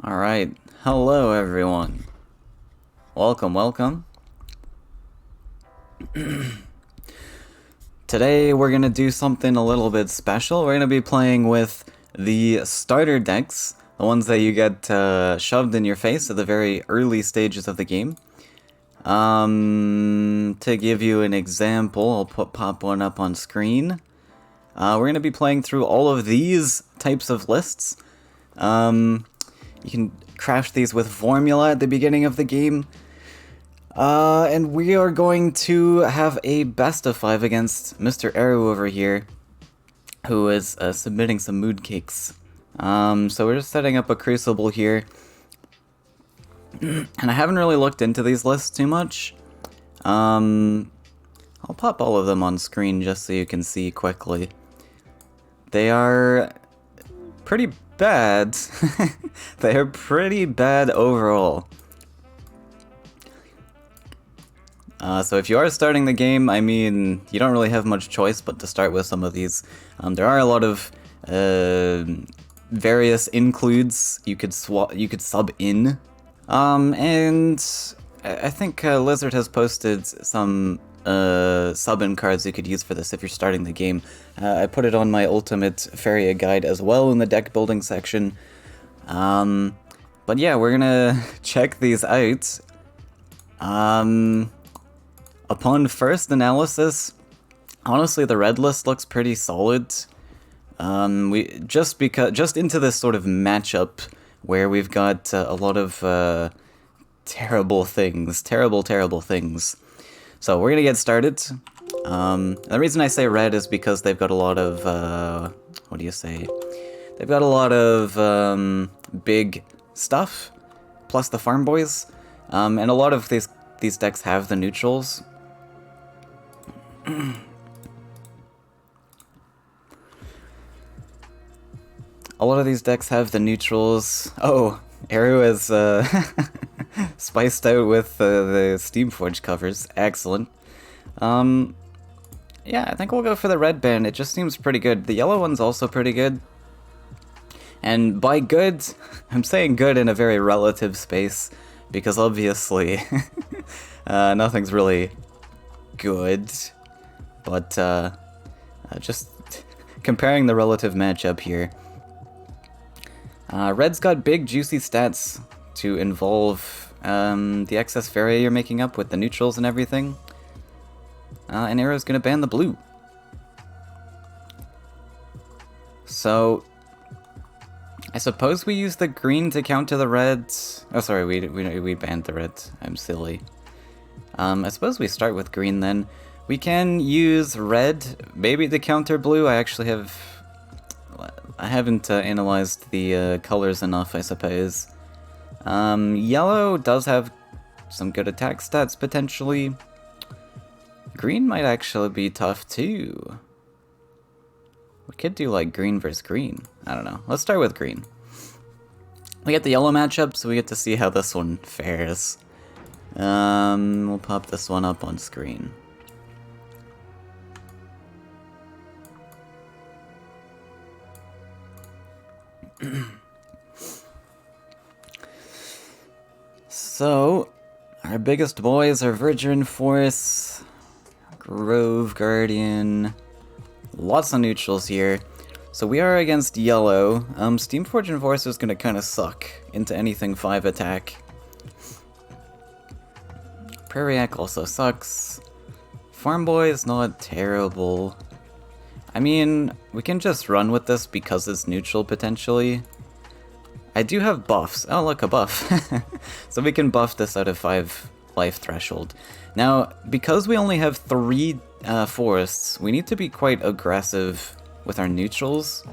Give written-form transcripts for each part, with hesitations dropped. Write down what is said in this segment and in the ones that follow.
Alright, hello everyone. Welcome. Today we're gonna do something a little bit special. We're gonna be playing with the starter decks, the ones that you get shoved in your face at the very early stages of the game. To give you an example, I'll pop one up on screen. We're gonna be playing through all of these types of lists. You can crash these with formula at the beginning of the game. And we are going to have a best of 5 against Mr. Arrow over here, who is submitting some mood cakes. So we're just setting up a crucible here. And I haven't really looked into these lists too much. I'll pop all of them on screen just so you can see quickly. They are pretty bad. They are pretty bad overall. So if you are starting the game, I mean, you don't really have much choice but to start with some of these. There are a lot of various includes you could sub in. And I think Lizard has posted some sub-in cards you could use for this if you're starting the game. I put it on my ultimate Faeria guide as well in the deck building section. But yeah, we're gonna check these out. Upon first analysis, honestly the red list looks pretty solid. We just into this sort of matchup where we've got a lot of terrible things. So we're gonna get started. The reason I say red is because they've got a lot of, what do you say? They've got a lot of big stuff, plus the farm boys, and a lot of these decks have the neutrals. A lot of these decks have the neutrals. Oh, Arrow is spiced out with the Steamforge covers. Excellent. Yeah, I think we'll go for the red band. It just seems pretty good. The yellow one's also pretty good. And by good, I'm saying good in a very relative space, because obviously nothing's really good. But just comparing the relative matchup here. Red's got big juicy stats to involve the excess Faeria you're making up with the neutrals and everything. And Arrow's gonna ban the blue. So I suppose we use the green to counter the red. Oh, sorry, we banned the red. I'm silly. I suppose we start with green then. We can use red, maybe to counter blue. I haven't analyzed the colors enough, I suppose. Yellow does have some good attack stats, potentially. Green might actually be tough, too. We could do, like, green versus green. I don't know. Let's start with green. We get the yellow matchup, so we get to see how this one fares. We'll pop this one up on screen. So, our biggest boys are Virgin Force, Grove Guardian, lots of neutrals here. So we are against yellow. Steamforge Enforcer is gonna kinda suck into anything 5 attack. Prairiac also sucks. Farm Boy is not terrible. I mean, we can just run with this because it's neutral, potentially. I do have buffs. Oh, look, a buff. So we can buff this out of 5 life threshold. Now, because we only have 3 forests, we need to be quite aggressive with our neutrals.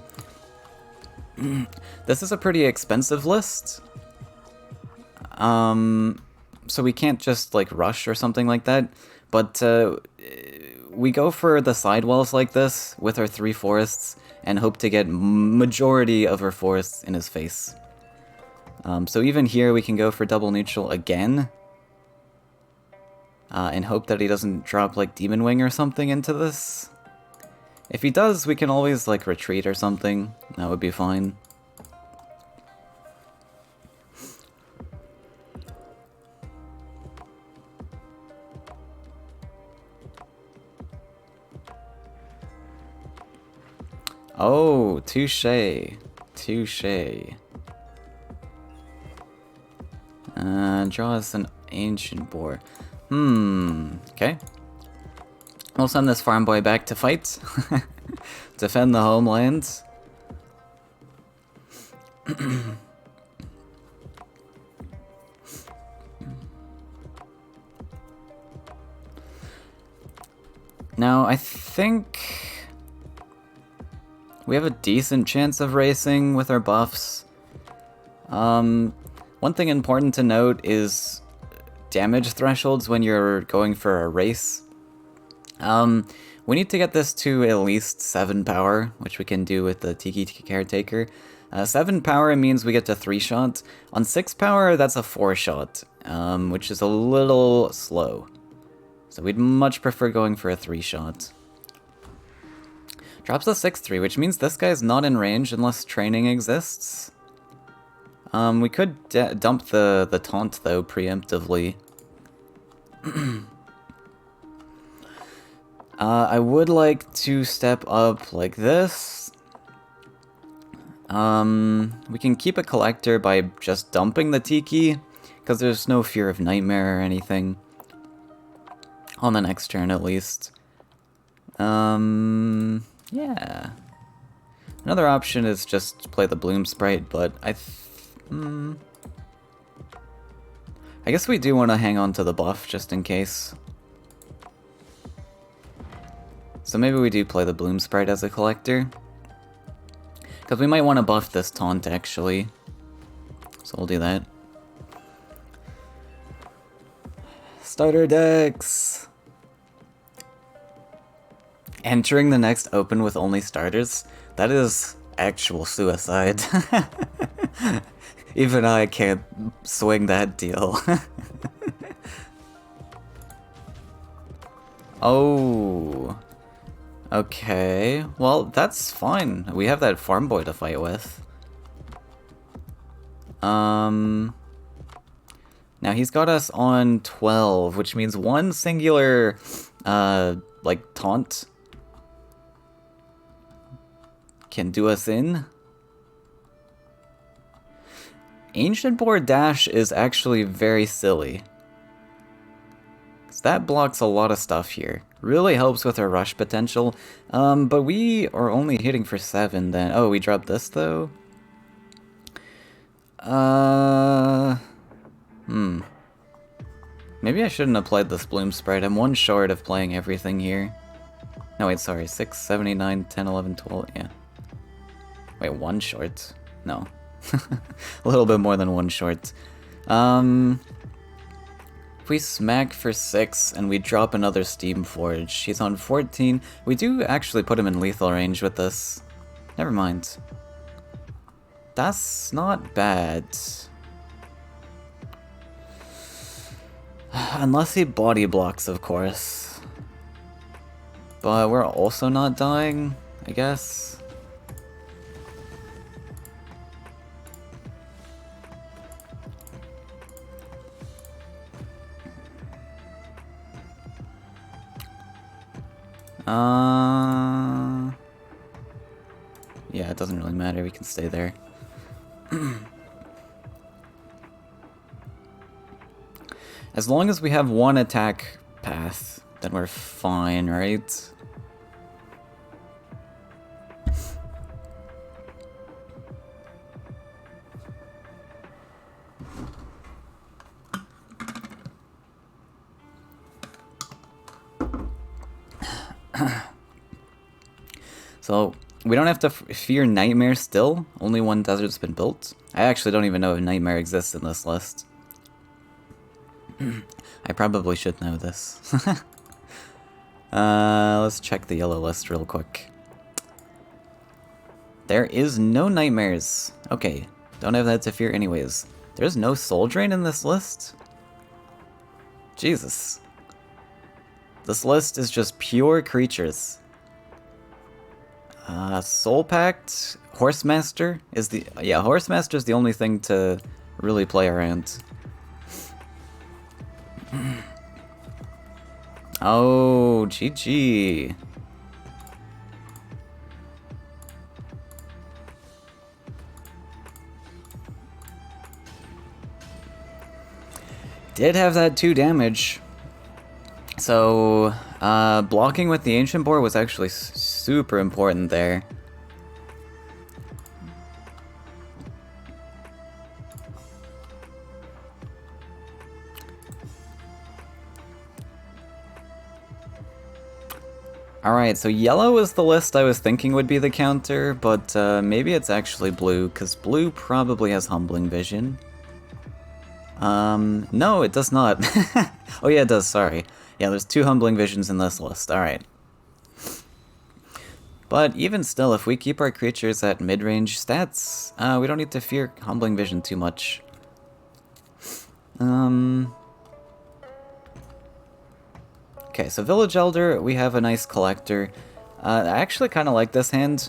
This is a pretty expensive list. So we can't just, like, rush or something like that. But we go for the sidewalls like this with our 3 forests and hope to get majority of our forests in his face. So even here we can go for double neutral again. And hope that he doesn't drop like Demon Wing or something into this. If he does, we can always like retreat or something. That would be fine. Oh, touche. Touche. Draw us an ancient boar. Okay. We'll send this farm boy back to fight. Defend the homeland. Now, I think we have a decent chance of racing with our buffs. One thing important to note is damage thresholds when you're going for a race. We need to get this to at least 7 power, which we can do with the Tiki Caretaker. 7 power means we get to 3-shot. On 6 power, that's a 4-shot, which is a little slow. So we'd much prefer going for a 3-shot. Drops a 6-3, which means this guy's not in range unless training exists. We could dump the taunt, though, preemptively. I would like to step up like this. We can keep a collector by just dumping the Tiki, because there's no fear of Nightmare or anything. On the next turn, at least. Yeah. Another option is just play the Bloom Sprite, but I guess we do want to hang on to the buff, just in case. So maybe we do play the Bloom Sprite as a collector. Because we might want to buff this taunt, actually. So we'll do that. Starter decks! Entering the next open with only starters? That is actual suicide. Even I can't swing that deal. Oh. Okay. Well, that's fine. We have that farm boy to fight with. Now he's got us on 12, which means one singular, like, taunt can do us in. Ancient Boar Dash is actually very silly. 'Cause that blocks a lot of stuff here. Really helps with our rush potential. But we are only hitting for 7 then. Oh, we dropped this though? Maybe I shouldn't have played this Bloom Sprite. I'm one short of playing everything here. No, wait, sorry. 6, 79, 10, 11, 12, yeah. Wait, one short? No. A little bit more than one short. If we smack for 6 and we drop another Steam Forge, he's on 14. We do actually put him in lethal range with this. Never mind. That's not bad. Unless he body blocks, of course. But we're also not dying, I guess. Yeah, it doesn't really matter, we can stay there. As long as we have one attack path, then we're fine, right? So, we don't have to fear Nightmare still. Only one desert's been built. I actually don't even know if Nightmare exists in this list. I probably should know this. Let's check the yellow list real quick. There is no Nightmares. Okay, don't have that to fear anyways. There's no Soul Drain in this list? Jesus. This list is just pure creatures. Soul Pact, Horsemaster is the... Yeah, Horsemaster is the only thing to really play around. Oh, GG. Did have that 2 damage. So, blocking with the Ancient Boar was actually super important there. Alright, so yellow is the list I was thinking would be the counter, but maybe it's actually blue, because blue probably has Humbling Vision. No, it does not. Oh yeah, it does, sorry. Yeah, there's 2 Humbling Visions in this list, alright. But even still, if we keep our creatures at mid-range stats, we don't need to fear Humbling Vision too much. Okay, so Village Elder, we have a nice collector. I actually kind of like this hand.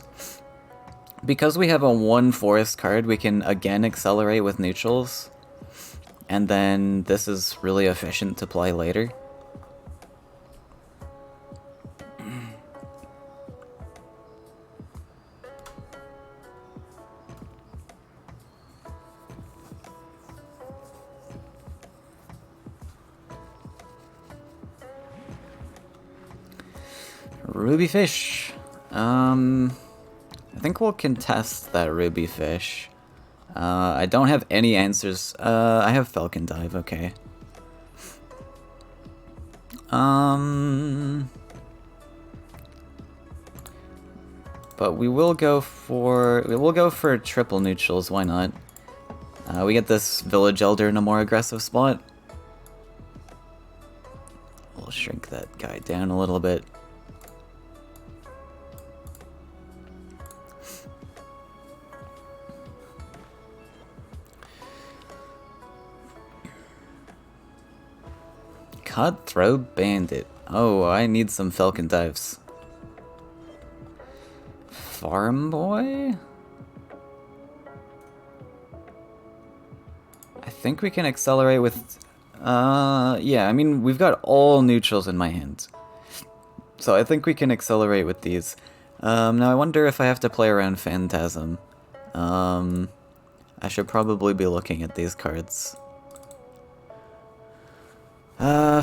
Because we have a 1 forest card, we can again accelerate with neutrals. And then this is really efficient to play later. Ruby Fish. I think we'll contest that Ruby Fish. I don't have any answers. I have Falcon Dive, okay. But we will go for triple neutrals, why not? We get this Village Elder in a more aggressive spot. We'll shrink that guy down a little bit. Cutthroat Bandit. Oh, I need some Falcon Dives. Farm Boy? I think we can accelerate with... yeah, I mean, we've got all neutrals in my hand. So I think we can accelerate with these. Now I wonder if I have to play around Phantasm. I should probably be looking at these cards.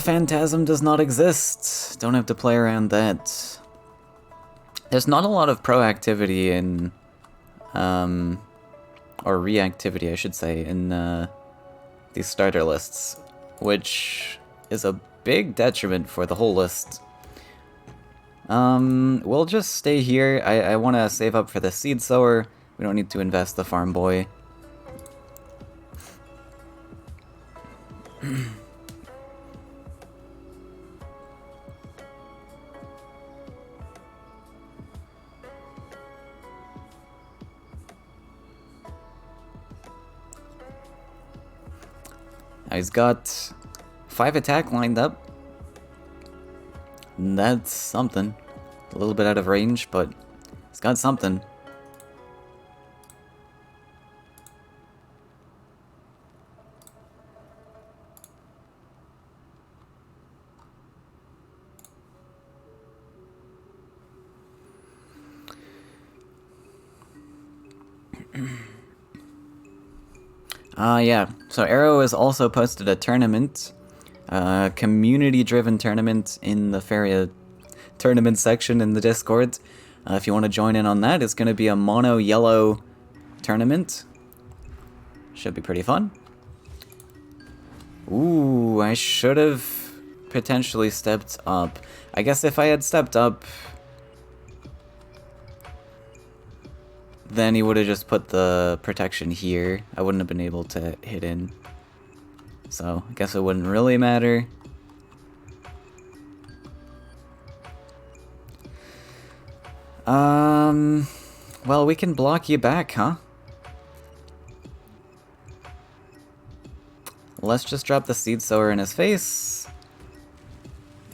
Phantasm does not exist. Don't have to play around that. There's not a lot of proactivity in, or reactivity, I should say, in, these starter lists, which is a big detriment for the whole list. We'll just stay here. I want to save up for the Seed Sower. We don't need to invest the Farm Boy. Now he's got 5 attack lined up. That's something. A little bit out of range, but he's got something. Yeah, so Arrow has also posted a tournament, community-driven tournament in the Faeria tournament section in the Discord. If you want to join in on that, it's going to be a mono-yellow tournament. Should be pretty fun. Ooh, I should have potentially stepped up. I guess if I had stepped up, then he would have just put the protection here. I wouldn't have been able to hit in. So, I guess it wouldn't really matter. Well, we can block you back, huh? Let's just drop the Seed Sower in his face.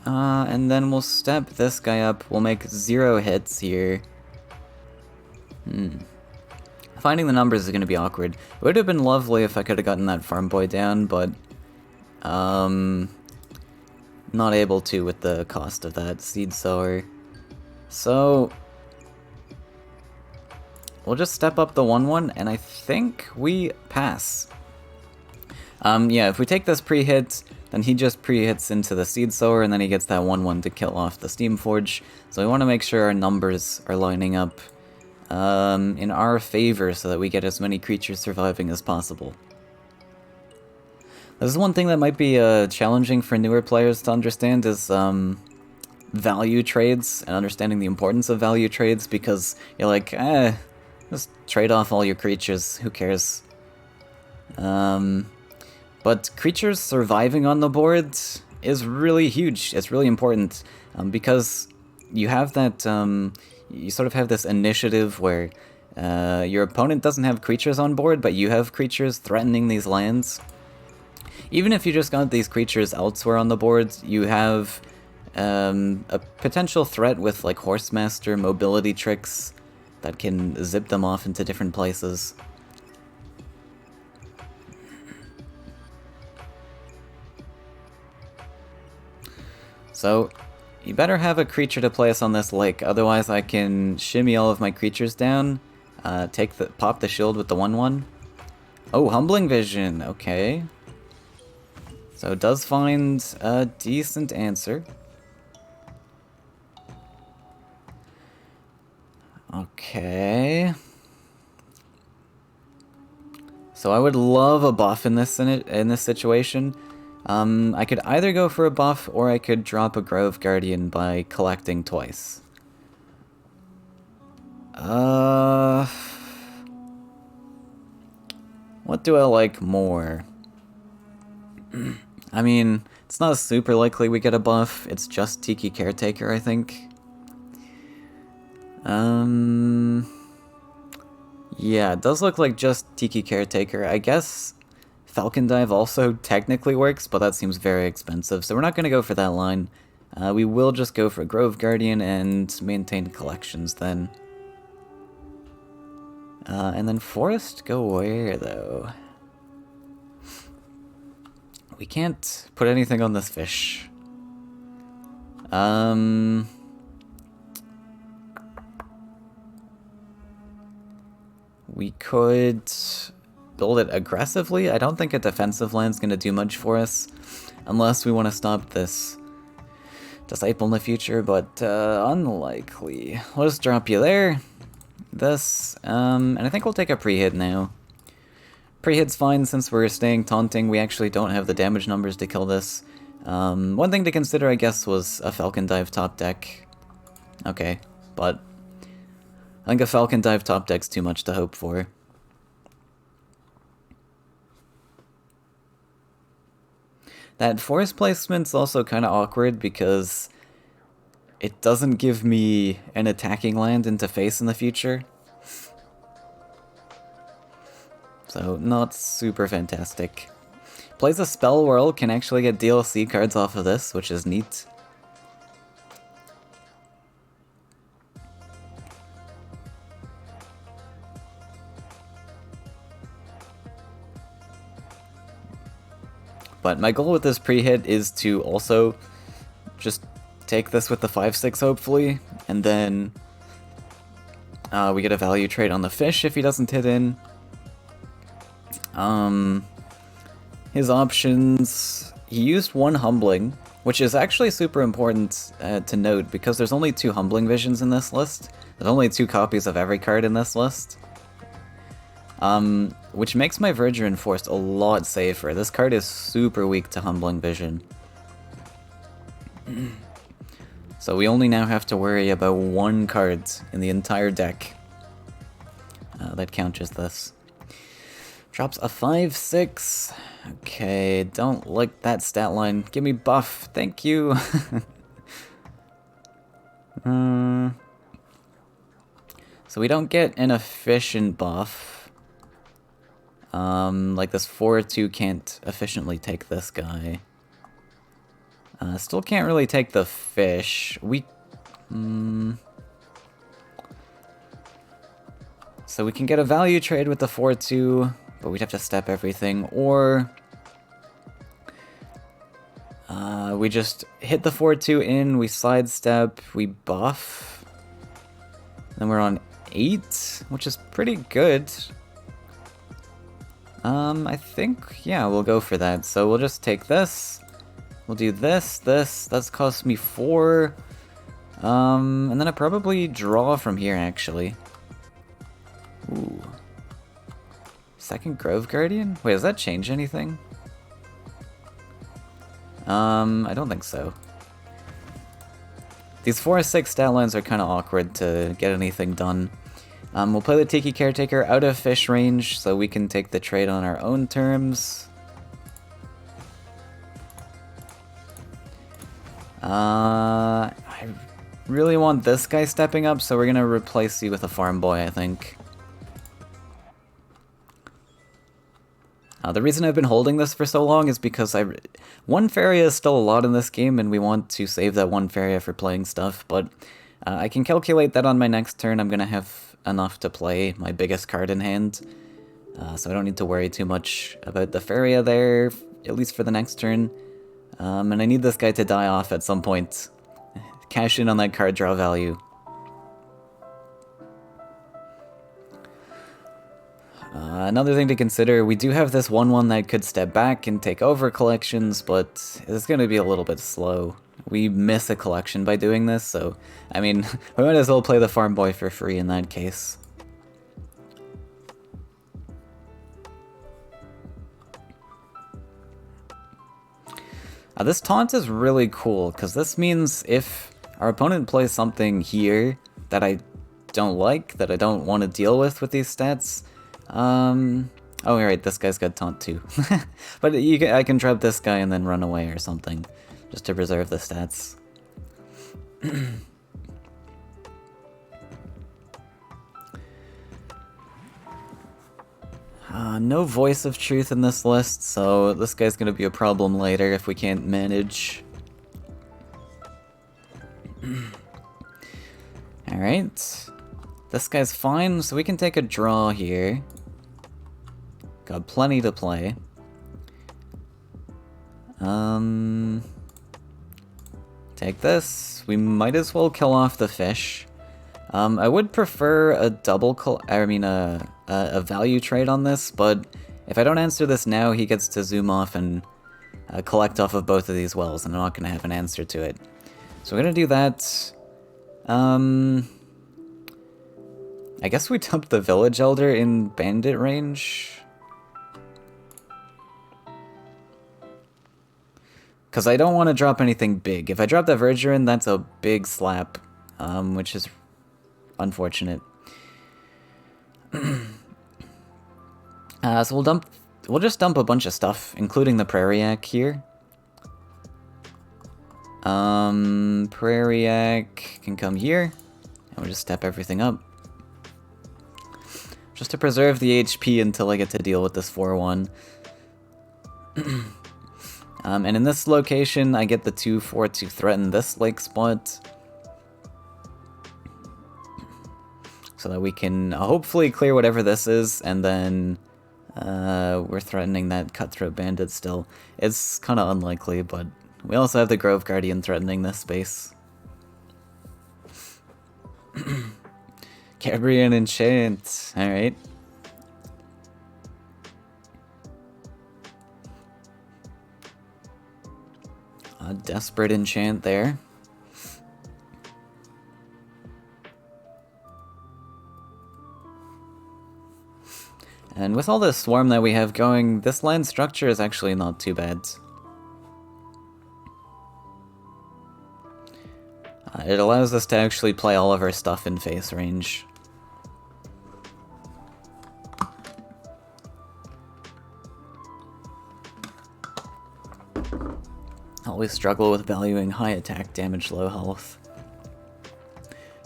And then we'll step this guy up. We'll make 0 hits here. Finding the numbers is going to be awkward. It would have been lovely if I could have gotten that Farm Boy down, but not able to with the cost of that Seed Sower. So we'll just step up the 1/1, and I think we pass. Yeah, if we take this pre-hit, then he just pre-hits into the Seed Sower, and then he gets that 1/1 to kill off the Steam Forge. So we want to make sure our numbers are lining up in our favor so that we get as many creatures surviving as possible. This is one thing that might be challenging for newer players to understand is value trades and understanding the importance of value trades, because you're like, just trade off all your creatures, who cares? But creatures surviving on the board is really huge. It's really important because you have that, you sort of have this initiative where your opponent doesn't have creatures on board, but you have creatures threatening these lands. Even if you just got these creatures elsewhere on the board, you have a potential threat with like Horsemaster mobility tricks that can zip them off into different places. So, you better have a creature to place on this lake, otherwise I can shimmy all of my creatures down, pop the shield with the 1/1. Oh, Humbling Vision, okay. So it does find a decent answer. Okay. So I would love a buff in this situation. I could either go for a buff, or I could drop a Grove Guardian by collecting twice. What do I like more? I mean, it's not super likely we get a buff, it's just Tiki Caretaker, I think. Yeah, it does look like just Tiki Caretaker. I guess Falcon Dive also technically works, but that seems very expensive, so we're not going to go for that line. We will just go for Grove Guardian and maintain collections then. And then Forest, go where, though? We can't put anything on this fish. We could build it aggressively. I don't think a defensive land's going to do much for us, unless we want to stop this Disciple in the future, but unlikely. We'll just drop you there. This, and I think we'll take a pre-hit now. Pre-hit's fine since we're staying taunting. We actually don't have the damage numbers to kill this. One thing to consider, I guess, was a Falcon Dive top deck. Okay, but I think a Falcon Dive top deck's too much to hope for. That forest placement's also kind of awkward because it doesn't give me an attacking land into face in the future. So, not super fantastic. Plays a Spell Whirl, can actually get DLC cards off of this, which is neat. But my goal with this pre-hit is to also just take this with the 5/6 hopefully, and then we get a value trade on the fish if he doesn't hit in. His options, he used one Humbling, which is actually super important to note because there's only 2 Humbling Visions in this list. There's only 2 copies of every card in this list. Which makes my Verger Enforced a lot safer. This card is super weak to Humbling Vision. So we only now have to worry about 1 card in the entire deck that counters this. Drops a 5/6. Okay, don't like that stat line. Give me buff, thank you. So we don't get an efficient buff. Like this 4/2 can't efficiently take this guy. Still can't really take the fish. So we can get a value trade with the 4/2, but we'd have to step everything, or we just hit the 4/2 in, we sidestep, we buff, then we're on 8, which is pretty good. I think, yeah, we'll go for that. So we'll just take this. We'll do this, that's cost me 4. And then I probably draw from here, actually. Ooh. Second Grove Guardian? Wait, does that change anything? I don't think so. These 4-6 stat lines are kind of awkward to get anything done. We'll play the Tiki Caretaker out of fish range, so we can take the trade on our own terms. I really want this guy stepping up, so we're gonna replace you with a farm boy, I think. The reason I've been holding this for so long is because one Faeria is still a lot in this game, and we want to save that one Faeria for playing stuff, but I can calculate that on my next turn I'm gonna have enough to play my biggest card in hand, so I don't need to worry too much about the Faeria there, at least for the next turn. And I need this guy to die off at some point. Cash in on that card draw value. Another thing to consider, we do have this 1/1 that could step back and take over collections, but it's going to be a little bit slow. We miss a collection by doing this, so, I mean, we might as well play the farm boy for free in that case. This taunt is really cool, because this means if our opponent plays something here that I don't like, that I don't want to deal with these stats, oh, right, this guy's got taunt too. But I can trap this guy and then run away or something, just to preserve the stats. No Voice of Truth in this list, so this guy's gonna be a problem later if we can't manage. Alright. This guy's fine, so we can take a draw here. Got plenty to play. Take this. We might as well kill off the fish. I would prefer a a value trade on this, but if I don't answer this now, he gets to zoom off and collect off of both of these wells, and I'm not going to have an answer to it. So we're going to do that. I guess we dump the Village Elder in bandit range. Because I don't want to drop anything big. If I drop the Verger in, that's a big slap, which is unfortunate. So we'll just dump a bunch of stuff, including the Prairiac here. Prairiac can come here, and we'll just step everything up. Just to preserve the HP until I get to deal with this 4-1. And in this location, I get the 2-4 to threaten this lake spot. So that we can hopefully clear whatever this is, and then we're threatening that Cutthroat Bandit still. It's kind of unlikely, but we also have the Grove Guardian threatening this space. Cabrian Enchant, alright. A Desperate Enchant there. And with all this swarm that we have going, this land structure is actually not too bad. It allows us to actually play all of our stuff in face range. Always struggle with valuing high attack damage, low health.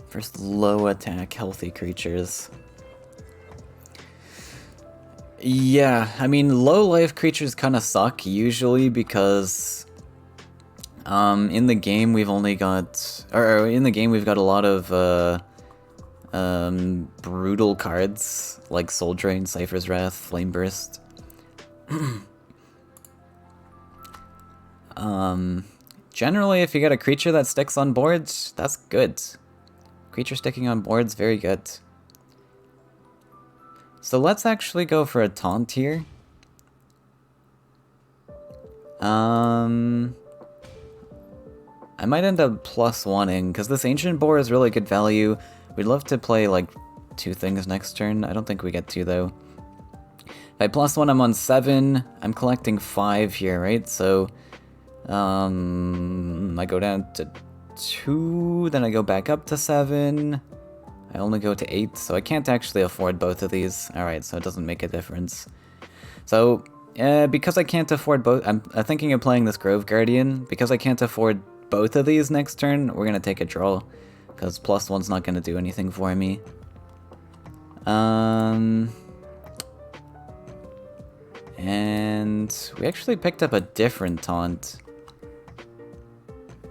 First low attack, healthy creatures. Yeah, I mean, low life creatures kind of suck usually because in the game we've only got, in the game we've got a lot of brutal cards like Soul Drain, Cypher's Wrath, Flame Burst. Generally, if you get a creature that sticks on boards, that's good. Creature sticking on boards, very good. So let's actually go for a taunt here. I might end up +1ing, because this Ancient Boar is really good value. We'd love to play, like, 2 things next turn. I don't think we get 2, though. If I +1, I'm on 7. I'm collecting 5 here, right? So, I go down to 2, then I go back up to 7. I only go to 8, so I can't actually afford both of these. Alright, so it doesn't make a difference. So, because I can't afford both, I'm thinking of playing this Grove Guardian. Because I can't afford both of these next turn, we're gonna take a draw. Because +1's not gonna do anything for me. And we actually picked up a different taunt.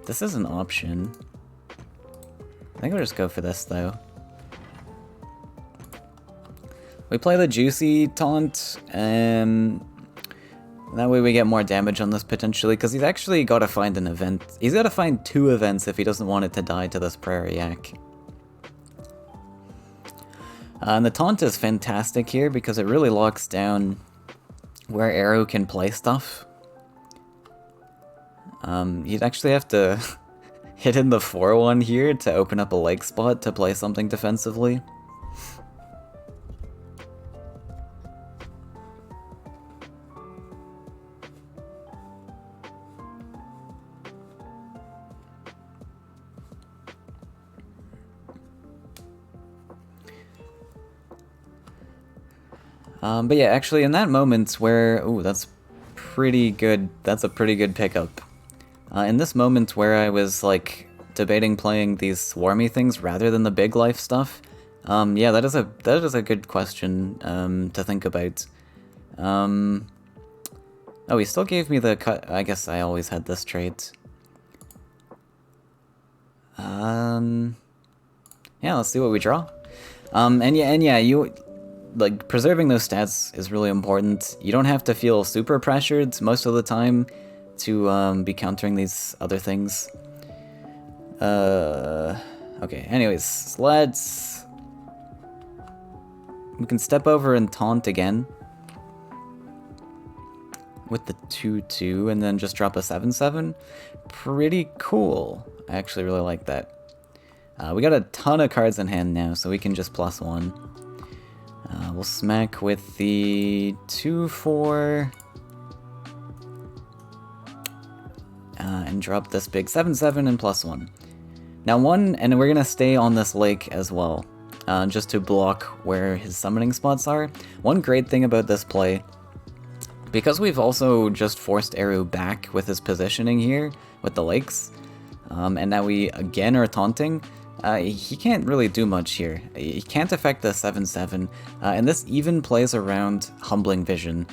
This is an option. I think we'll just go for this, though. We play the Juicy taunt, and that way we get more damage on this potentially, because he's actually got to find an event. He's got to find 2 events if he doesn't want it to die to this Prairie Yak. And the taunt is fantastic here because it really locks down where Arrow can play stuff. You'd actually have to hit in the 4-1 here to open up a leg spot to play something defensively. But yeah, actually in that moment where... Ooh, that's pretty good. That's a pretty good pickup. In this moment where I was, like, debating playing these swarmy things rather than the big life stuff, yeah, that is a good question, to think about. Oh, he still gave me the cut. I guess I always had this trait. Yeah, let's see what we draw. And yeah, you... Like, preserving those stats is really important. You don't have to feel super pressured most of the time to be countering these other things. Okay, anyways, let's... We can step over and taunt again. With the 2-2, and then just drop a 7-7. Pretty cool. I actually really like that. We got a ton of cards in hand now, so we can just +1. We'll smack with the 2-4. And drop this big 7-7 and +1. Now and we're gonna stay on this lake as well, just to block where his summoning spots are. One great thing about this play, because we've also just forced Eru back with his positioning here, with the lakes, and now we again are taunting, he can't really do much here. He can't affect the 7-7, and this even plays around Humbling Vision.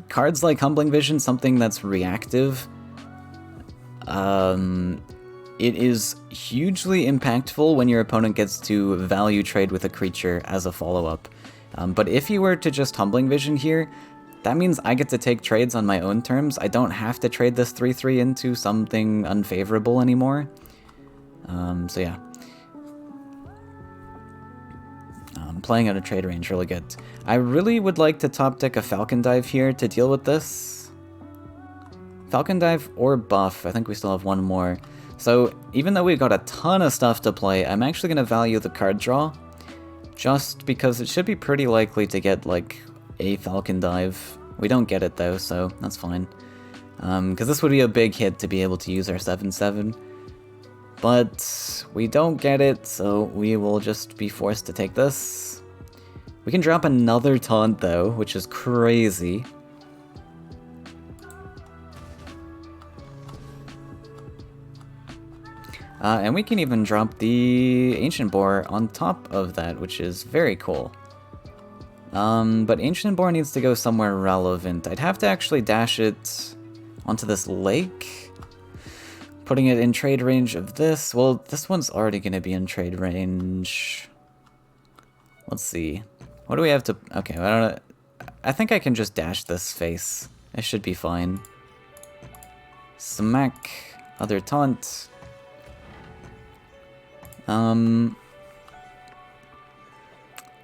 Cards like Humbling Vision, something that's reactive, it is hugely impactful when your opponent gets to value trade with a creature as a follow-up. But if you were to just Humbling Vision here, that means I get to take trades on my own terms. I don't have to trade this 3-3 into something unfavorable anymore. So yeah. Playing out of trade range, really good. I really would like to top deck a Falcon Dive here to deal with this. Falcon Dive or buff, I think we still have one more. So even though we've got a ton of stuff to play, I'm actually going to value the card draw. Just because it should be pretty likely to get, like, a Falcon Dive. We don't get it though, so that's fine. Because this would be a big hit to be able to use our 7-7. But we don't get it, so we will just be forced to take this. We can drop another taunt though, which is crazy. And we can even drop the Ancient Boar on top of that, which is very cool. But Ancient Boar needs to go somewhere relevant. I'd have to actually dash it onto this lake. Putting it in trade range of this. Well, this one's already going to be in trade range. Let's see. What do we have to... Okay, I don't know. I think I can just dash this face. It should be fine. Smack. Other taunt.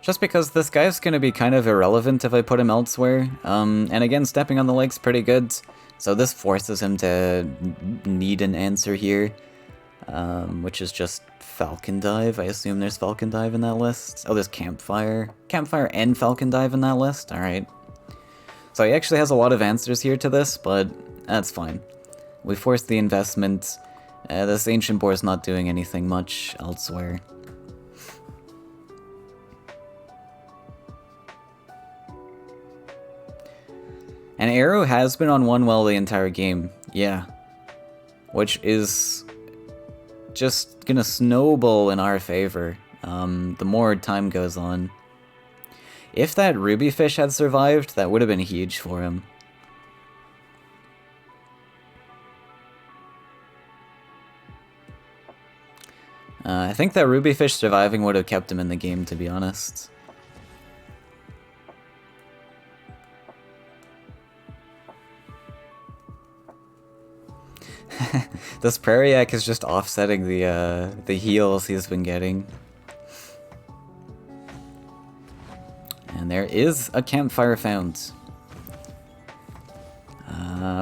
Just because this guy's going to be kind of irrelevant if I put him elsewhere. And again, stepping on the lake's pretty good. So this forces him to need an answer here, which is just Falcon Dive. I assume there's Falcon Dive in that list. Oh, there's Campfire. Campfire and Falcon Dive in that list? Alright. So he actually has a lot of answers here to this, but that's fine. We forced the investment. This Ancient Boar is not doing anything much elsewhere. And Arrow has been on 1 well the entire game, yeah. Which is just gonna snowball in our favor, the more time goes on. If that Ruby Fish had survived, that would have been huge for him. I think that Ruby Fish surviving would have kept him in the game, to be honest. This Faeria is just offsetting the heals he's been getting. And there is a campfire found.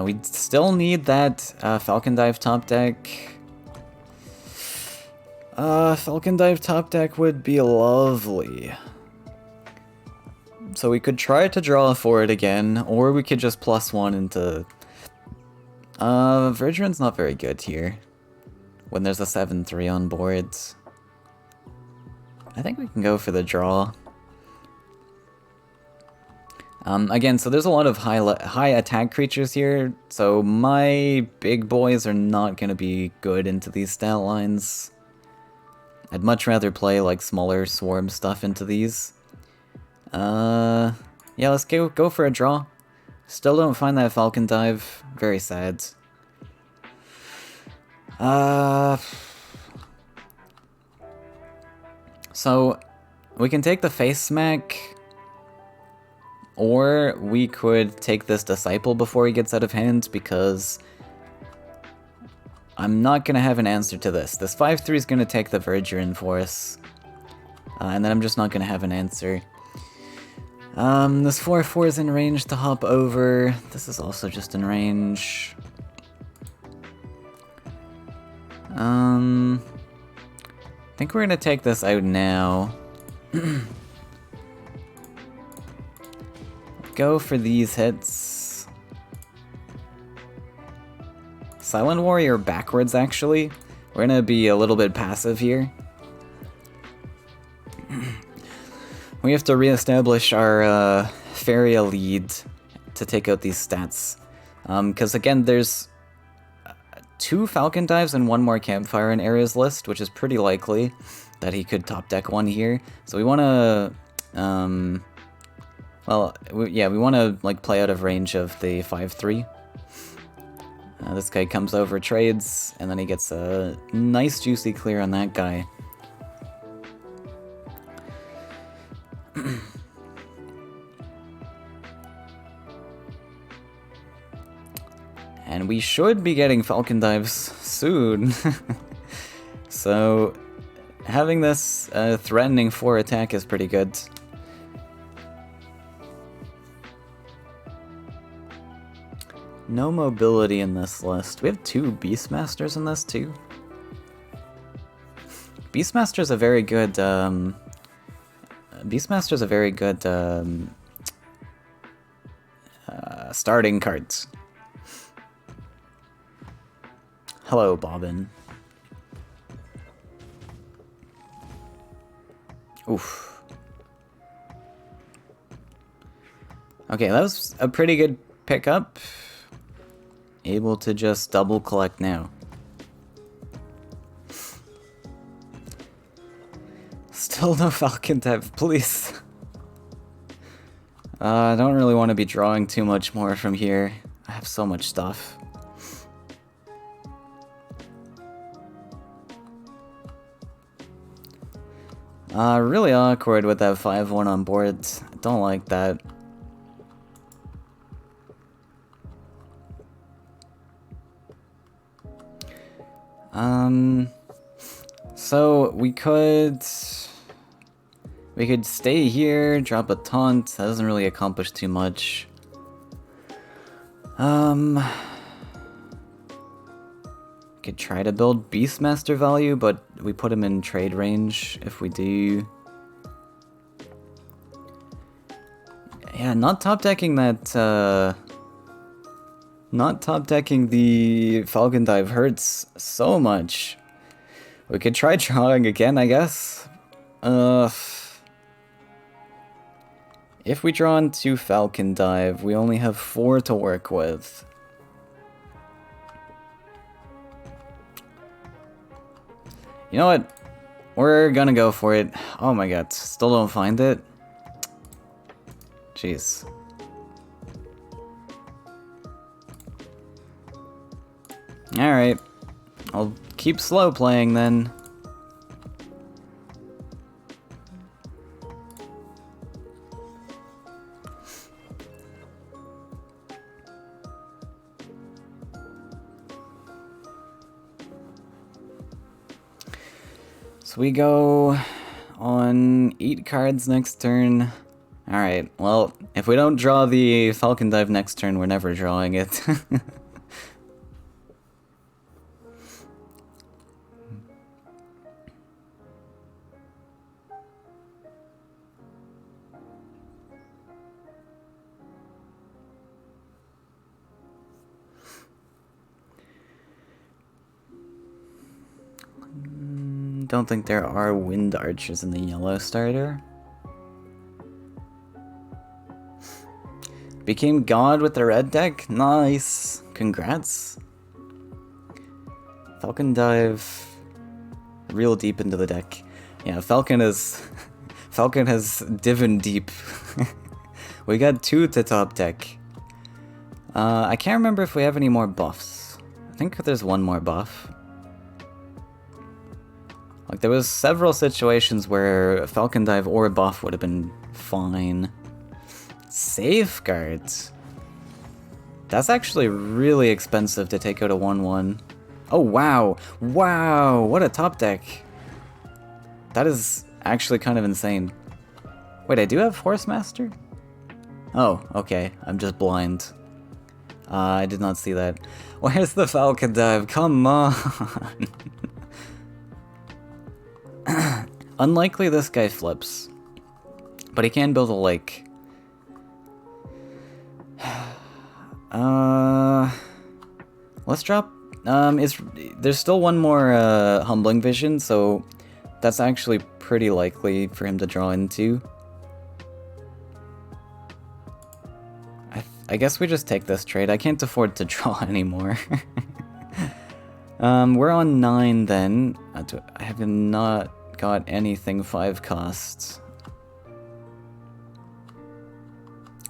We still need that Falcon Dive top deck. Falcon Dive top deck would be lovely. So we could try to draw for it again, or we could just +1 into... Verdran's not very good here. When there's a 7-3 on board. I think we can go for the draw. Again, so there's a lot of high attack creatures here, so my big boys are not going to be good into these stat lines. I'd much rather play like smaller swarm stuff into these. Yeah, let's go for a draw. Still don't find that Falcon Dive. Very sad. So, we can take the Face Smack, or we could take this Disciple before he gets out of hand, because I'm not going to have an answer to this. This 5-3 is going to take the Verdran for us, and then I'm just not going to have an answer. This 4-4 is in range to hop over. This is also just in range. I think we're gonna take this out now. Go for these hits. Silent Warrior backwards, actually. We're gonna be a little bit passive here. We have to reestablish our Faeria lead to take out these stats. Because again, there's 2 Falcon Dives and 1 more Campfire in Aria's list, which is pretty likely that he could top deck 1 here. So we want to, we want to like play out of range of the 5-3. This guy comes over, trades, and then he gets a nice juicy clear on that guy. And we should be getting Falcon Dives soon. So, having this threatening 4 attack is pretty good. No mobility in this list. We have 2 Beastmasters in this too. Beastmaster's a very good... Beastmaster's a very good starting cards. Hello, Bobbin. Oof. Okay, that was a pretty good pickup. Able to just double collect now. Still no Falcon Dive, please. I don't really want to be drawing too much more from here. I have so much stuff. Really awkward with that 5-1 on board. I don't like that. So we could stay here, drop a taunt. That doesn't really accomplish too much. could try to build Beastmaster value, but we put him in trade range if we do. Yeah, not top decking that, not top decking the Falcon Dive hurts so much. We could try drawing again, I guess. If we draw into Falcon Dive, we only have 4 to work with. You know what? We're gonna go for it. Oh my god, still don't find it? Jeez. Alright. I'll keep slow playing then. So we go on 8 cards next turn. Alright, well, if we don't draw the Falcon Dive next turn, we're never drawing it. Don't think there are Wind Archers in the yellow starter. Became God with the red deck? Nice! Congrats! Falcon Dive real deep into the deck. Yeah, Falcon has divin deep. We got 2 to top deck. I can't remember if we have any more buffs. I think there's 1 more buff. Like, there was several situations where Falcon Dive or buff would have been fine. Safeguards. That's actually really expensive to take out a 1/1. Oh, wow. Wow, what a top deck. That is actually kind of insane. Wait, I do have Horse Master? Oh, okay. I'm just blind. I did not see that. Where's the Falcon Dive? Come on. Unlikely this guy flips. But he can build a lake. Let's drop... there's still 1 more Humbling Vision, so that's actually pretty likely for him to draw into. I guess we just take this trade. I can't afford to draw anymore. We're on 9 then. I have not got anything 5 costs.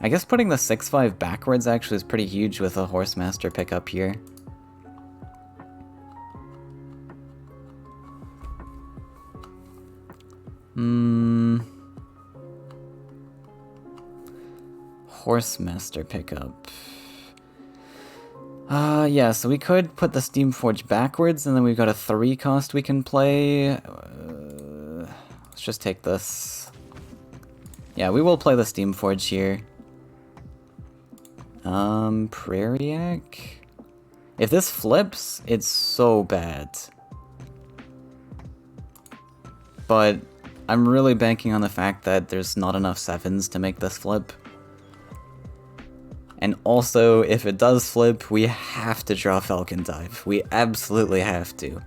I guess putting the 6/5 backwards actually is pretty huge with a Horse Master pickup here. Horse Master pickup. Yeah, so we could put the Steamforge backwards, and then we've got a 3 cost we can play. Let's just take this. Yeah, we will play the Steamforge here. Prairiac? If this flips, it's so bad. But I'm really banking on the fact that there's not enough 7s to make this flip. And also, if it does flip, we have to draw Falcon Dive. We absolutely have to.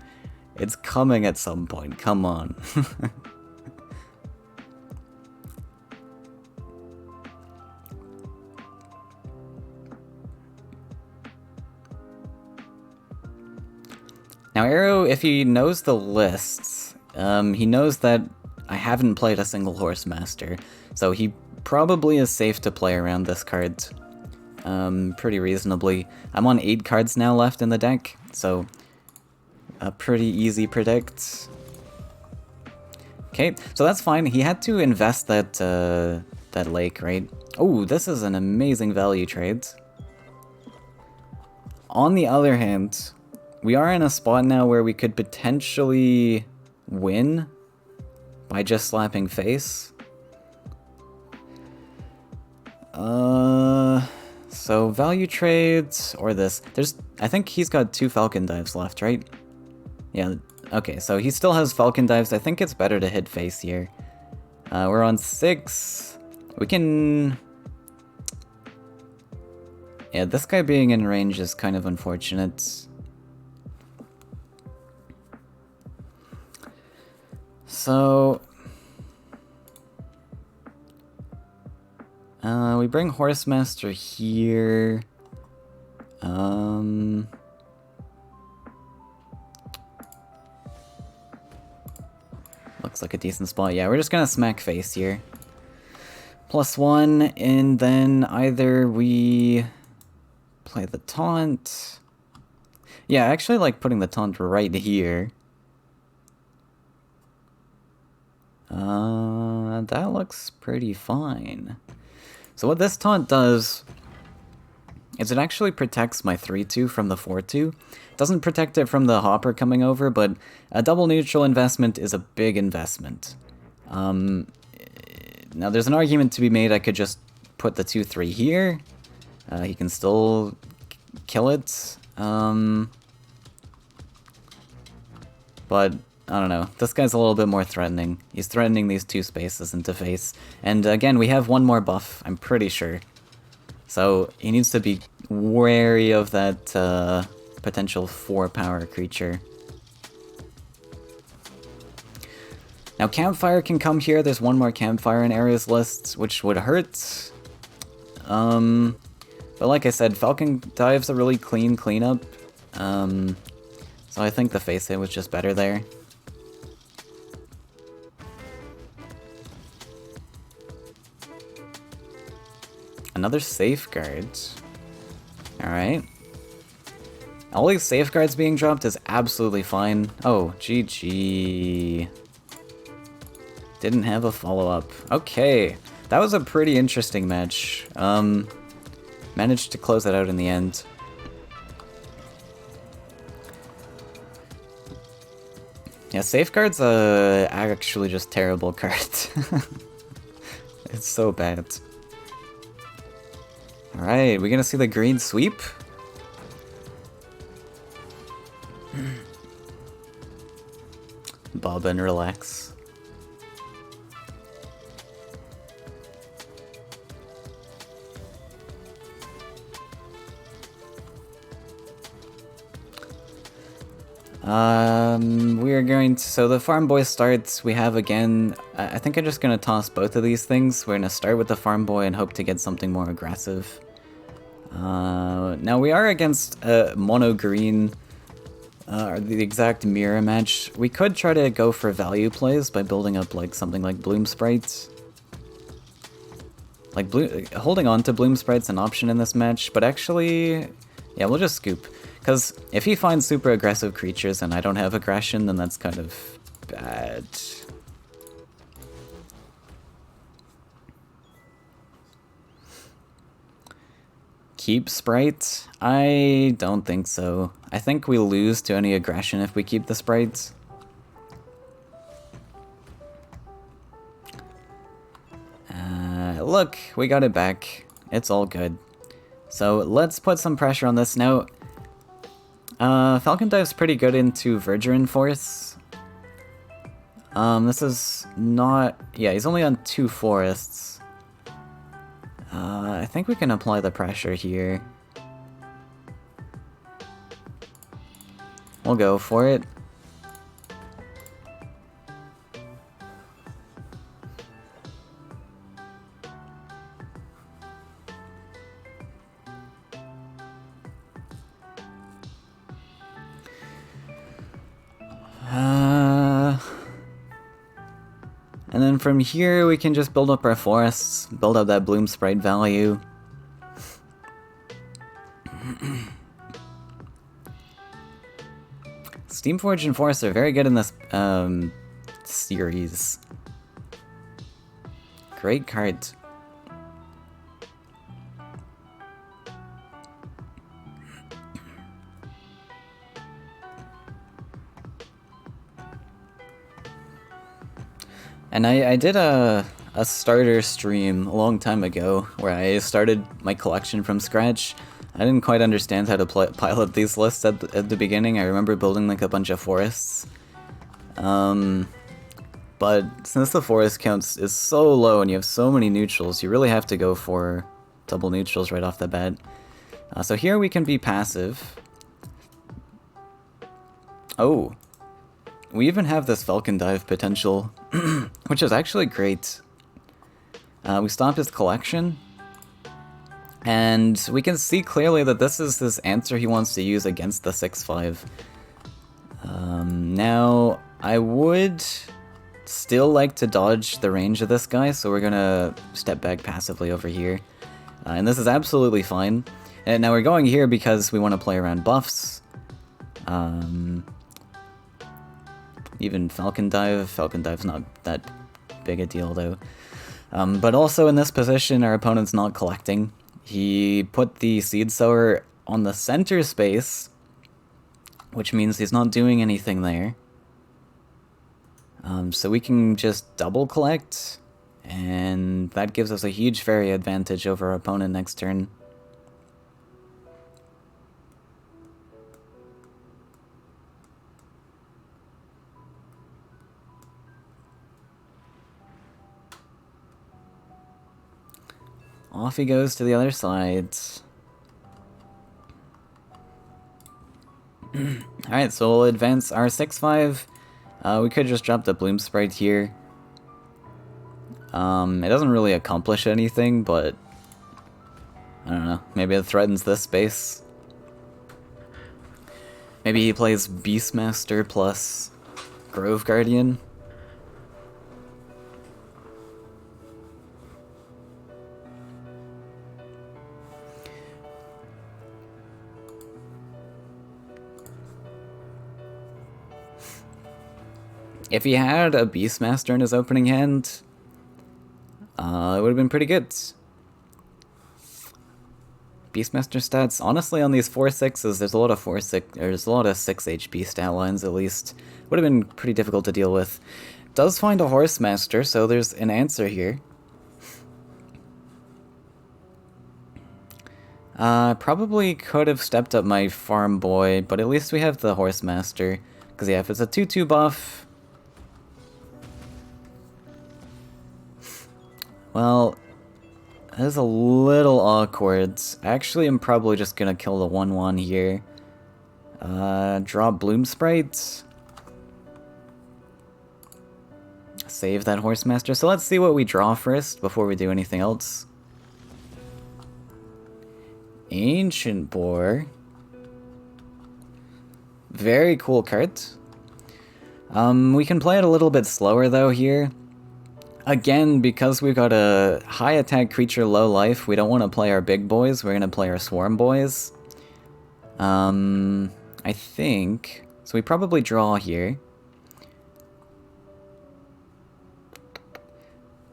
It's coming at some point, come on. Now Arrow, if he knows the lists, he knows that I haven't played a single Horse Master, so he probably is safe to play around this card. Pretty reasonably. I'm on 8 cards now left in the deck, so a pretty easy predict. Okay, so that's fine. He had to invest that that lake, right? Oh, this is an amazing value trade. On the other hand, we are in a spot now where we could potentially win by just slapping face. So value trades or this. I think he's got 2 Falcon Dives left, right? Yeah, okay, so he still has Falcon Dives. I think it's better to hit face here. We're on 6. We can... Yeah, this guy being in range is kind of unfortunate. So... we bring Horsemaster here. Looks like a decent spot. Yeah, we're just gonna smack face here. +1, and then either we play the taunt. Yeah, I actually like putting the taunt right here. That looks pretty fine. So what this taunt does is it actually protects my 3-2 from the 4-2. Doesn't protect it from the hopper coming over, but a double neutral investment is a big investment. Now there's an argument to be made. I could just put the 2-3 here. He can still kill it. But I don't know. This guy's a little bit more threatening. He's threatening these 2 spaces into face. And again, we have 1 more buff, I'm pretty sure. So he needs to be wary of that potential 4-power creature. Now Campfire can come here. There's 1 more Campfire in Area's list, which would hurt. But like I said, Falcon Dive's a really clean cleanup. So I think the face hit was just better there. Another safeguard. Alright. All these safeguards being dropped is absolutely fine. Oh, GG. Didn't have a follow-up. Okay. That was a pretty interesting match. Managed to close it out in the end. Yeah, Safeguard's actually just terrible card. It's so bad. Alright, we gonna see the green sweep? Bob and relax. We are going to, so the Farm Boy starts, we have again, I think I'm just gonna toss both of these things. We're gonna start with the Farm Boy and hope to get something more aggressive. Now we are against mono green, the exact mirror match. We could try to go for value plays by building up like something like Bloom Sprites. Like holding on to Bloom Sprite's an option in this match, but actually, yeah, we'll just scoop. Because if he finds super aggressive creatures and I don't have aggression, then that's kind of bad. Keep Sprite? I don't think so. I think we lose to any aggression if we keep the Sprites. Look, we got it back. It's all good. So let's put some pressure on this now. Falcon Dive's pretty good into Verduran Force. This is not... Yeah, he's only on 2 forests. I think we can apply the pressure here. We'll go for it. And then from here we can just build up our forests, build up that Bloom Sprite value. Steamforge and Forest are very good in this series. Great cards. And I did a a starter stream a long time ago where I started my collection from scratch. I didn't quite understand how to pilot these lists at the beginning. I remember building like a bunch of forests. But since the forest count is so low and you have so many neutrals, you really have to go for double neutrals right off the bat. So here we can be passive. Oh, we even have this Falcon Dive potential, which is actually great. We stopped his collection, and we can see clearly that this is his answer he wants to use against the 6-5. Now, I would still like to dodge the range of this guy, so we're gonna step back passively over here. And this is absolutely fine. And now we're going here because we want to play around buffs. Even Falcon Dive's not that big a deal though. But also in this position, our opponent's not collecting. He put the Seed Sower on the center space, which means he's not doing anything there. So we can just double collect, and that gives us a huge Faeria advantage over our opponent next turn. Off he goes to the other side. Alright, so we'll advance our 6-5. We could just drop the Bloom Sprite here. It doesn't really accomplish anything, but I don't know. Maybe it threatens this space. Maybe he plays Beastmaster plus Grove Guardian. If he had a Beastmaster in his opening hand, it would have been pretty good. Beastmaster stats, honestly, on these 4/6s, there's a lot of 6 HP stat lines at least. Would have been pretty difficult to deal with. Does find a Horsemaster, so there's an answer here. Probably could have stepped up my Farm Boy, but at least we have the Horsemaster. Because yeah, if it's a 2/2 buff, well, that is a little awkward. Actually, I'm probably just gonna kill the 1/1 here. Drop Bloom Sprite. Save that Horsemaster. So let's see what we draw first before we do anything else. Ancient Boar. Very cool card. We can play it a little bit slower though here. Again, because we've got a high attack creature, low life, we don't want to play our big boys, we're going to play our swarm boys. I think... So we probably draw here.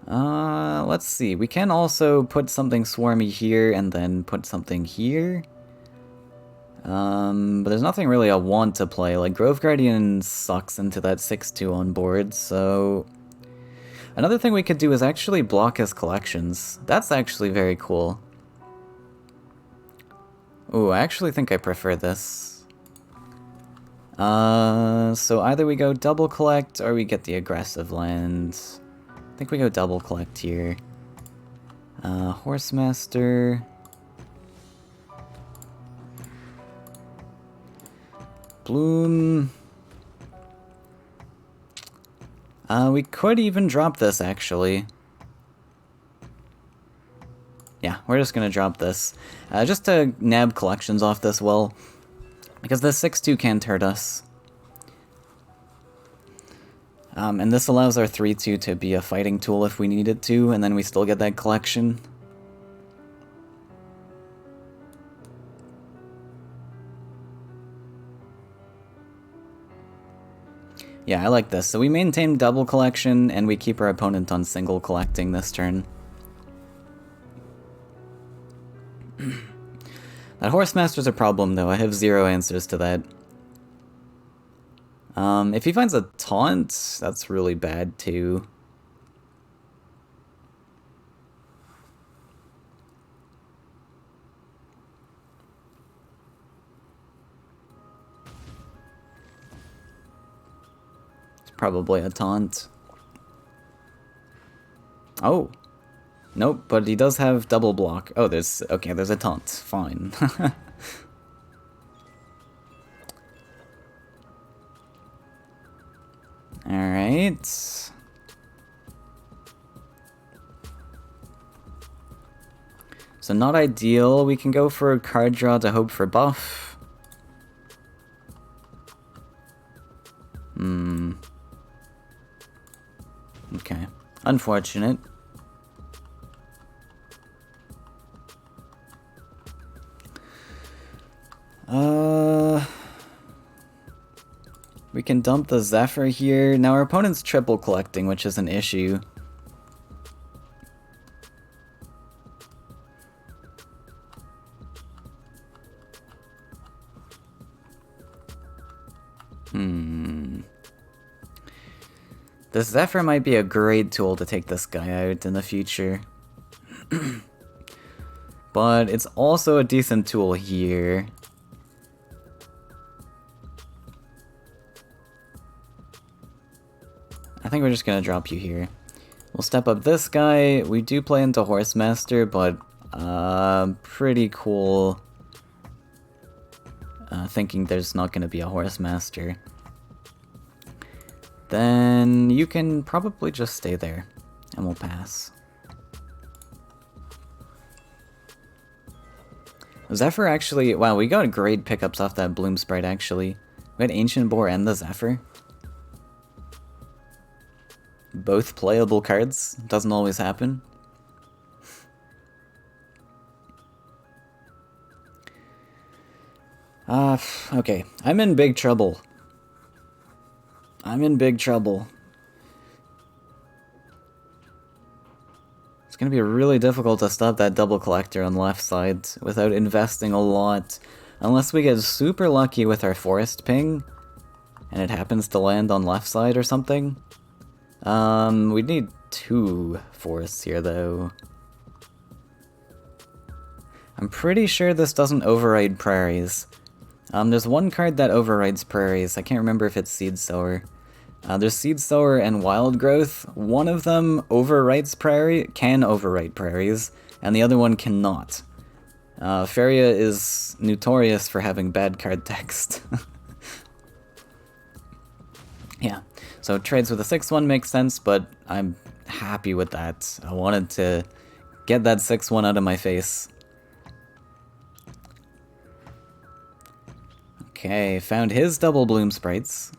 Let's see, we can also put something swarmy here and then put something here. But there's nothing really I want to play, like Grove Guardian sucks into that 6/2 on board, so... Another thing we could do is actually block his collections. That's actually very cool. Ooh, I actually think I prefer this. So either we go double collect or we get the aggressive land. I think we go double collect here. Horsemaster. Bloom. We could even drop this, actually. Yeah, we're just gonna drop this. Just to nab collections off this well. Because the 6/2 can't hurt us. And this allows our 3/2 to be a fighting tool if we need it to, and then we still get that collection. Yeah, I like this. So we maintain double collection, and we keep our opponent on single collecting this turn. That Horsemaster's a problem, though. I have zero answers to that. If he finds a taunt, that's really bad, too. Probably a taunt. Oh. Nope, but he does have double block. Oh, there's a taunt. Fine. Alright. So not ideal. We can go for a card draw to hope for buff. Okay. Unfortunate. We can dump the Zephyr here. Now our opponent's triple collecting, which is an issue. The Zephyr might be a great tool to take this guy out in the future. But it's also a decent tool here. I think we're just gonna drop you here. We'll step up this guy. We do play into Horsemaster, but pretty cool. Thinking there's not gonna be a Horsemaster. Then you can probably just stay there, and we'll pass. Zephyr actually, wow, we got great pickups off that Bloom Sprite actually. We had Ancient Boar and the Zephyr. Both playable cards, doesn't always happen. Okay, I'm in big trouble. I'm in big trouble. It's gonna be really difficult to stop that double collector on the left side without investing a lot. Unless we get super lucky with our forest ping, and it happens to land on left side or something. We need 2 forests here though. I'm pretty sure this doesn't override prairies. There's one card that overrides prairies. I can't remember if it's Seed Sower. There's Seed Sower and Wild Growth. One of them can overwrite prairies, and the other one cannot. Faeria is notorious for having bad card text. Yeah, so trades with a 6-1 makes sense, but I'm happy with that. I wanted to get that 6-1 out of my face. Okay, found his double Bloom Sprites.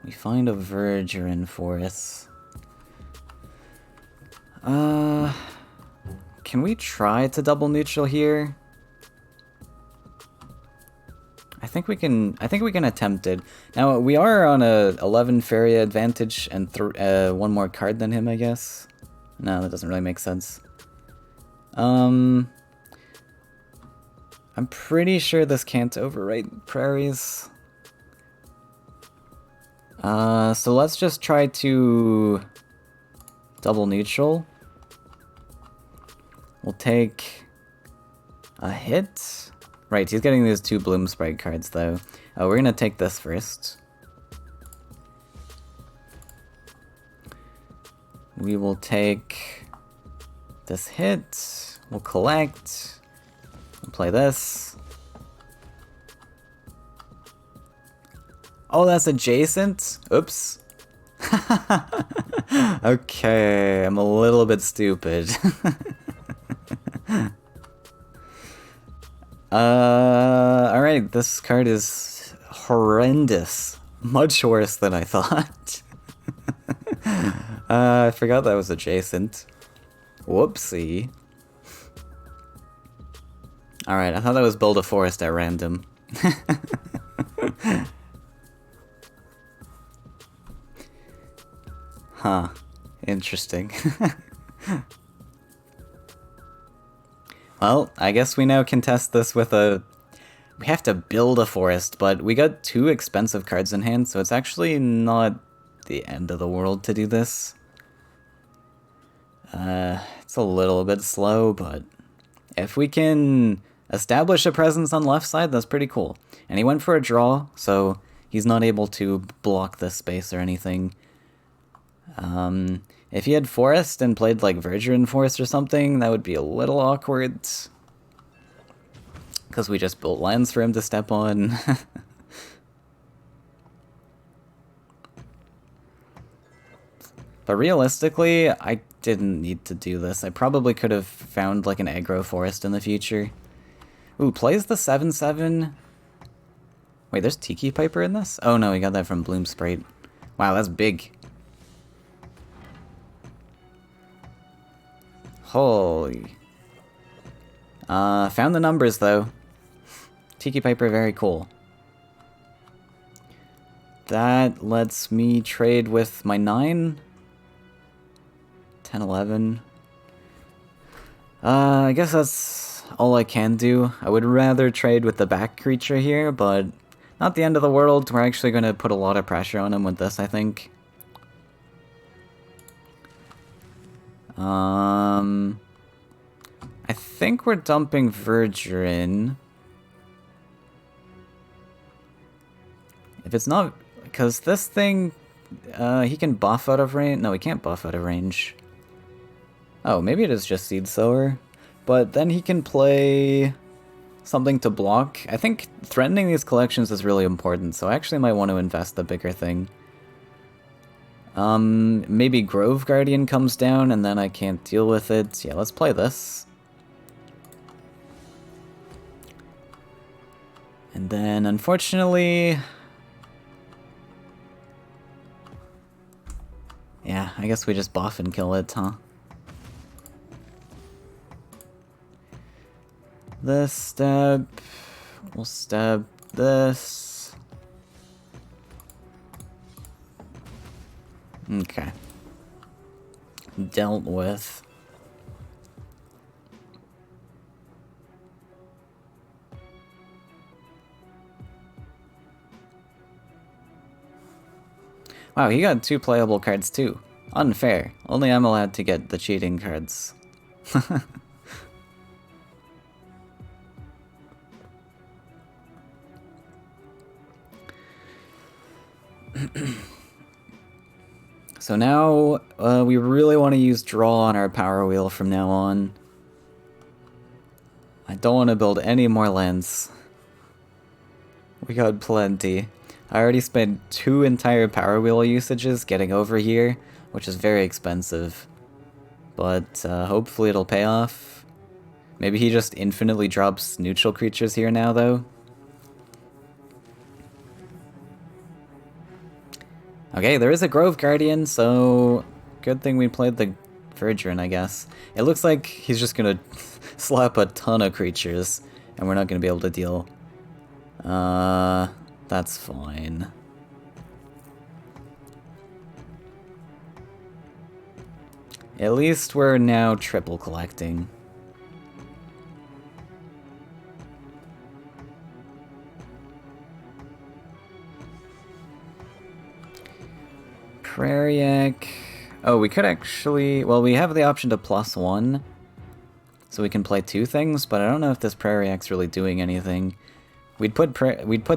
We find a Verdurin Forest. Can we try to double neutral here? I think we can attempt it. Now, we are on a 11 Faeria advantage and one more card than him, I guess. No, that doesn't really make sense. I'm pretty sure this can't overwrite prairies. So let's just try to double neutral. We'll take a hit. Right, he's getting these 2 Bloom Sprite cards though. We're gonna take this first. We will take this hit. We'll collect. We'll play this. Oh, that's adjacent? Oops. Okay, I'm a little bit stupid. Alright, this card is horrendous. Much worse than I thought. I forgot that was adjacent. Whoopsie. Alright, I thought that was build a forest at random. Huh. Interesting. Well, I guess we now can test this with a... We have to build a forest, but we got 2 expensive cards in hand, so it's actually not the end of the world to do this. It's a little bit slow, but if we can establish a presence on left side, that's pretty cool. And he went for a draw, so He's not able to block this space or anything. If he had Forest and played like Verdurine Forest or something, that would be a little awkward. Because we just built lands for him to step on. But realistically, I didn't need to do this. I probably could have found like an aggro forest in the future. Ooh, plays the 7/7. Wait, there's Tiki Piper in this? Oh no, we got that from Bloom Sprite. Wow, that's big. Holy. Found the numbers though. Tiki Piper, very cool. That lets me trade with my 9. 10, 11. I guess that's all I can do. I would rather trade with the back creature here, but not the end of the world. We're actually going to put a lot of pressure on him with this, I think. I think we're dumping Verdurine. If it's not... Because this thing... he can buff out of range. No, he can't buff out of range. Oh, maybe it is just Seed Sower. But then he can play something to block. I think threatening these collections is really important, so I actually might want to invest the bigger thing. Maybe Grove Guardian comes down and then I can't deal with it. Yeah, let's play this. And then, unfortunately... Yeah, I guess we just buff and kill it, huh? This step... We'll step this... Okay. Dealt with. Wow, he got 2 playable cards too. Unfair. Only I'm allowed to get the cheating cards. So now, we really want to use draw on our power wheel from now on. I don't want to build any more lands. We got plenty. I already spent 2 entire power wheel usages getting over here, which is very expensive. But hopefully it'll pay off. Maybe he just infinitely drops neutral creatures here now, though. Okay, there is a Grove Guardian, so good thing we played the Verdurine, I guess. It looks like he's just gonna slap a ton of creatures, and we're not gonna be able to deal. That's fine. At least we're now triple collecting. Prairie. Oh, we could actually... Well, we have the option to +1. So we can play 2 things, but I don't know if this Prairiac's really doing anything. We'd put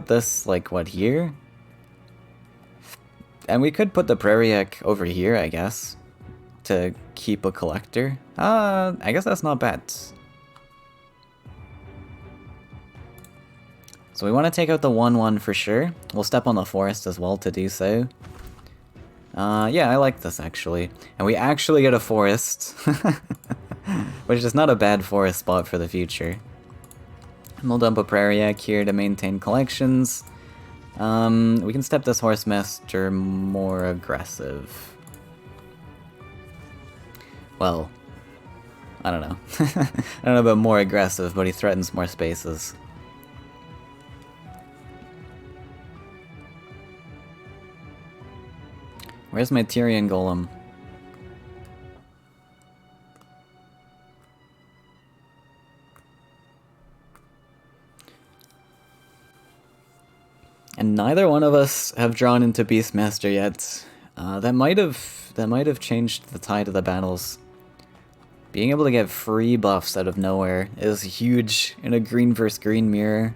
this, like, what, here? And we could put the Prairiac over here, I guess. To keep a collector. I guess that's not bad. So we want to take out the 1/1 for sure. We'll step on the forest as well to do so. Yeah, I like this actually. And we actually get a forest. Which is not a bad forest spot for the future. And we'll dump a Prairiac here to maintain collections. We can step this Horse Master more aggressive. Well, I don't know. I don't know about more aggressive, but he threatens more spaces. Where's my Tyrian Golem? And neither one of us have drawn into Beastmaster yet. That might have changed the tide of the battles. Being able to get free buffs out of nowhere is huge in a green versus green mirror.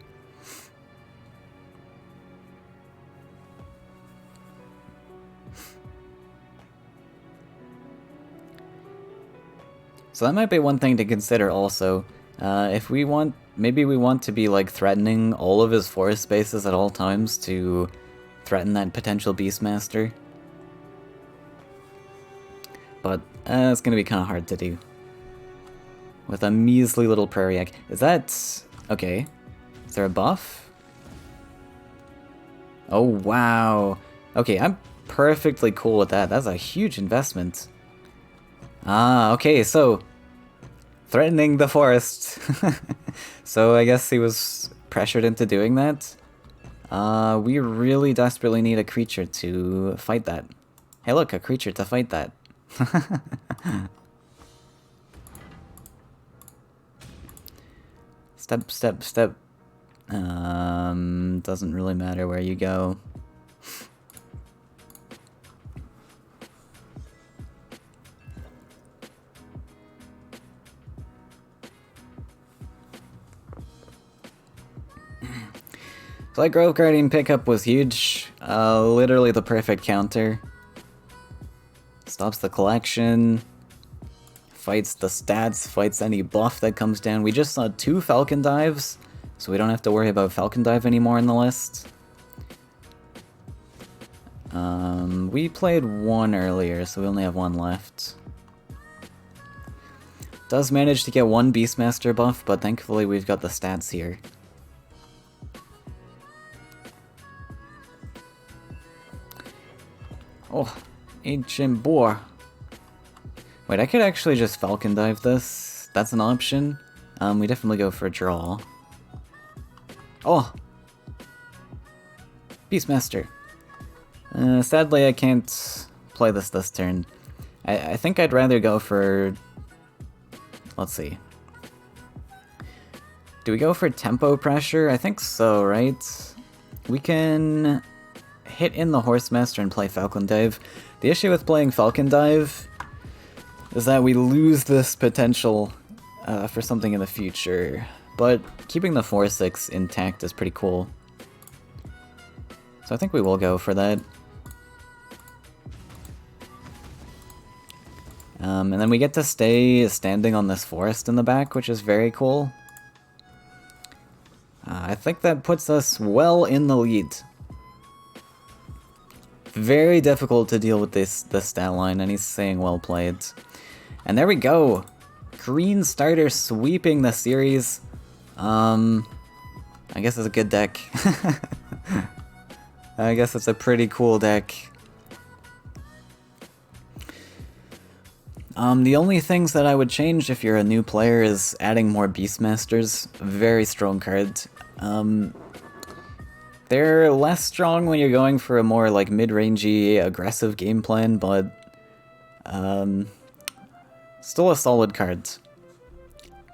So that might be one thing to consider also. If we want, maybe we want to be like threatening all of his forest spaces at all times to threaten that potential Beastmaster. But it's gonna be kind of hard to do. With a measly little prairie egg. Is that... okay. Is there a buff? Oh, wow. Okay, I'm perfectly cool with that. That's a huge investment. Ah, okay, so... threatening the forest. So I guess he was pressured into doing that. We really desperately need a creature to fight that. Hey look, a creature to fight that. Step, step, step. Doesn't really matter where you go. So that Grove Guardian pickup was huge. Literally the perfect counter. Stops the collection. Fights the stats, fights any buff that comes down. We just saw 2 Falcon Dives, so we don't have to worry about Falcon Dive anymore in the list. We played 1 earlier, so we only have 1 left. Does manage to get 1 Beastmaster buff, but thankfully we've got the stats here. Oh, ancient boar. Wait, I could actually just Falcon Dive this. That's an option. We definitely go for a draw. Oh! Beastmaster. Sadly, I can't play this turn. I think I'd rather go for... let's see. Do we go for tempo pressure? I think so, right? We can hit in the Horsemaster and play Falcon Dive. The issue with playing Falcon Dive is that we lose this potential for something in the future. But keeping the 4/6 intact is pretty cool. So I think we will go for that. And then we get to stay standing on this forest in the back, which is very cool. I think that puts us well in the lead. Very difficult to deal with this stat line, and he's saying well played. And there we go! Green starter sweeping the series. I guess it's a good deck. I guess it's a pretty cool deck. The only things that I would change if you're a new player is adding more Beastmasters. Very strong card. They're less strong when you're going for a more like mid-rangey, aggressive game plan, but still a solid card.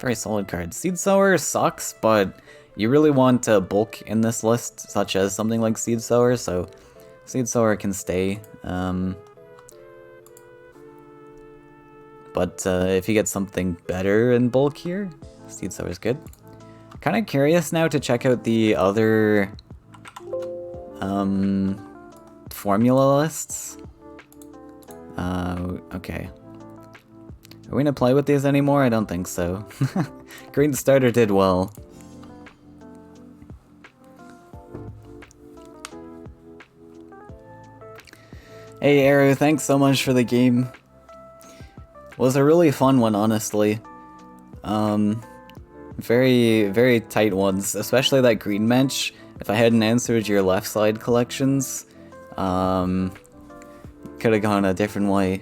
Very solid card. Seed Sower sucks, but you really want to bulk in this list, such as something like Seed Sower, so Seed Sower can stay. But if you get something better in bulk here, Seed Sower's good. Kind of curious now to check out the other formula lists. Okay. Are we gonna play with these anymore? I don't think so. Green starter did well. Hey Arrow, thanks so much for the game. Was a really fun one, honestly. Very, very tight ones, especially that green match. If I hadn't answered your left side collections, could have gone a different way.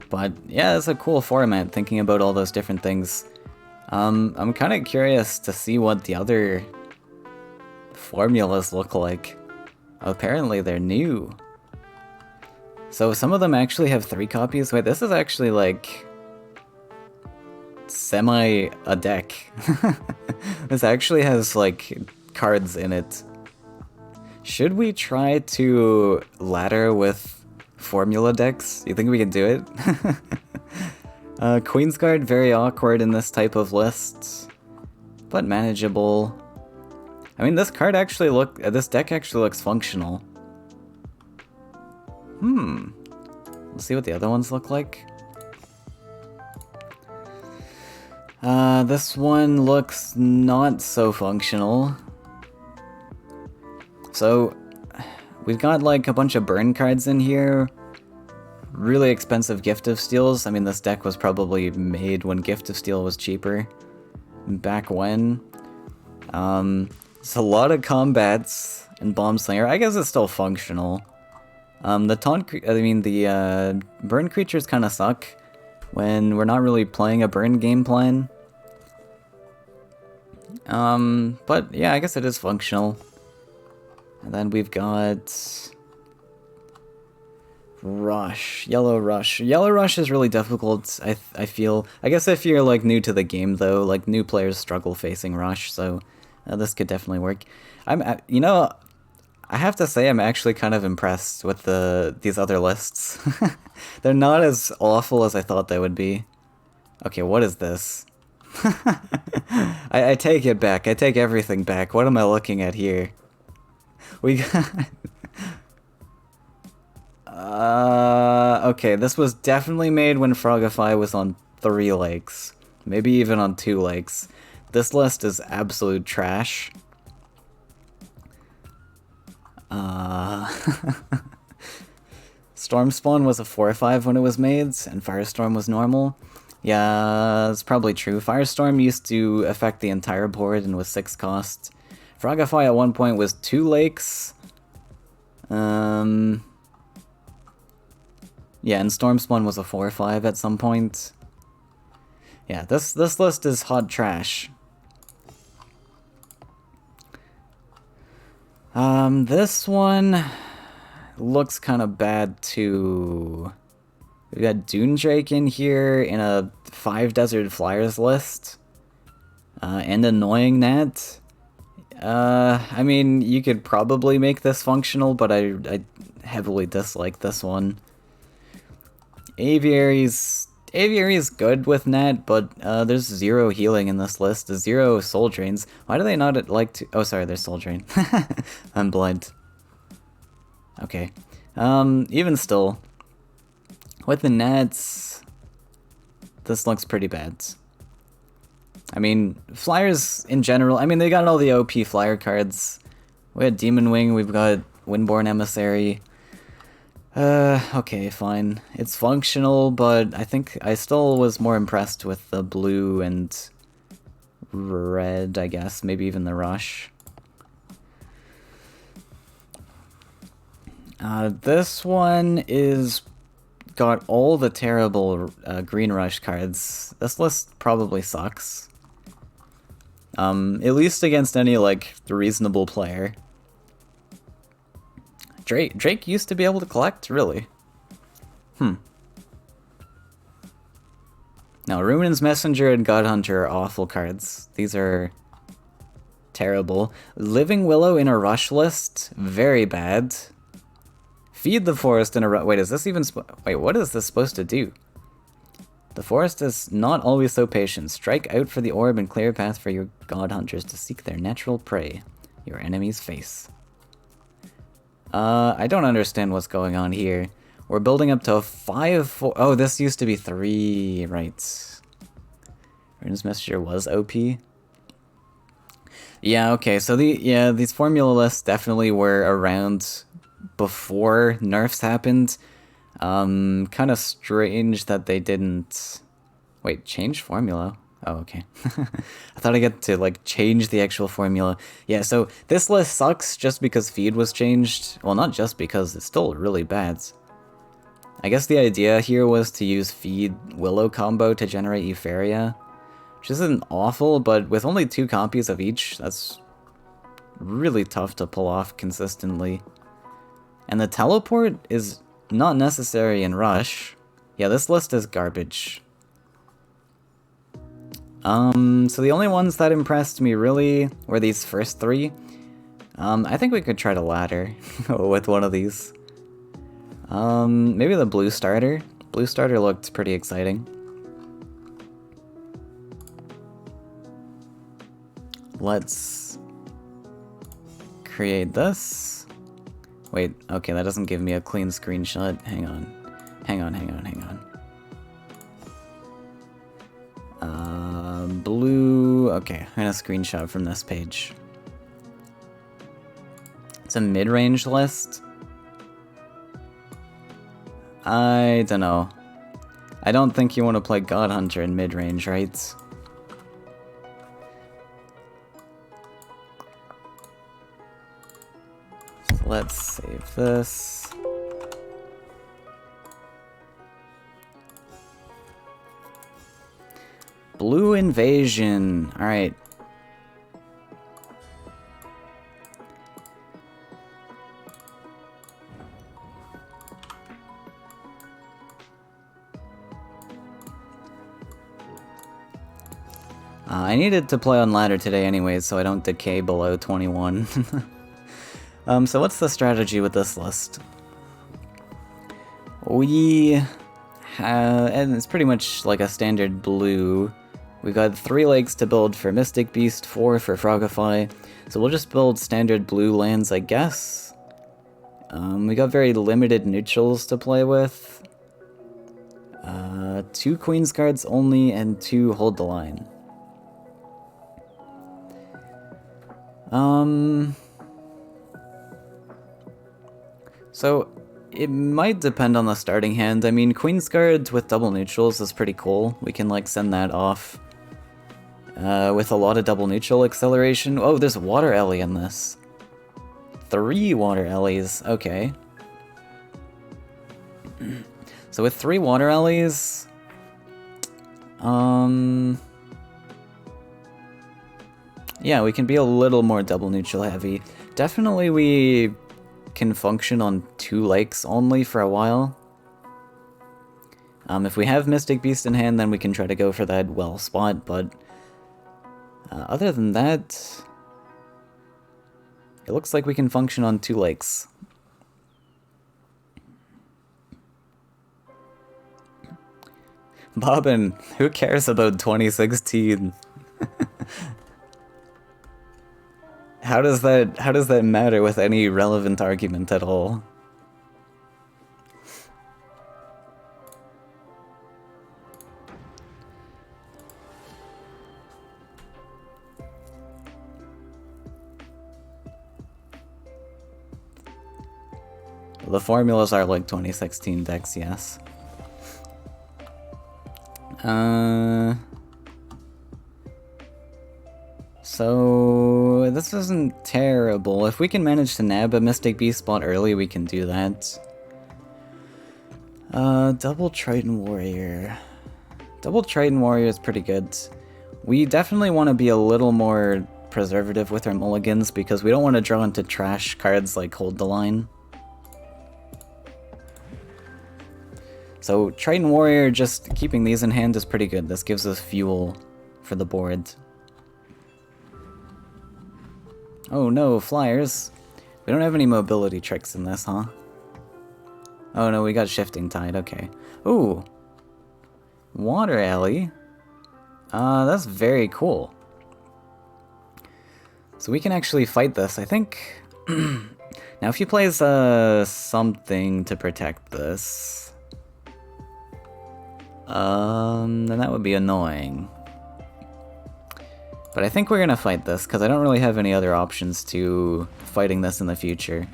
But yeah, it's a cool format, thinking about all those different things. I'm kind of curious to see what the other formulas look like. Apparently they're new. So some of them actually have 3 copies. Wait, this is actually like semi a deck. This actually has like cards in it. Should we try to ladder with formula decks? You think we can do it? Queen's Guard, very awkward in this type of list, but manageable. I mean, this deck actually looks functional. Let's see what the other ones look like. This one looks not so functional. So, we've got like a bunch of burn cards in here. Really expensive Gift of Steels. I mean, this deck was probably made when Gift of Steel was cheaper. Back when. It's a lot of combats and Bomb Slinger. I guess it's still functional. The burn creatures kind of suck when we're not really playing a burn game plan. But yeah, I guess it is functional. And then we've got Rush, Yellow Rush. Yellow Rush is really difficult, I feel. I guess if you're like new to the game though, like new players struggle facing Rush, so this could definitely work. You know, I have to say I'm actually kind of impressed with these other lists. They're not as awful as I thought they would be. Okay, what is this? I take it back. I take everything back. What am I looking at here? We got... okay, this was definitely made when Frogify was on 3 lakes. Maybe even on 2 lakes. This list is absolute trash. Stormspawn was a 4/5 when it was made, and Firestorm was normal. Yeah, that's probably true. Firestorm used to affect the entire board and was 6 cost. Frogify at one point was 2 lakes. Yeah, and Stormspawn was a 4/5 at some point. Yeah, this list is hot trash. This one looks kind of bad too. We've got Dune Drake in here in a 5 Desert Flyers list. And Annoying Net. I mean, you could probably make this functional, but I heavily dislike this one. Aviary is good with Net, but there's 0 healing in this list, 0 soul drains. Why do they not like to... Oh, sorry, there's soul drain. I'm blind. Okay. Even still, with the Nets, this looks pretty bad. I mean, Flyers in general, I mean, they got all the OP Flyer cards. We had Demon Wing, we've got Windborn Emissary. Okay, fine. It's functional, but I think I still was more impressed with the blue and red, I guess. Maybe even the Rush. This one is got all the terrible green Rush cards. This list probably sucks. At least against any, like, reasonable player. Drake used to be able to collect? Really? Now, Ruminant's Messenger and God Hunter are awful cards. These are terrible. Living Willow in a Rush list? Very bad. Feed the Forest in a Rush... Wait, is this even... Wait, what is this supposed to do? The Forest is not always so patient. Strike out for the orb and clear a path for your God Hunters to seek their natural prey. Your enemy's face. I don't understand what's going on here. We're building up to 5-4... Oh, this used to be 3, right. Rune's Messenger was OP. Yeah, okay, so these formula lists definitely were around before nerfs happened. Kind of strange that they didn't... Wait, change formula? Oh, okay. I thought I get to, like, change the actual formula. Yeah, so this list sucks just because feed was changed. Well, not just because, it's still really bad. I guess the idea here was to use feed Willow combo to generate Faeria, which isn't awful, but with only 2 copies of each, that's really tough to pull off consistently. And the teleport is not necessary in Rush. Yeah, this list is garbage. So the only ones that impressed me really were these first 3. I think we could try to ladder with one of these. Maybe the blue starter. Blue starter looked pretty exciting. Let's create this. Wait, okay, that doesn't give me a clean screenshot. Hang on. Hang on. Blue... Okay, I'm gonna screenshot from this page. It's a mid-range list? I don't know. I don't think you want to play God Hunter in mid-range, right? So let's save this. Blue Invasion. Alright. I needed to play on ladder today anyways, so I don't decay below 21. So what's the strategy with this list? We have, and it's pretty much like a standard blue. We've got 3 lakes to build for Mystic Beast, 4 for Frogify, so we'll just build standard blue lands, I guess. We got very limited neutrals to play with. 2 Queen's Guards only, and 2 Hold the Line. So, it might depend on the starting hand. I mean, Queen's Guard with double neutrals is pretty cool. We can, like, send that off. With a lot of double neutral acceleration. Oh, there's Water Ellie in this. 3 Water Ellies, okay. So with 3 Water Ellies... yeah, we can be a little more double neutral heavy. Definitely we can function on 2 lakes only for a while. If we have Mystic Beast in hand, then we can try to go for that well spot, but... other than that... it looks like we can function on 2 lakes. Bobbin, who cares about 2016? How does that matter with any relevant argument at all? The formulas are like 2016 decks, yes. So this isn't terrible. If we can manage to nab a Mystic Beast spot early, we can do that. Double Triton Warrior. Double Triton Warrior is pretty good. We definitely want to be a little more preservative with our mulligans because we don't want to draw into trash cards like Hold the Line. So Triton Warrior, just keeping these in hand is pretty good. This gives us fuel for the board. Oh no, flyers. We don't have any mobility tricks in this, huh? Oh no, we got Shifting Tide, okay. Ooh! Water Alley. That's very cool. So we can actually fight this, I think. Now if he plays something to protect this... then that would be annoying. But I think we're gonna fight this, because I don't really have any other options to fighting this in the future.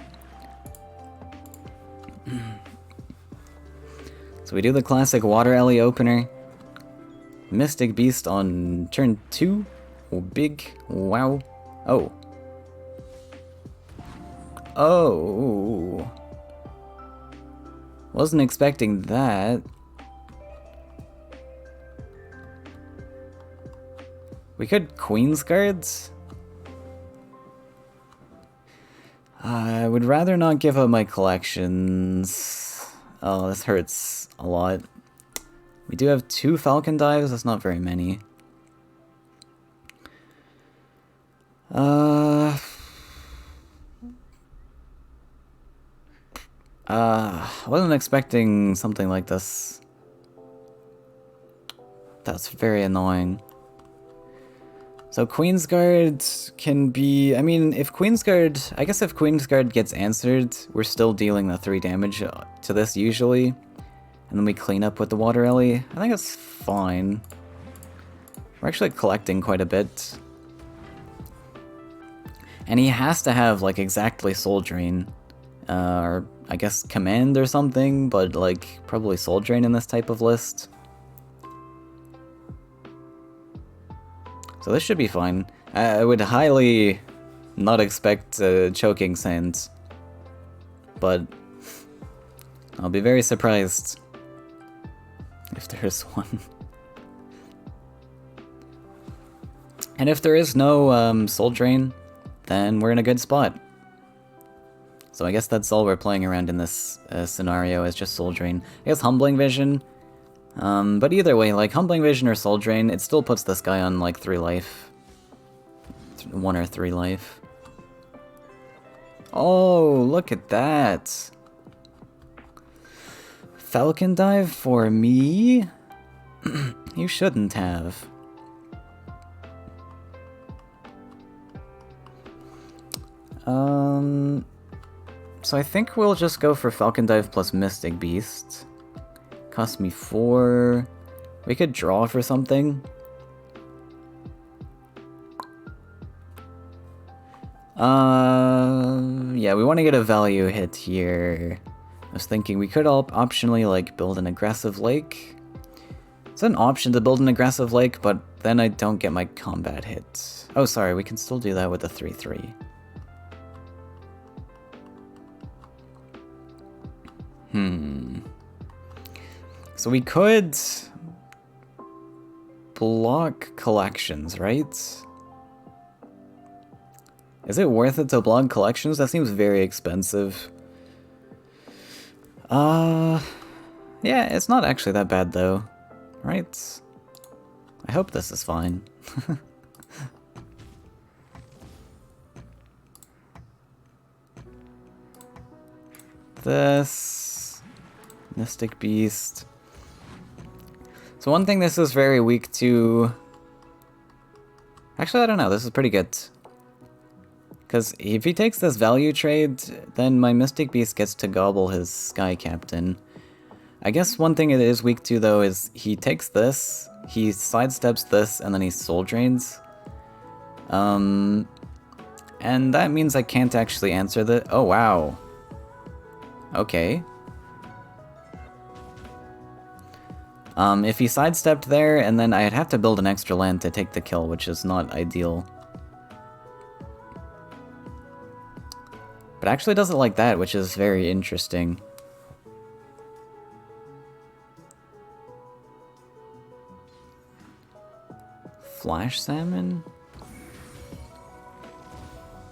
So we do the classic Water Alley opener. Mystic Beast on turn 2. Oh, big. Wow. Oh. Oh. Wasn't expecting that. We could Queen's Guards? I would rather not give up my collections. Oh, this hurts a lot. We do have 2 Falcon Dives, that's not very many. I wasn't expecting something like this. That's very annoying. So Queen's Guard can be... I mean, if Queen's Guard... I guess if Queen's Guard gets answered, we're still dealing the 3 damage to this usually. and then we clean up with the water ellie. I think it's fine. We're actually collecting quite a bit. And he has to have, like, exactly Soul Drain. Or, I guess, Command or something, but, like, probably Soul Drain in this type of list. So this should be fine. I would highly not expect choking sands. But I'll be very surprised if there's one. And if there is no Soul Drain, then we're in a good spot. So I guess that's all we're playing around in this scenario, is just Soul Drain. I guess Humbling Vision. But either way, like, Humbling Vision or Soul Drain, it still puts this guy on, like, 3 life. 1 or 3 life. Oh, look at that! Falcon Dive for me? You shouldn't have. So I think we'll just go for Falcon Dive plus Mystic Beast. Cost me 4. We could draw for something. Yeah, we want to get a value hit here. I was thinking we could optionally, like, build an aggressive lake. It's an option to build an aggressive lake, but then I don't get my combat hit. Oh, sorry, we can still do that with a 3/3. So we could block collections, right? Is it worth it to block collections? That seems very expensive. Yeah, it's not actually that bad though, right? I hope this is fine. This Mystic Beast. So one thing this is very weak to... Actually, I don't know, this is pretty good. Because if he takes this value trade, then my Mystic Beast gets to gobble his Sky Captain. I guess one thing it is weak to, though, is he takes this, he sidesteps this, and then he Soul Drains. And that means I can't actually answer the... Oh, wow. Okay. If he sidestepped there, and then I'd have to build an extra land to take the kill, which is not ideal. But actually does it like that, which is very interesting. Flash Salmon?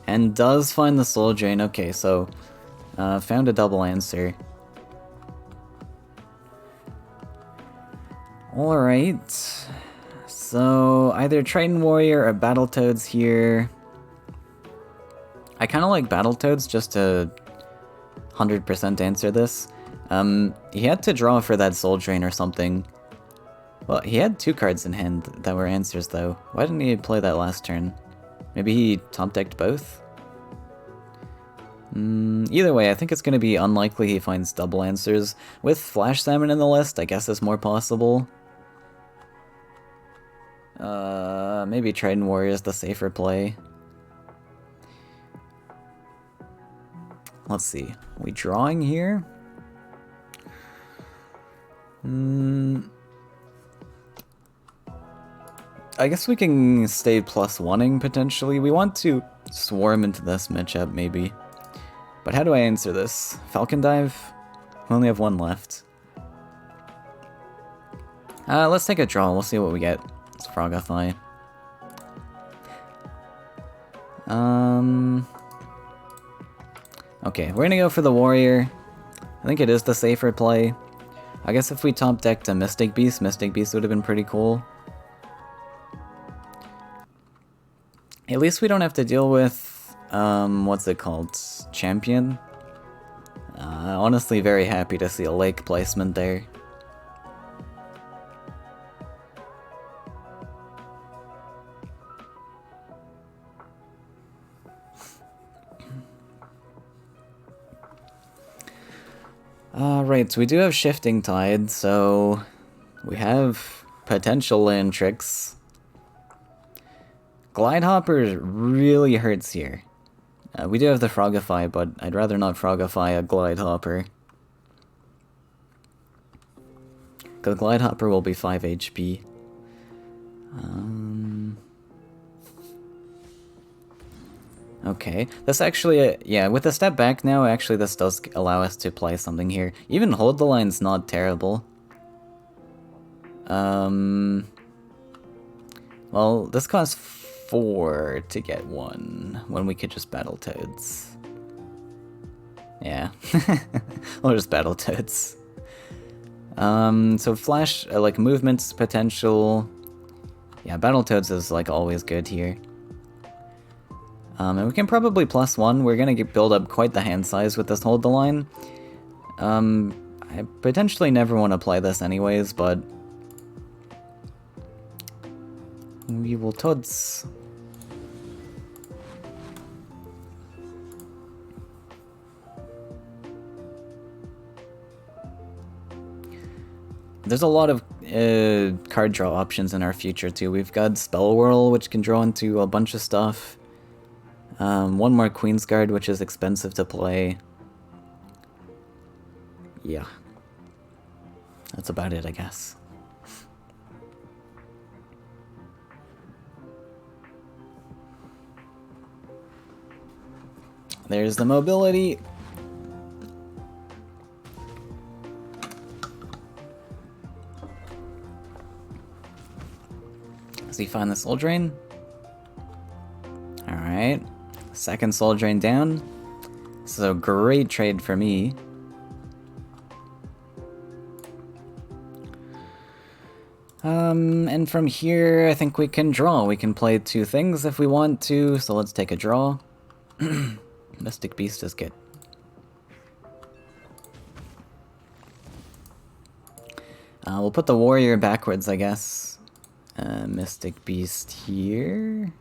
And does find the Soul Drain. Okay, so found a double answer. Alright. So either Triton Warrior or Battletoads here. I kind of like Battletoads just to 100% answer this. He had to draw for that Soul Drain or something. Well, he had 2 cards in hand that were answers though. Why didn't he play that last turn? Maybe he top decked both? Either way, I think it's going to be unlikely he finds double answers. With Flash Salmon in the list, I guess it's more possible. Maybe Triton Warrior is the safer play. Let's see. Are we drawing here? I guess we can stay +1ing potentially. We want to swarm into this matchup maybe. But how do I answer this? Falcon Dive? We only have 1 left. Let's take a draw. We'll see what we get. It's Frogify. Okay, we're gonna go for the Warrior. I think it is the safer play. I guess if we top decked a Mystic Beast would have been pretty cool. At least we don't have to deal with, what's it called? Champion? Honestly very happy to see a lake placement there. Right, so we do have Shifting Tide, so we have potential land tricks. Glide Hopper really hurts here. We do have the Frogify, but I'd rather not Frogify a Glide Hopper. Because Glide Hopper will be 5 HP. Okay, this actually, yeah, with the step back now, actually this does allow us to play something here. Even Hold the Line's not terrible. Well, this costs 4 to get 1, when we could just battle Toads. Yeah, we'll just battle Toads. So Flash, like, movement's potential. Yeah, Battletoads is, like, always good here. And we can probably +1. We're gonna build up quite the hand size with this Hold the Line. I potentially never want to play this anyways, but we will Toads. There's a lot of card draw options in our future too. We've got Spell Whirl, which can draw into a bunch of stuff. One more Queen's Guard, which is expensive to play. Yeah. That's about it, I guess. There's the mobility. Does he find the Soul Drain? Alright. Second Soul Drain down. This is a great trade for me. And from here, I think we can draw. We can play 2 things if we want to, so let's take a draw. Mystic Beast is good. We'll put the Warrior backwards, I guess. Mystic Beast here.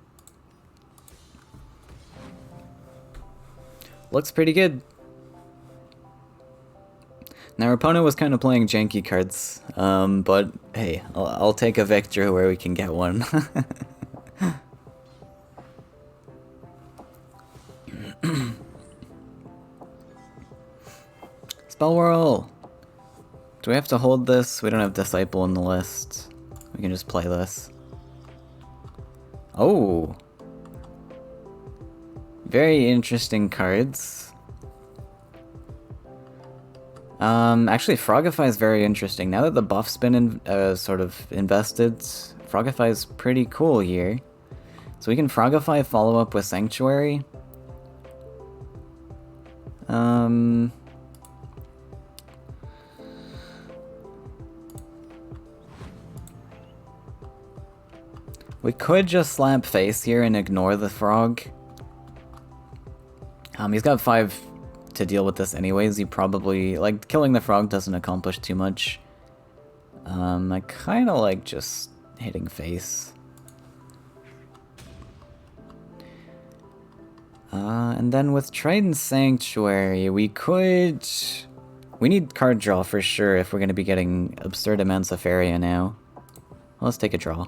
Looks pretty good. Now, our opponent was kind of playing janky cards, but hey, I'll take a victory where we can get one. Spell Whirl! Do we have to hold this? We don't have Disciple in the list. We can just play this. Oh! Very interesting cards. Actually, Frogify is very interesting. Now that the buff's been sort of invested, Frogify is pretty cool here. So we can Frogify follow up with Sanctuary. We could just slap face here and ignore the frog. He's got 5 to deal with this anyways. He probably, like, killing the frog doesn't accomplish too much. I kind of like just hitting face. And then with Trident Sanctuary, we could... We need card draw for sure if we're going to be getting absurd amounts of Faeria now. Let's take a draw.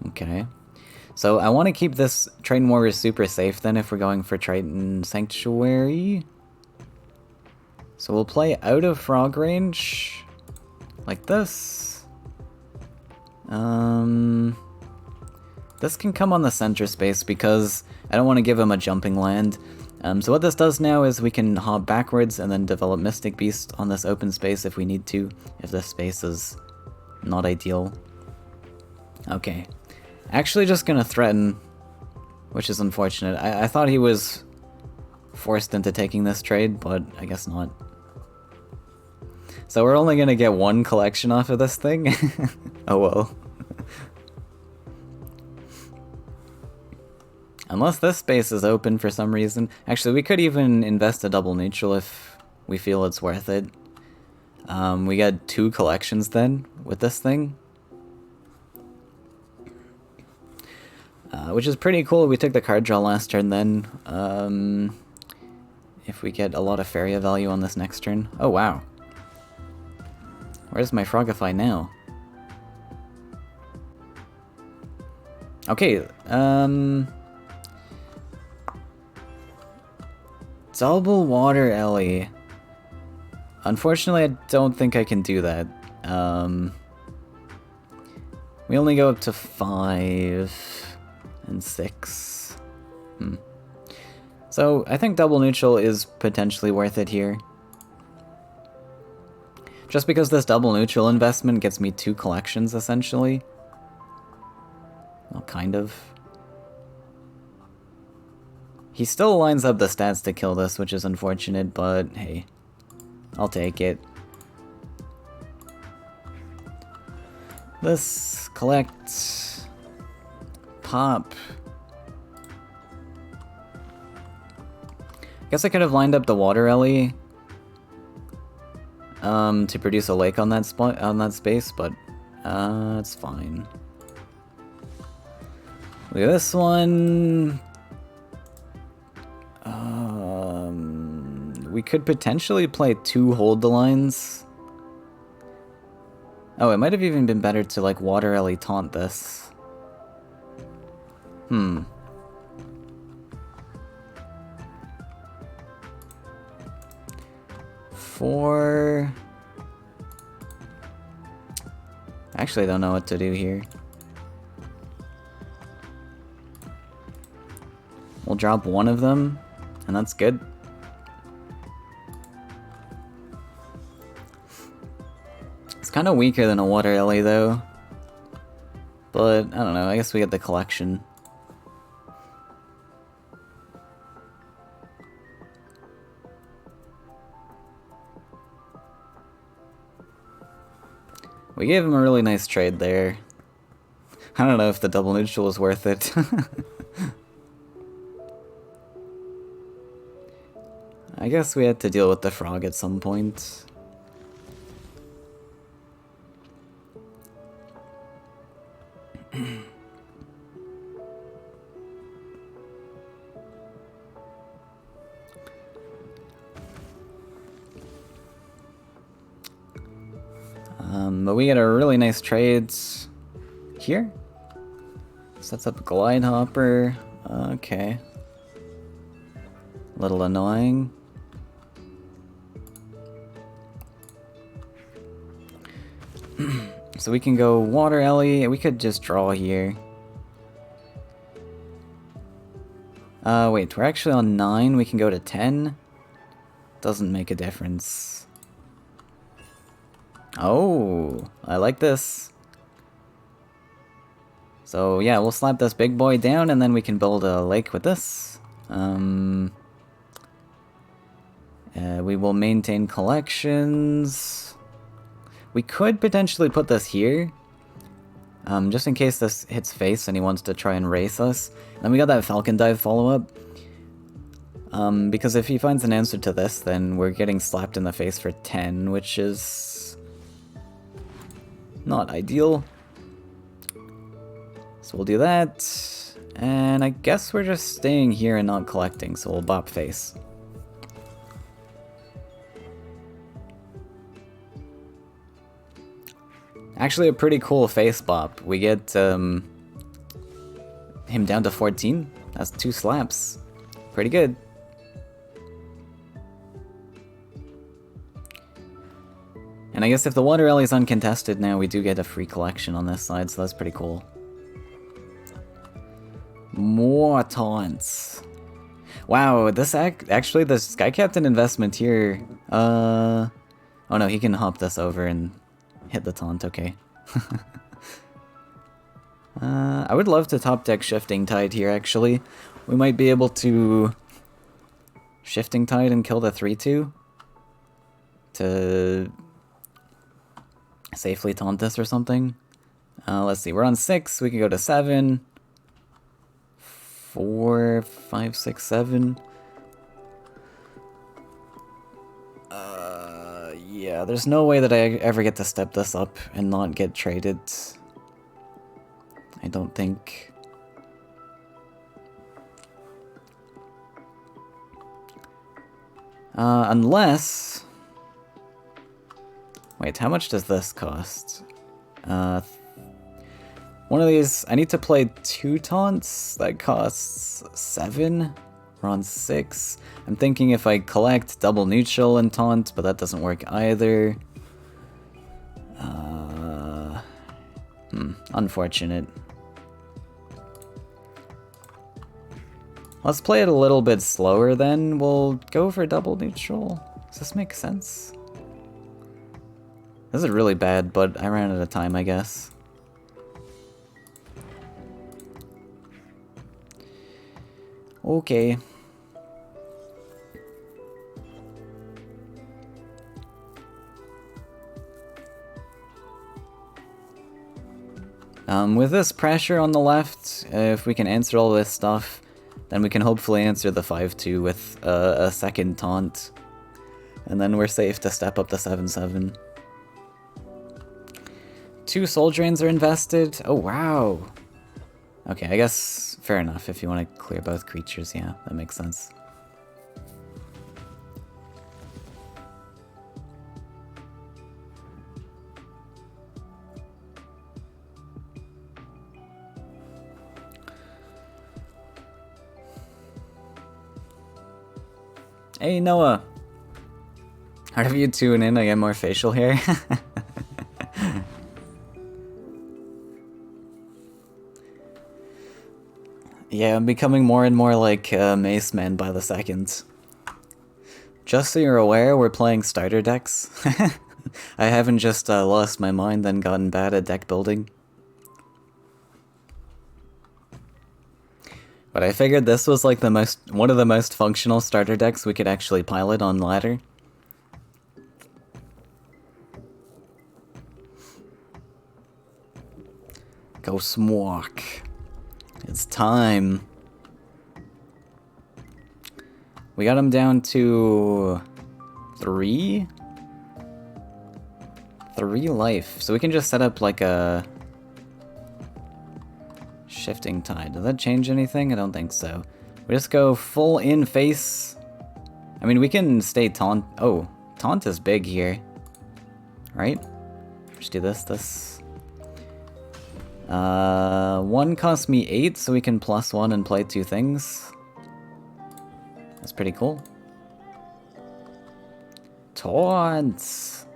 Okay. So I want to keep this Triton Warrior super safe then if we're going for Triton Sanctuary. So we'll play out of frog range, like this. This can come on the center space because I don't want to give him a jumping land. So what this does now is we can hop backwards and then develop Mystic Beast on this open space if we need to, if this space is not ideal. Okay. Actually just gonna threaten, which is unfortunate. I thought he was forced into taking this trade, but I guess not. So we're only gonna get 1 collection off of this thing? Oh well. Unless this space is open for some reason. Actually, we could even invest a double neutral if we feel it's worth it. We got 2 collections then with this thing. Which is pretty cool. We took the card draw last turn then. if we get a lot of Faeria value on this next turn. Oh, wow. Where's my Frogify now? Okay, double Water Ellie. Unfortunately, I don't think I can do that. We only go up to 5 and 6. So, I think double neutral is potentially worth it here. Just because this double neutral investment gets me 2 collections, essentially. Well, kind of. He still lines up the stats to kill this, which is unfortunate, but hey, I'll take it. This, collect, pop. Guess I could have lined up the Water Ellie to produce a lake on that spot, on that space, but it's fine. Look at this one. We could potentially play 2 hold the lines. Oh, it might have even been better to like Water Ellie taunt this. 4. Actually, I don't know what to do here. We'll drop one of them, and that's good. It's kind of weaker than a Water Ellie, though. But, I don't know, I guess we get the collection. We gave him a really nice trade there. I don't know if the double neutral was worth it. I guess we had to deal with the frog at some point. But we get a really nice trade here. Sets up a glide hopper. Okay. A little annoying. So we can go Water Ellie. We could just draw here. Wait, we're actually on 9. We can go to 10. Doesn't make a difference. Oh, I like this. So yeah, we'll slap this big boy down and then we can build a lake with this. We will maintain collections. We could potentially put this here. Just in case this hits face and he wants to try and race us. Then we got that Falcon Dive follow-up. Because if he finds an answer to this, then we're getting slapped in the face for 10, which is not ideal. So we'll do that. And I guess we're just staying here and not collecting, so we'll bop face. Actually a pretty cool face bop. We get him down to 14. That's 2 slaps. Pretty good. And I guess if the Water Ellie is uncontested now, we do get a free collection on this side, so that's pretty cool. More taunts. Wow, this actually, the Sky Captain investment here, oh no, he can hop this over and hit the taunt, okay. I would love to top deck Shifting Tide here, actually. We might be able to Shifting Tide and kill the 3-2 to safely taunt this or something. Let's see, we're on 6, we can go to 7. 4, 5, 6, 7. Yeah, there's no way that I ever get to step this up and not get traded. I don't think. Unless... Wait, how much does this cost? One of these... I need to play 2 taunts? That costs 7? We're on 6. I'm thinking if I collect double neutral and taunt, but that doesn't work either. Unfortunate. Let's play it a little bit slower then. We'll go for double neutral. Does this make sense? This is really bad, but I ran out of time, I guess. Okay. With this pressure on the left, if we can answer all this stuff, then we can hopefully answer the 5-2 with a second taunt. And then we're safe to step up to 7-7. 2 soul drains are invested. Oh, wow. Okay, I guess fair enough. If you want to clear both creatures, yeah, that makes sense. Hey, Noah! How you tune in? I get more facial hair. Yeah, I'm becoming more and more like Mace Man by the second. Just so you're aware, we're playing starter decks. I haven't just lost my mind and gotten bad at deck building. But I figured this was like one of the most functional starter decks we could actually pilot on ladder. Go Smork. It's time. We got him down to 3 life. So we can just set up like a Shifting Tide. Does that change anything? I don't think so. We just go full in face. I mean, we can stay taunt. Oh, taunt is big here. Right? Just do this. 1 costs me 8, so we can +1 and play 2 things. That's pretty cool. Taunts!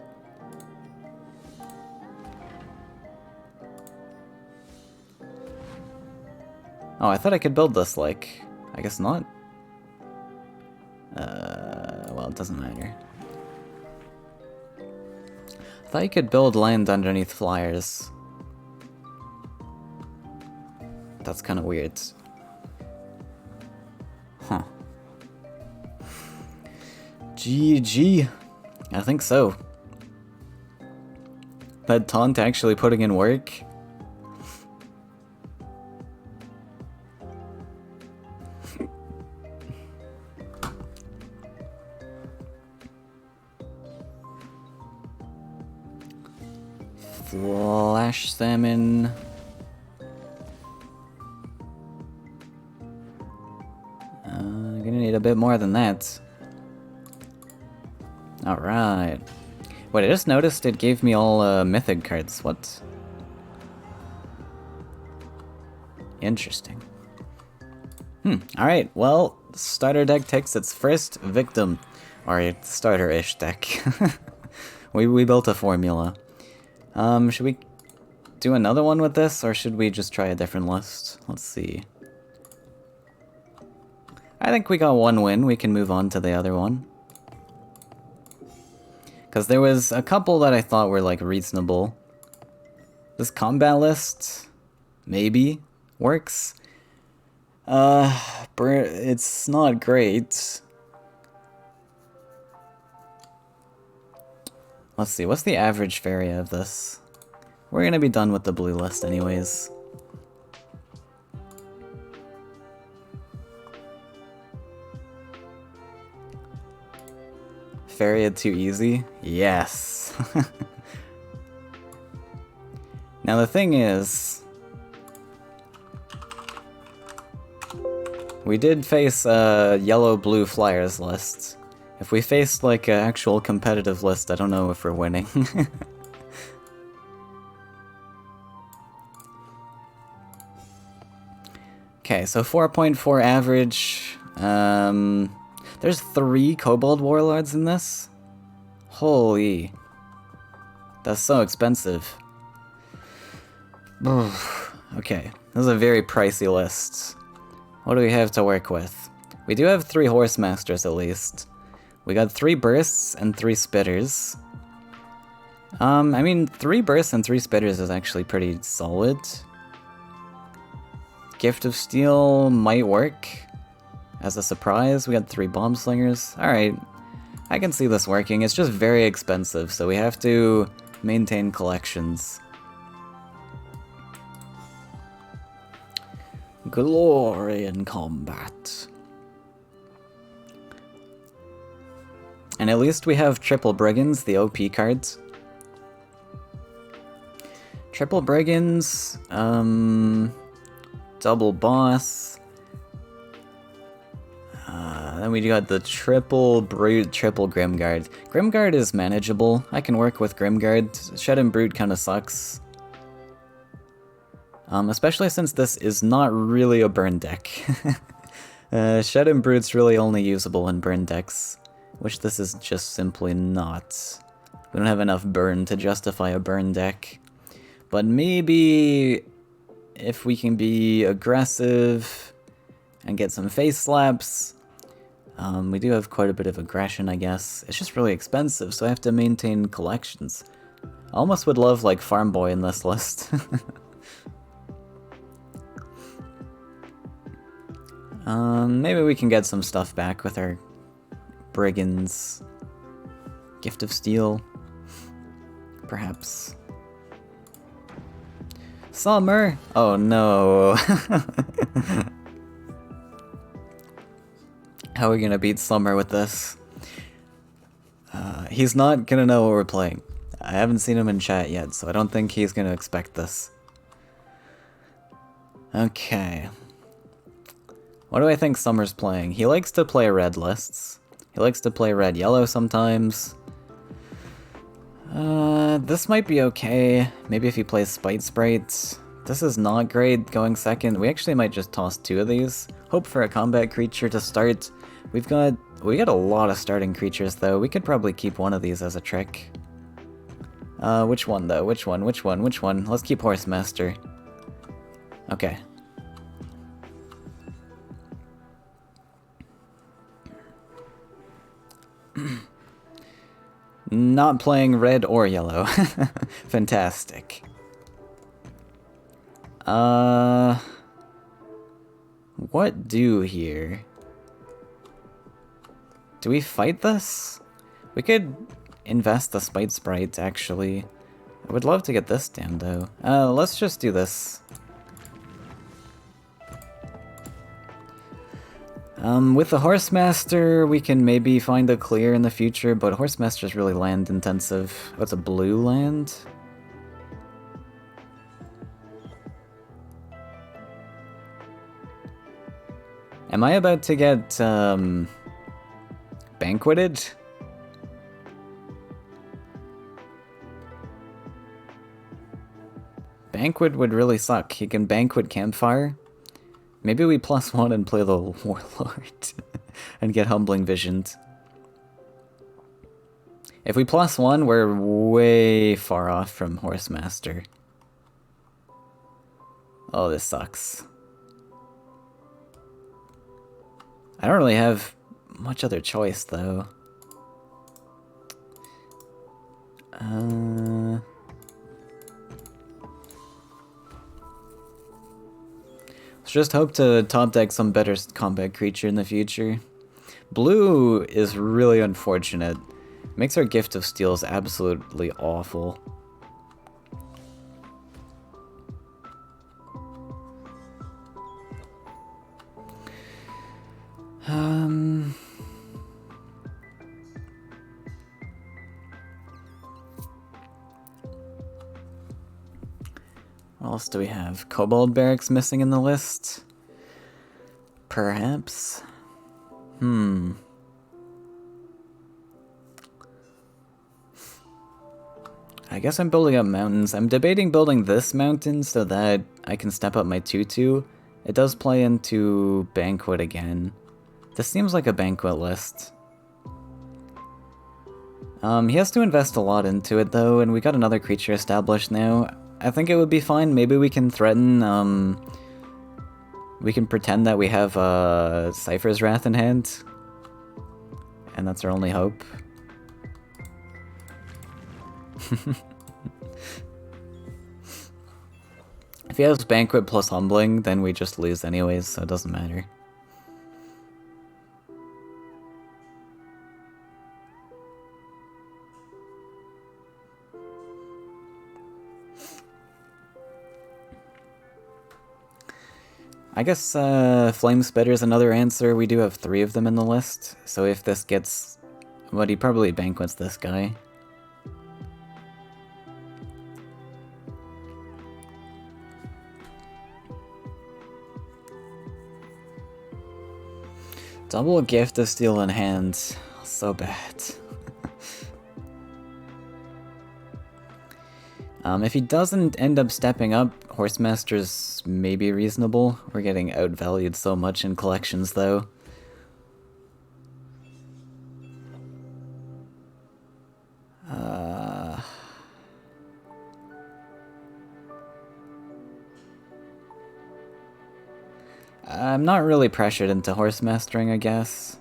Oh, I thought I could build this, like... I guess not. Well, it doesn't matter. I thought you could build land underneath flyers. That's kind of weird. Huh. GG. I think so. That taunt actually putting in work. Flash Salmon. Gonna need a bit more than that. Alright. Wait, I just noticed it gave me all mythic cards. What? Interesting. Alright, well, starter deck takes its first victim. Or a starter-ish deck. we built a formula. Should we do another one with this, or should we just try a different list? Let's see. I think we got 1 win. We can move on to the other one. Because there was a couple that I thought were, like, reasonable. This combat list, maybe, works. It's not great. Let's see, what's the average Faeria of this? We're gonna be done with the blue list anyways. Faeria too easy? Yes! Now the thing is... we did face a yellow-blue flyers list. If we face like an actual competitive list, I don't know if we're winning. Okay, so 4.4 average. There's 3 Kobold Warlords in this? Holy. That's so expensive. Okay, this is a very pricey list. What do we have to work with? We do have 3 Horse Masters at least. We got 3 Bursts and 3 Spitters. I mean, 3 Bursts and 3 Spitters is actually pretty solid. Gift of Steel might work. As a surprise, we got 3 Bomb Slingers. Alright, I can see this working. It's just very expensive, so we have to maintain collections. Glory in combat. And at least we have Triple Brigands, the OP cards. Triple Brigands, Double Boss. Then we got the Triple Brute, Triple Grimguard. Grimguard is manageable. I can work with Grimguard. Shed and Brute kind of sucks. Especially since this is not really a burn deck. Shed and Brute's really only usable in burn decks, which this is just simply not. We don't have enough burn to justify a burn deck. But maybe if we can be aggressive and get some face slaps. We do have quite a bit of aggression, I guess. It's just really expensive, so I have to maintain collections. I almost would love, like, Farm Boy in this list. Maybe we can get some stuff back with our Brigands. Gift of Steel. Perhaps. Summer! Oh no. How are we gonna beat Summer with this? He's not gonna know what we're playing. I haven't seen him in chat yet, so I don't think he's gonna expect this. Okay. What do I think Summer's playing? He likes to play red lists. He likes to play red-yellow sometimes. This might be okay. Maybe if he plays Spite Sprites. This is not great going second. We actually might just toss 2 of these. Hope for a combat creature to start. We got a lot of starting creatures though. We could probably keep one of these as a trick. Which one though? Which one? Let's keep Horsemaster. Okay. Not playing red or yellow. Fantastic. What do here? Do we fight this? We could invest the Spite Sprite, actually. I would love to get this down, though. Let's just do this. With the Horsemaster, we can maybe find a clear in the future, but Horsemaster's really land intensive. Oh, it's a blue land? Am I about to get, banqueted? Banquet would really suck. He can banquet Campfire. Maybe we +1 and play the Warlord and get Humbling Visioned. If we +1, we're way far off from Horsemaster. Oh, this sucks. I don't really have much other choice, though. Let's just hope to top deck some better combat creature in the future. Blue is really unfortunate. Makes our Gift of Steels absolutely awful. What else do we have? Kobold Barracks missing in the list? Perhaps? I guess I'm building up mountains. I'm debating building this mountain so that I can step up my 2-2. It does play into Banquet again. This seems like a Banquet list. He has to invest a lot into it though, and we got another creature established now. I think it would be fine. Maybe we can threaten, we can pretend that we have Cypher's Wrath in hand. And that's our only hope. If he has Banquet plus Humbling, then we just lose anyways, so it doesn't matter. I guess Flame Spitter is another answer. We do have 3 of them in the list, so if this gets... Well, he probably Banquets this guy. Double Gift of Steel in hand. So bad. If he doesn't end up stepping up, Horsemaster's maybe reasonable. We're getting outvalued so much in collections, though. I'm not really pressured into Horsemastering, I guess.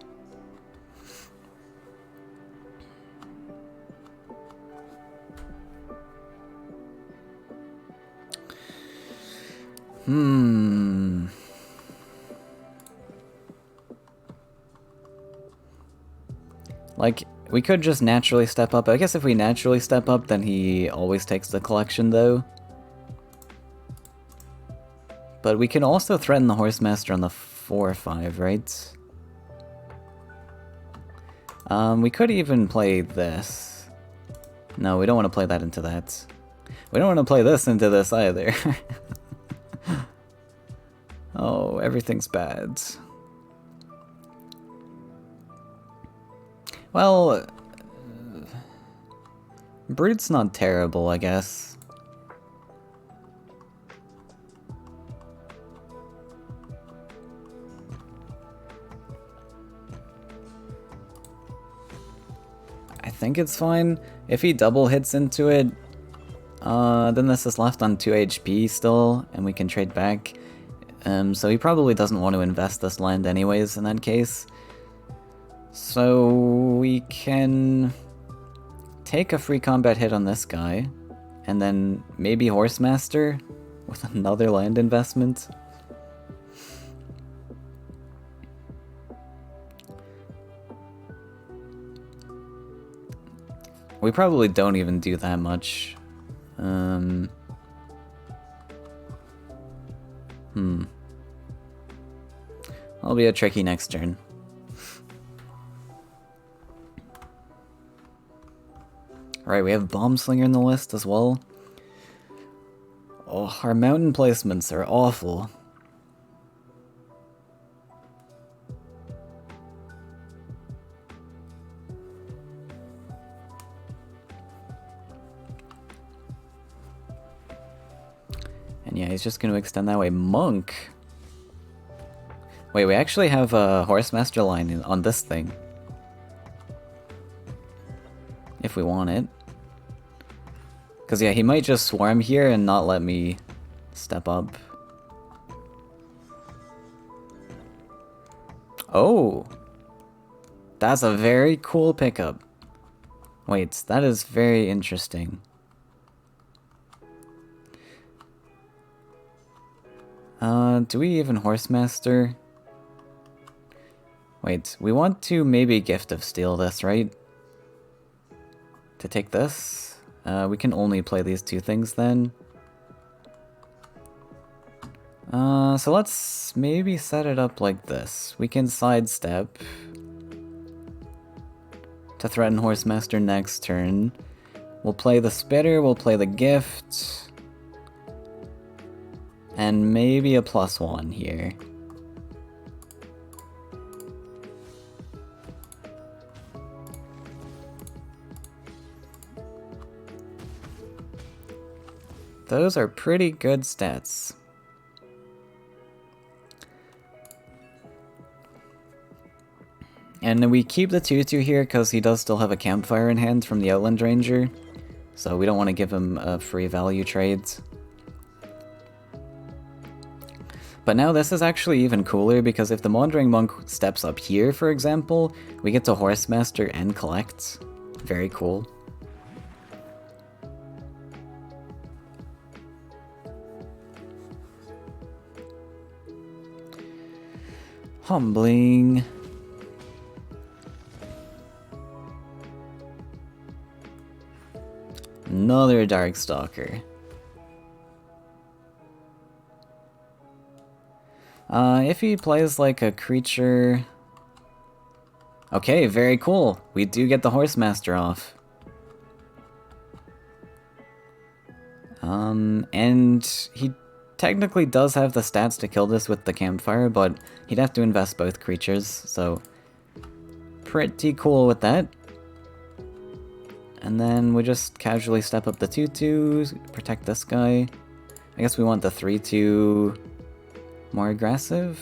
Like, we could just naturally step up. I guess if we naturally step up, then he always takes the collection, though. But we can also threaten the Horsemaster on the 4-5, right? We could even play this. No, we don't want to play that into that. We don't want to play this into this either. Oh, everything's bad. Well, Brute's not terrible, I guess. I think it's fine. If he double hits into it, then this is left on 2 HP still, and we can trade back. So he probably doesn't want to invest this land anyways in that case. So we can take a free combat hit on this guy, and then maybe Horsemaster with another land investment. We probably don't even do that much. That'll be a tricky next turn. Right, we have Bomb Slinger in the list as well. Oh, our mountain placements are awful. And yeah, he's just going to extend that way. Monk! Wait, we actually have a Horsemaster line on this thing. If we want it. Because yeah, he might just swarm here and not let me step up. Oh! That's a very cool pickup. Wait, that is very interesting. Do we even Horsemaster? Wait, we want to maybe Gift of Steel this, right? To take this? We can only play these 2 things then. So let's maybe set it up like this. We can sidestep to threaten Horsemaster next turn. We'll play the Spitter, we'll play the Gift, and maybe a +1 here. Those are pretty good stats. And we keep the 2/2 here because he does still have a campfire in hand from the Outland Ranger. So we don't want to give him free value trades. But now this is actually even cooler because if the Wandering Monk steps up here, for example, we get to Horsemaster and collect. Very cool. Humbling. Another Darkstalker. If he plays like a creature... Okay, very cool. We do get the Horsemaster off. And he technically does have the stats to kill this with the campfire, but he'd have to invest both creatures, so pretty cool with that. And then we just casually step up the 2/2, protect this guy. I guess we want the 3/2 more aggressive.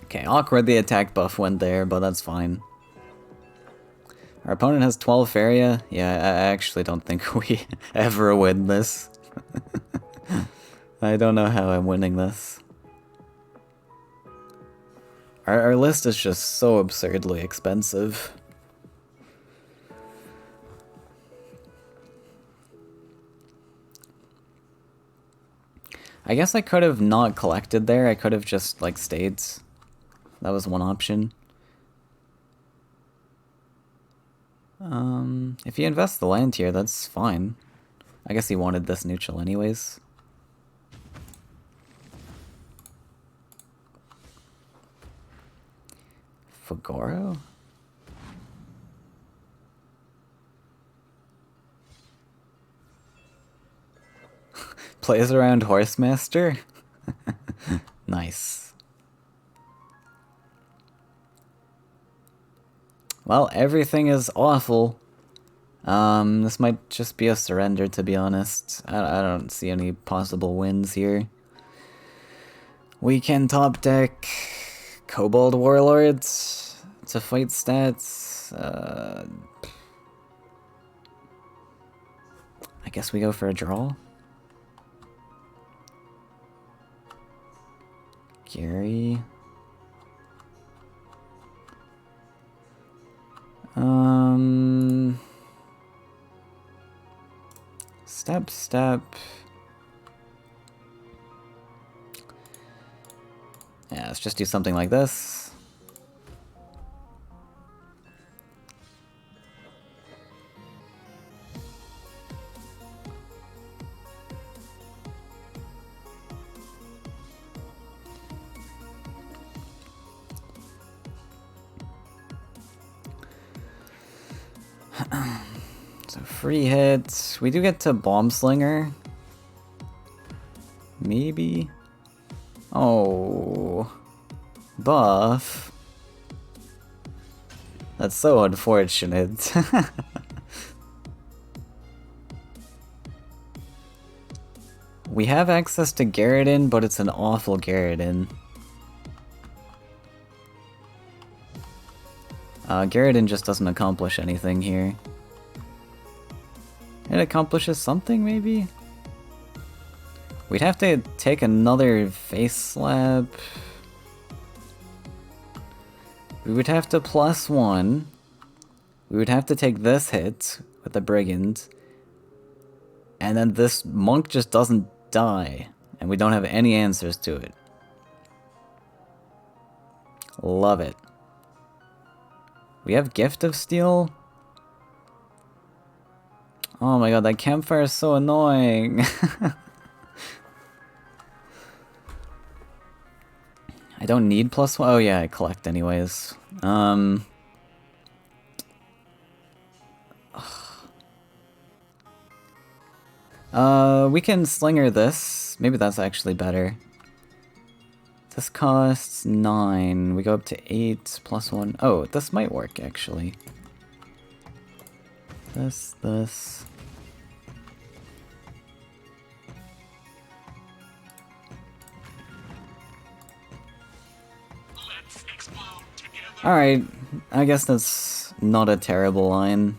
Okay, awkward the attack buff went there, but that's fine. Our opponent has 12 Faeria. Yeah, I actually don't think we ever win this. I don't know how I'm winning this. Our list is just so absurdly expensive. I guess I could have not collected there. I could have just, like, stayed. That was one option. If he invests the land here, that's fine. I guess he wanted this neutral anyways. Fagoro? Plays around Horsemaster? Nice. Well, everything is awful. This might just be a surrender, to be honest. I don't see any possible wins here. We can top deck Kobold Warlords to fight stats. I guess we go for a draw. Gary. Step. Yeah, let's just do something like this. So free hit. We do get to Bomb Slinger. Maybe. Oh. Buff. That's so unfortunate. We have access to Garridan, but it's an awful Garridan. Garridan just doesn't accomplish anything here. It accomplishes something, maybe? We'd have to take another face slap. We would have to +1. We would have to take this hit with the Brigand. And then this monk just doesn't die. And we don't have any answers to it. Love it. We have Gift of Steel. Oh my god, that campfire is so annoying. I don't need +1. Oh yeah, I collect anyways. We can Slinger this. Maybe that's actually better. This costs 9. We go up to 8 plus 1. Oh, this might work, actually. This. Alright, I guess that's not a terrible line.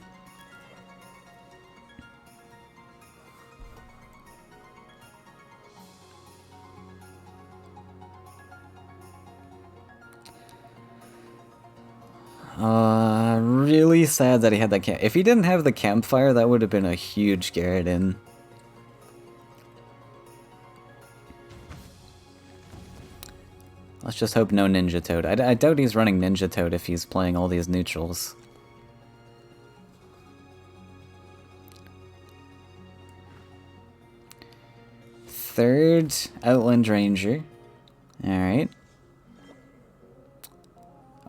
Really sad that he had that camp. If he didn't have the campfire, that would have been a huge Garrison. Let's just hope no Ninja Toad. I doubt he's running Ninja Toad if he's playing all these neutrals. Third Outland Ranger. Alright.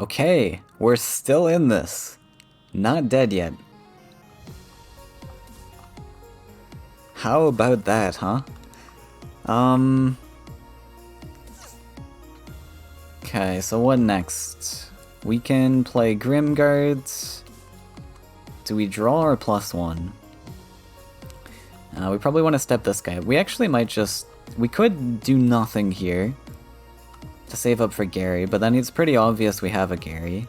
Okay, we're still in this. Not dead yet. How about that, huh? Okay, so what next? We can play Grim Guards. Do we draw or +1? We probably want to step this guy. We actually might just... We could do nothing here to save up for Gary, but then it's pretty obvious we have a Gary.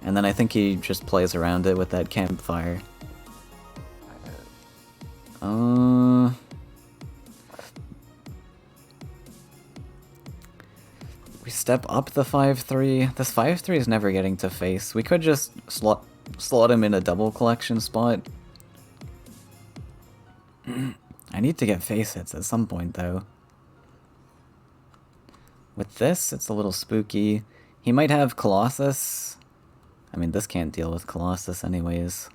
And then I think he just plays around it with that campfire. We step up the 5-3. This 5-3 is never getting to face. We could just slot him in a double collection spot. I need to get face hits at some point, though. With this, it's a little spooky. He might have Colossus. I mean, this can't deal with Colossus anyways.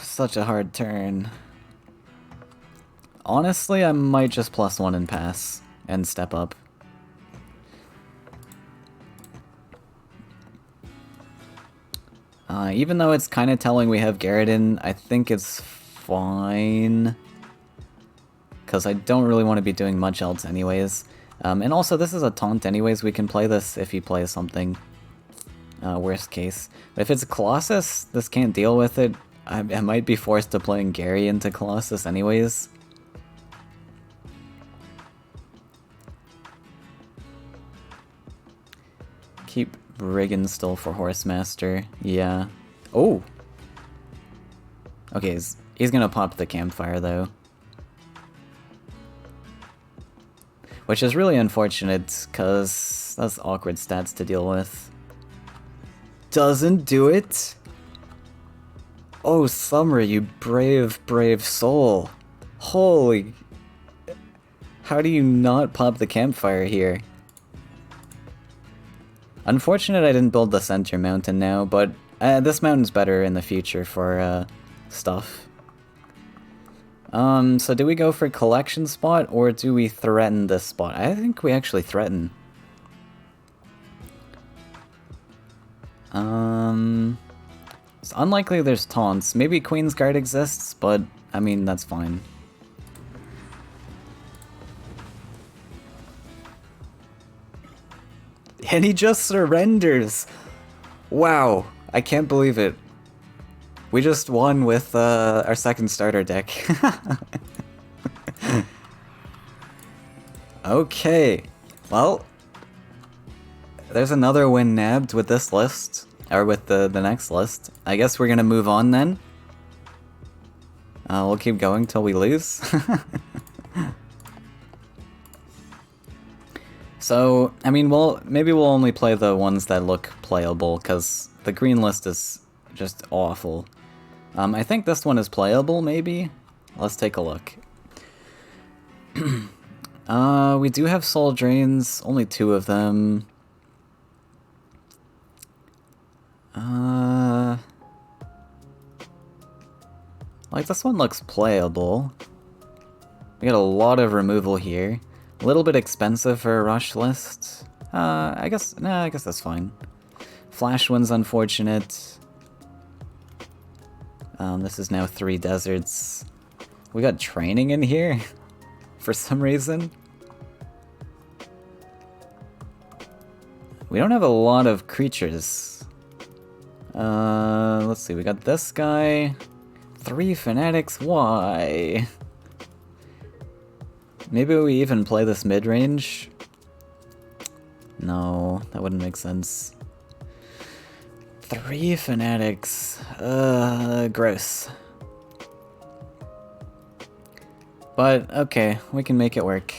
Such a hard turn. Honestly, I might just +1 and pass and step up. Even though it's kind of telling we have Garrison, I think it's fine. Because I don't really want to be doing much else anyways. And also, this is a taunt anyways. We can play this if he plays something. Worst case. But if it's a Colossus, this can't deal with it. I might be forced to playing Gary into Colossus anyways. Keep Riggin still for Horsemaster. Yeah. Oh! Okay, he's gonna pop the campfire though. Which is really unfortunate, because that's awkward stats to deal with. Doesn't do it? Oh, Summer, you brave, brave soul. Holy... How do you not pop the campfire here? Unfortunate I didn't build the center mountain now, but this mountain's better in the future for stuff. So do we go for collection spot, or do we threaten this spot? I think we actually threaten. It's unlikely there's taunts. Maybe Queen's Guard exists, but, I mean, that's fine. And he just surrenders! Wow, I can't believe it. We just won with our second starter deck. Okay, well, there's another win nabbed with this list, or with the next list. I guess we're gonna move on then. We'll keep going till we lose. So, I mean, maybe we'll only play the ones that look playable, because the green list is just awful. I think this one is playable, maybe? Let's take a look. We do have Soul Drains, only 2 of them. Like, this one looks playable. We got a lot of removal here. A little bit expensive for a rush list. I guess that's fine. Flash one's unfortunate. This is now 3 deserts. We got training in here? For some reason? We don't have a lot of creatures. Let's see, we got this guy. 3 fanatics, why? Maybe we even play this mid-range? No, that wouldn't make sense. 3 fanatics. Gross. But, okay, we can make it work.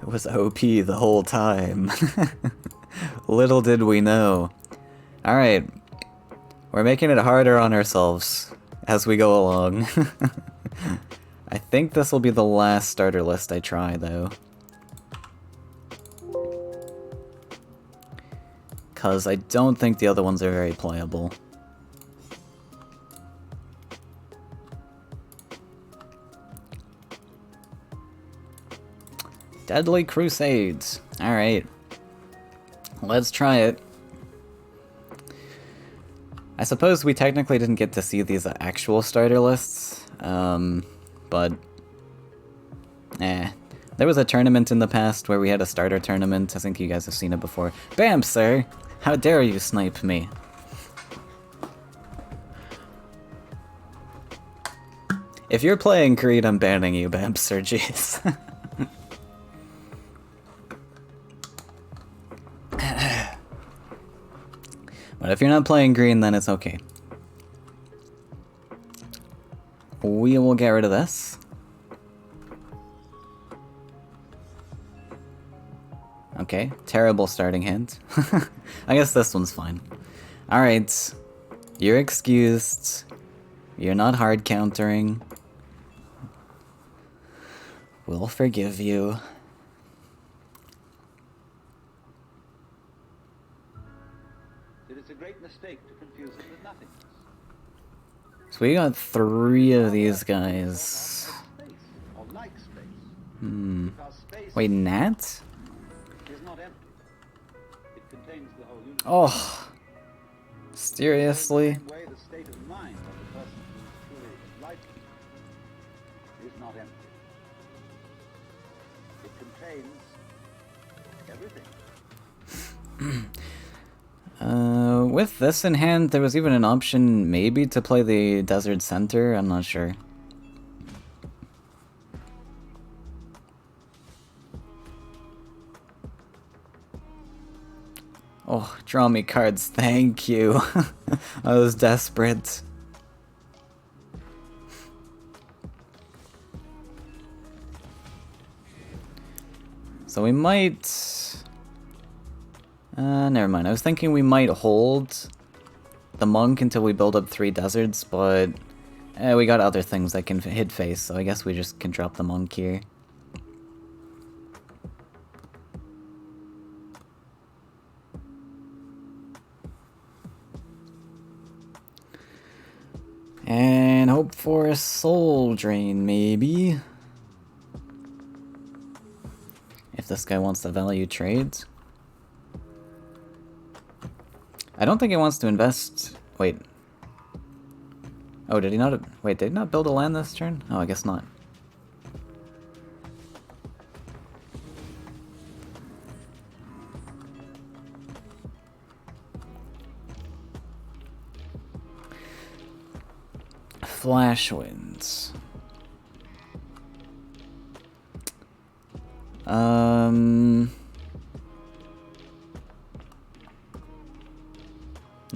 It was OP the whole time. Little did we know. Alright. We're making it harder on ourselves as we go along. I think this will be the last starter list I try, though. Because I don't think the other ones are very playable. Deadly Crusades. Alright. Let's try it. I suppose we technically didn't get to see these actual starter lists, but... There was a tournament in the past where we had a starter tournament. I think you guys have seen it before. Bam, sir! How dare you snipe me? If you're playing Creed, I'm banning you, Bam, sir, jeez. But if you're not playing green, then it's okay. We will get rid of this. Okay, terrible starting hand. I guess this one's fine. Alright, you're excused. You're not hard countering. We'll forgive you. So we got 3 of these guys. Wait, Nat? Oh. Seriously? With this in hand, there was even an option maybe to play the Desert Center, I'm not sure. Oh, draw me cards, thank you. I was desperate. So we might... never mind. I was thinking we might hold the monk until we build up 3 deserts, but we got other things that can hit face, so I guess we just can drop the monk here. And hope for a soul drain, maybe. If this guy wants to value trades. I don't think he wants to invest... Wait. Oh, did he not... Wait, did he not build a land this turn? Oh, I guess not. Flash winds.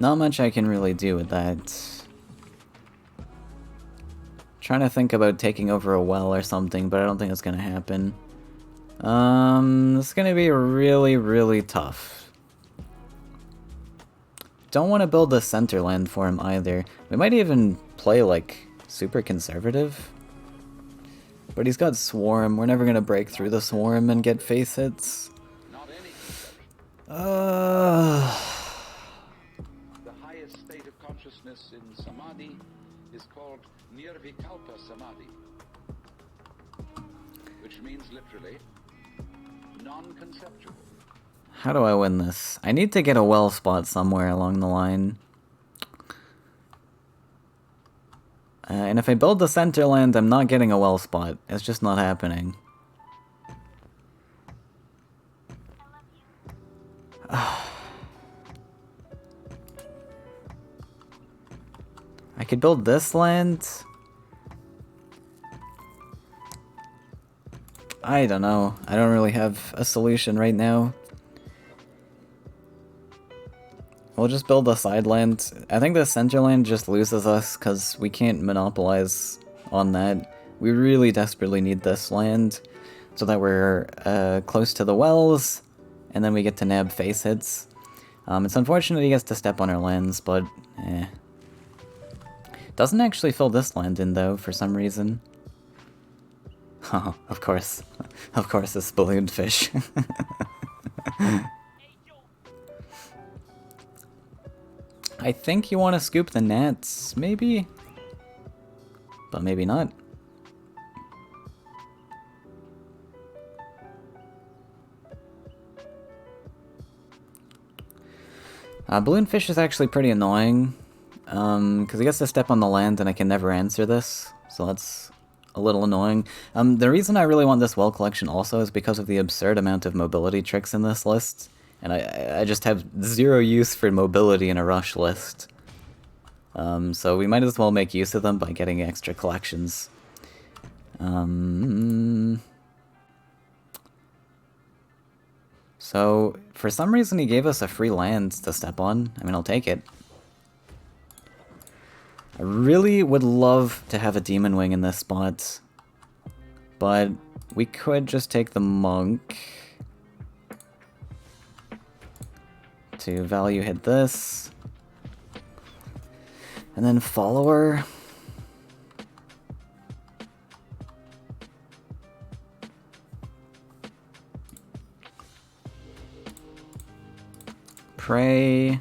Not much I can really do with that. Trying to think about taking over a well or something, but I don't think it's gonna happen. It's gonna be really, really tough. Don't want to build a center land for him either. We might even play, like, super conservative. But he's got Swarm. We're never gonna break through the Swarm and get face hits. The highest state of consciousness in Samadhi is called Nirvikalpa Samadhi, which means literally non-conceptual. How do I win this? I need to get a well spot somewhere along the line. And if I build the center land, I'm not getting a well spot. It's just not happening. I could build this land. I don't know. I don't really have a solution right now. We'll just build a side land. I think the center land just loses us because we can't monopolize on that. We really desperately need this land so that we're close to the wells, and then we get to nab face hits. It's unfortunate he gets to step on our lands, but eh. Doesn't actually fill this land in though, for some reason. Oh, of course. Of course, it's ballooned fish. I think you want to scoop the gnats, maybe? But maybe not. Balloonfish is actually pretty annoying, because he gets to step on the land and I can never answer this, so that's a little annoying. The reason I really want this well collection also is because of the absurd amount of mobility tricks in this list, and I just have zero use for mobility in a rush list. So we might as well make use of them by getting extra collections. So, for some reason he gave us a free land to step on. I mean, I'll take it. I really would love to have a Demon Wing in this spot. But we could just take the Monk to value hit this. And then Follower. Pray.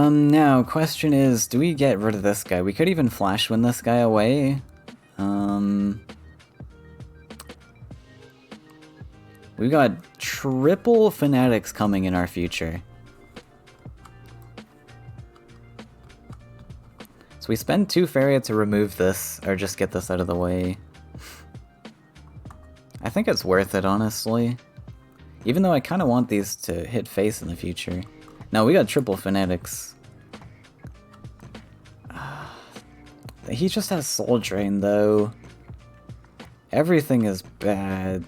Now, question is, do we get rid of this guy? We could even flash win this guy away. We've got triple Fanatics coming in our future. So we spend 2 Faeria to remove this, or just get this out of the way. I think it's worth it, honestly. Even though I kind of want these to hit face in the future. No, we got triple Fanatics. He just has Soul Drain, though. Everything is bad.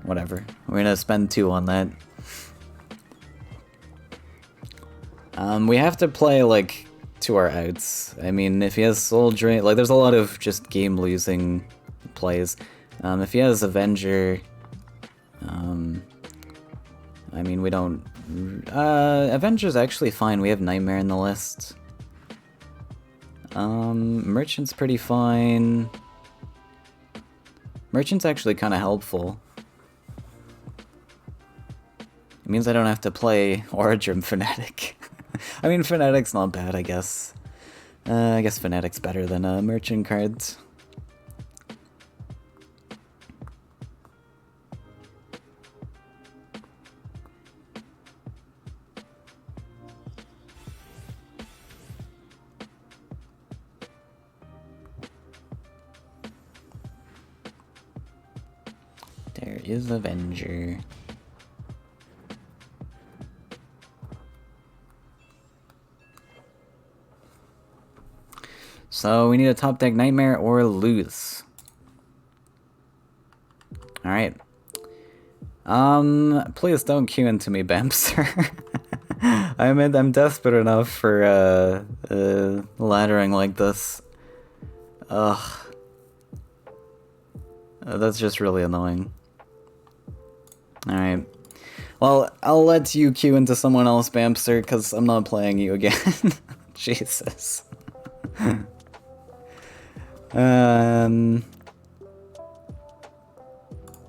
Whatever. We're gonna spend 2 on that. We have to play, like, to our outs. I mean, if he has Soul Drain... Like, there's a lot of just game-losing plays. If he has Avenger... I mean, we don't... Avenger's actually fine. We have Nightmare in the list. Merchant's pretty fine. Merchant's actually kind of helpful. It means I don't have to play Origin Fanatic. I mean, Fanatic's not bad, I guess. I guess Fanatic's better than Merchant cards. There is Avenger. So we need a top deck Nightmare or lose. Alright. Please don't queue into me, Bamster. I'm desperate enough for laddering like this. Ugh. That's just really annoying. Alright. Well, I'll let you queue into someone else, Bamster, because I'm not playing you again. Jesus.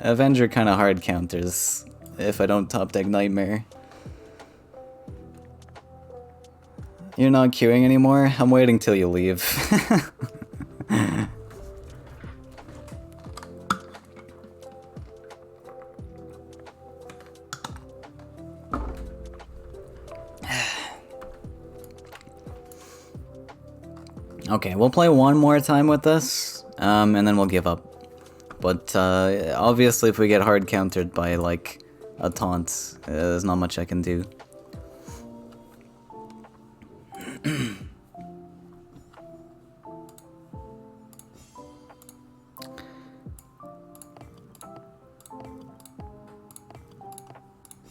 Avenger kind of hard counters if I don't top deck Nightmare. You're not queuing anymore? I'm waiting till you leave. Okay, we'll play one more time with this, and then we'll give up. But obviously if we get hard countered by, like, a taunt, there's not much I can do.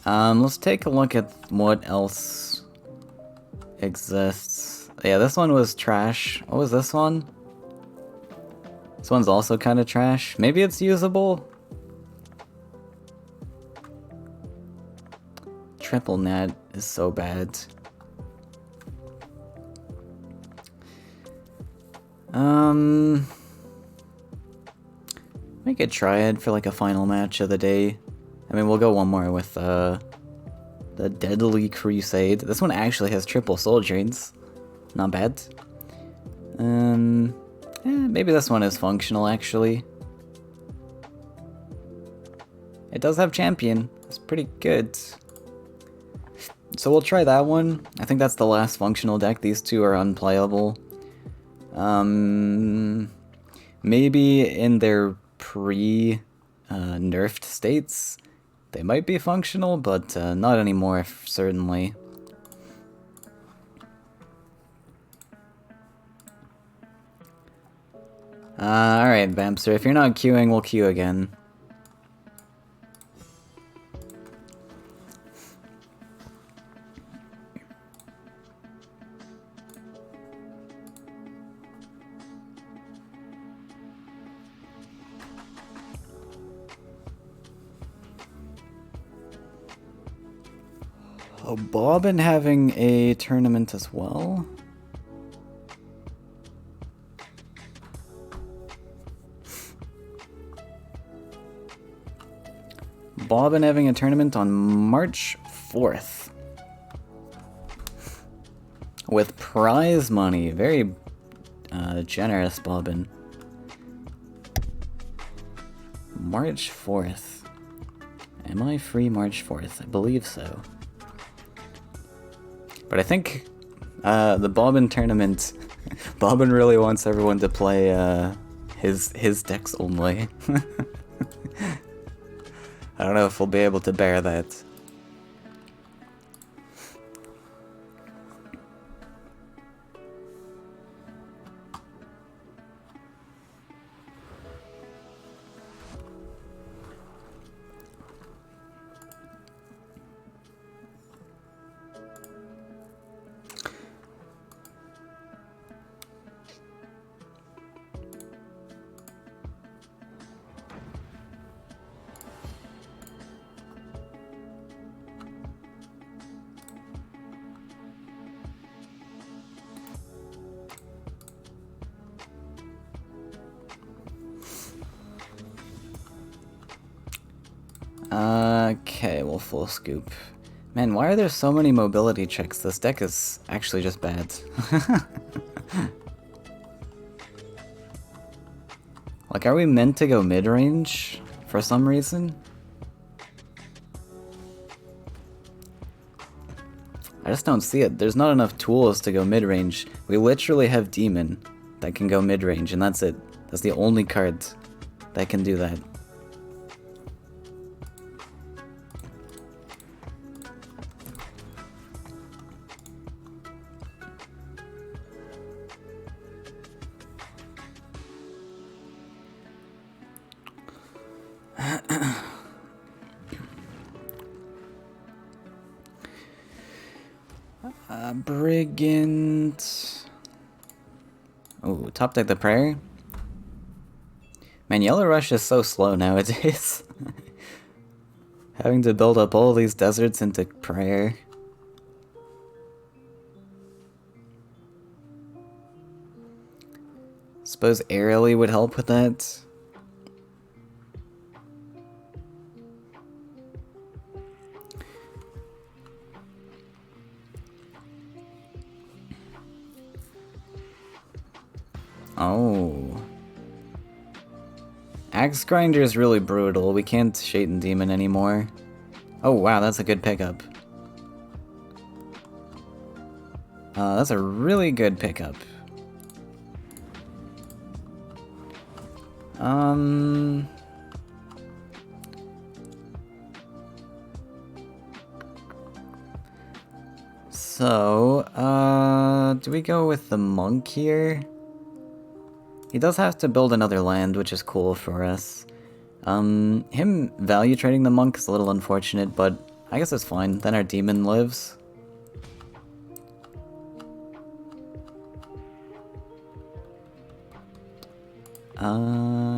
Let's take a look at what else exists. Yeah, this one was trash. What was this one? This one's also kind of trash. Maybe it's usable? Triple net is so bad. We could try it for like a final match of the day. I mean, we'll go one more with the Deadly Crusade. This one actually has triple soul drains. Not bad. Maybe this one is functional actually. It does have champion. It's pretty good. So we'll try that one. I think that's the last functional deck. These two are unplayable. Maybe in their pre-nerfed states, they might be functional, but not anymore, certainly. Alright, Bamster, if you're not queuing, we'll queue again. Oh, Bobbin having a tournament as well? Bobbin having a tournament on March 4th. With prize money. Very generous, Bobbin. March 4th. Am I free March 4th? I believe so. But I think the Bobbin tournament, Bobbin really wants everyone to play his decks only. I don't know if we'll be able to bear that. Okay, we'll full scoop. Man, why are there so many mobility checks? This deck is actually just bad. Like, are we meant to go mid-range for some reason? I just don't see it. There's not enough tools to go mid-range. We literally have Demon that can go mid-range, and that's it. That's the only card that can do that. Brigand. Oh, top deck the prayer. Man, Yellow Rush is so slow nowadays. Having to build up all these deserts into prayer. Suppose Aerially would help with that. Oh. Axe Grinder is really brutal. We can't Shaitan Demon anymore. Oh wow, that's a good pickup. That's a really good pickup. So, do we go with the monk here? He does have to build another land, which is cool for us. Him value trading the monk is a little unfortunate, but I guess it's fine. Then our demon lives.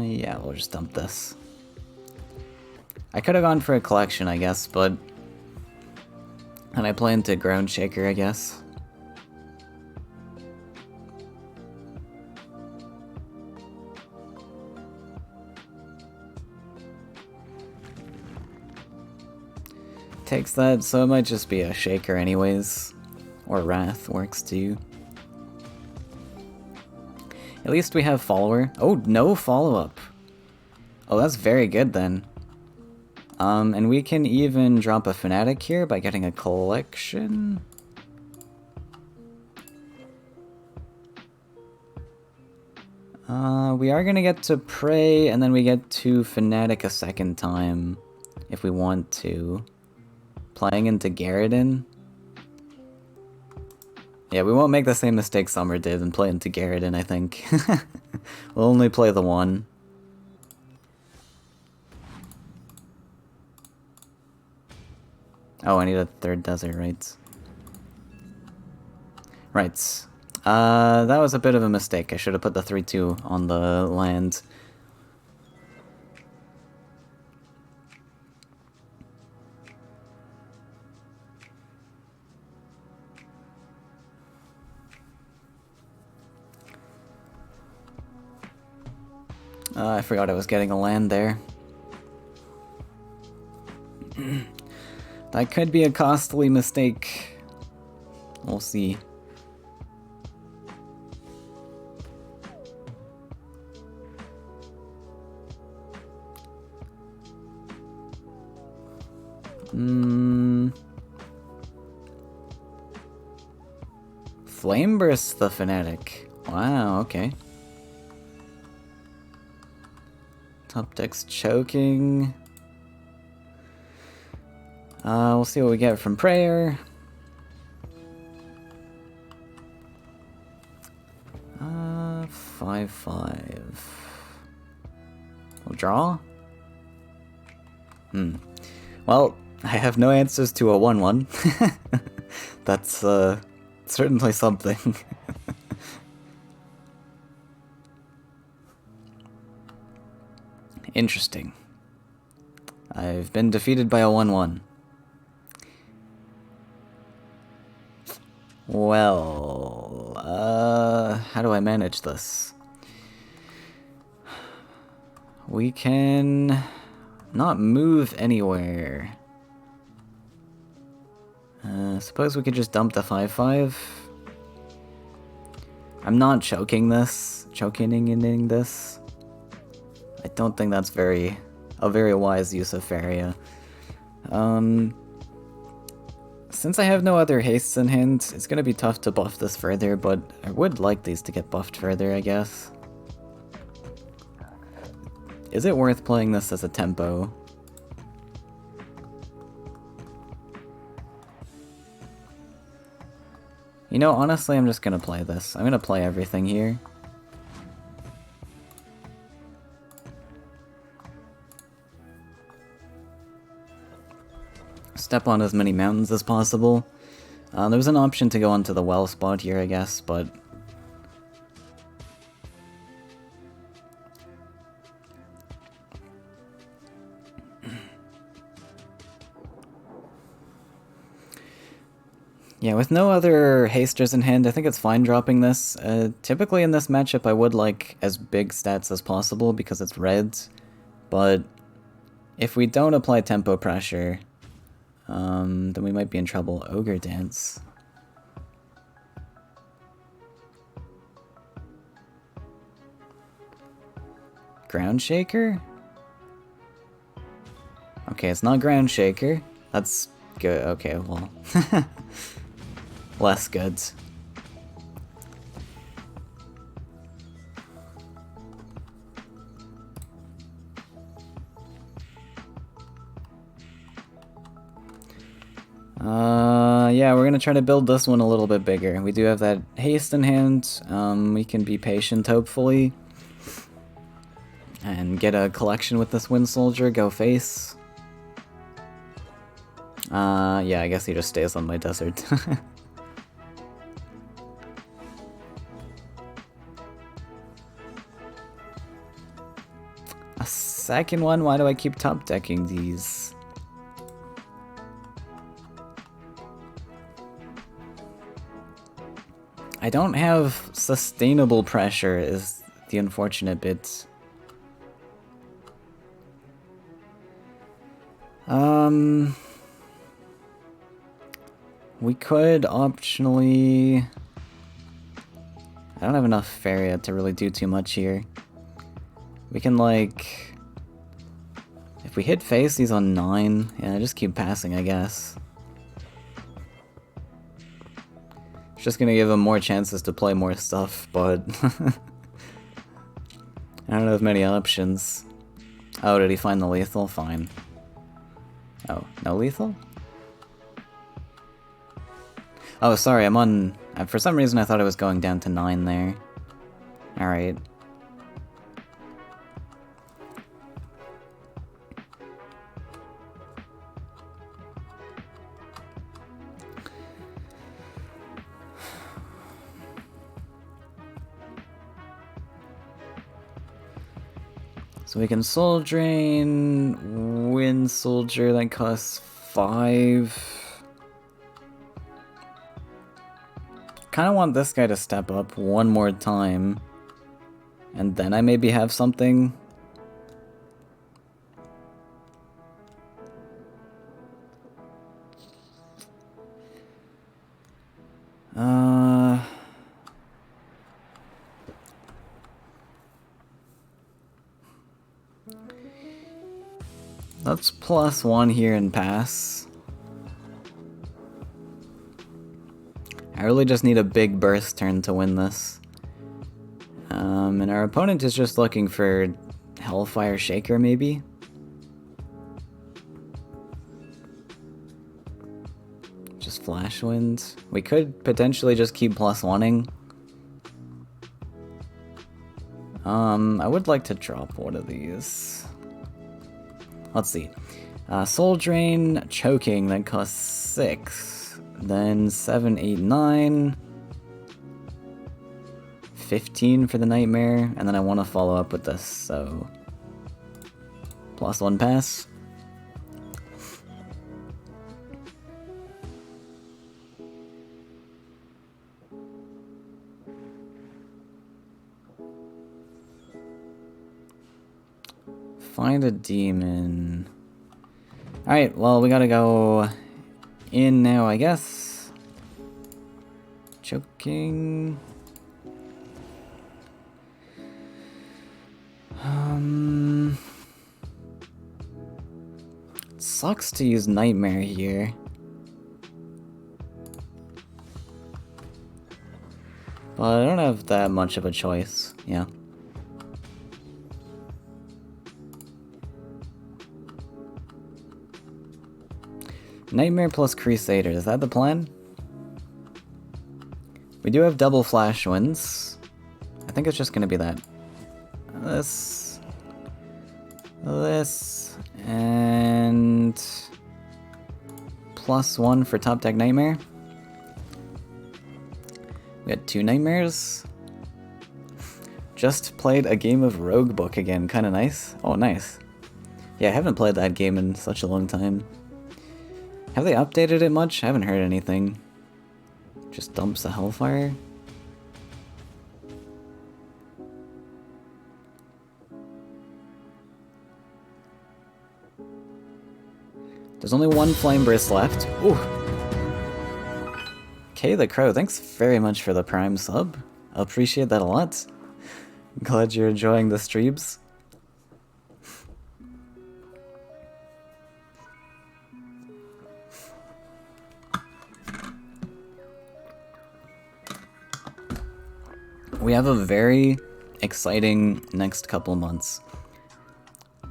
Yeah, we'll just dump this. I could have gone for a collection, I guess, but... And I play into Ground Shaker, I guess. Takes that, so it might just be a Shaker anyways. Or Wrath works too. At least we have Follower. Oh, no follow-up. Oh, that's very good then. And we can even drop a Fanatic here by getting a collection. We are gonna get to Pray, and then we get to Fanatic a second time, if we want to. Playing into Garridan. Yeah, we won't make the same mistake Summer did and play into Garridan, I think. We'll only play the one. Oh, I need a third desert, right? Right. That was a bit of a mistake. I should have put the 3-2 on the land. I forgot I was getting a land there. That could be a costly mistake. We'll see. Flameburst the Fanatic. Wow, okay. Top deck's choking. We'll see what we get from Prayer. 5-5. We'll draw? Well, I have no answers to a 1-1. That's, certainly something. Interesting. I've been defeated by a 1-1. Well, how do I manage this? We can not move anywhere. Suppose we could just dump the 5-5. I'm not choking this. Choking this. I don't think that's a very wise use of Faeria. Since I have no other hastes in hand, it's gonna be tough to buff this further, but I would like these to get buffed further, I guess. Is it worth playing this as a tempo? You know, honestly, I'm just gonna play this. I'm gonna play everything here. Step on as many mountains as possible. There was an option to go onto the well spot here, I guess, but... Yeah, with no other hasters in hand, I think it's fine dropping this. Typically in this matchup I would like as big stats as possible because it's red, but if we don't apply tempo pressure, then we might be in trouble. Ogre Dance. Ground Shaker? Okay, it's not Ground Shaker. That's good. Okay, well. Less good. Yeah, we're gonna try to build this one a little bit bigger. We do have that haste in hand. We can be patient, hopefully. And get a collection with this Wind Soldier, go face. Yeah, I guess he just stays on my desert. A second one? Why do I keep top decking these? I don't have sustainable pressure is the unfortunate bit. We could optionally... I don't have enough Faeria to really do too much here. We can, like... If we hit face, he's on 9. Yeah, just keep passing, I guess. It's just gonna give him more chances to play more stuff, but... I don't have many options. Oh, did he find the lethal? Fine. Oh, no lethal? Oh, sorry, I'm on... For some reason I thought I was going down to 9 there. Alright. So we can Soul Drain, Wind Soldier, that costs 5. Kinda want this guy to step up one more time. And then I maybe have something. Let's +1 here and pass. I really just need a big burst turn to win this. And our opponent is just looking for Hellfire Shaker, maybe? Just Flash Wind. We could potentially just keep +1ing. I would like to drop one of these. Let's see. Soul Drain, Choking, that costs 6. Then 7, 8, 9. 15 for the Nightmare, and then I want to follow up with this, so... +1 pass. Find a demon. Alright, well, we gotta go in now, I guess. Choking. It sucks to use Nightmare here. But I don't have that much of a choice, yeah. Nightmare plus Crusader, is that the plan? We do have double Flash Winds. I think it's just gonna be that. This, and +1 for top deck Nightmare. We got 2 Nightmares. Just played a game of Rogue Book again, kinda nice. Oh, nice. Yeah, I haven't played that game in such a long time. Have they updated it much? I haven't heard anything. Just dumps the Hellfire. There's only 1 Flame Burst left. Ooh. Okay, the Crow, thanks very much for the Prime sub. I appreciate that a lot. Glad you're enjoying the streams. We have a very exciting next couple months.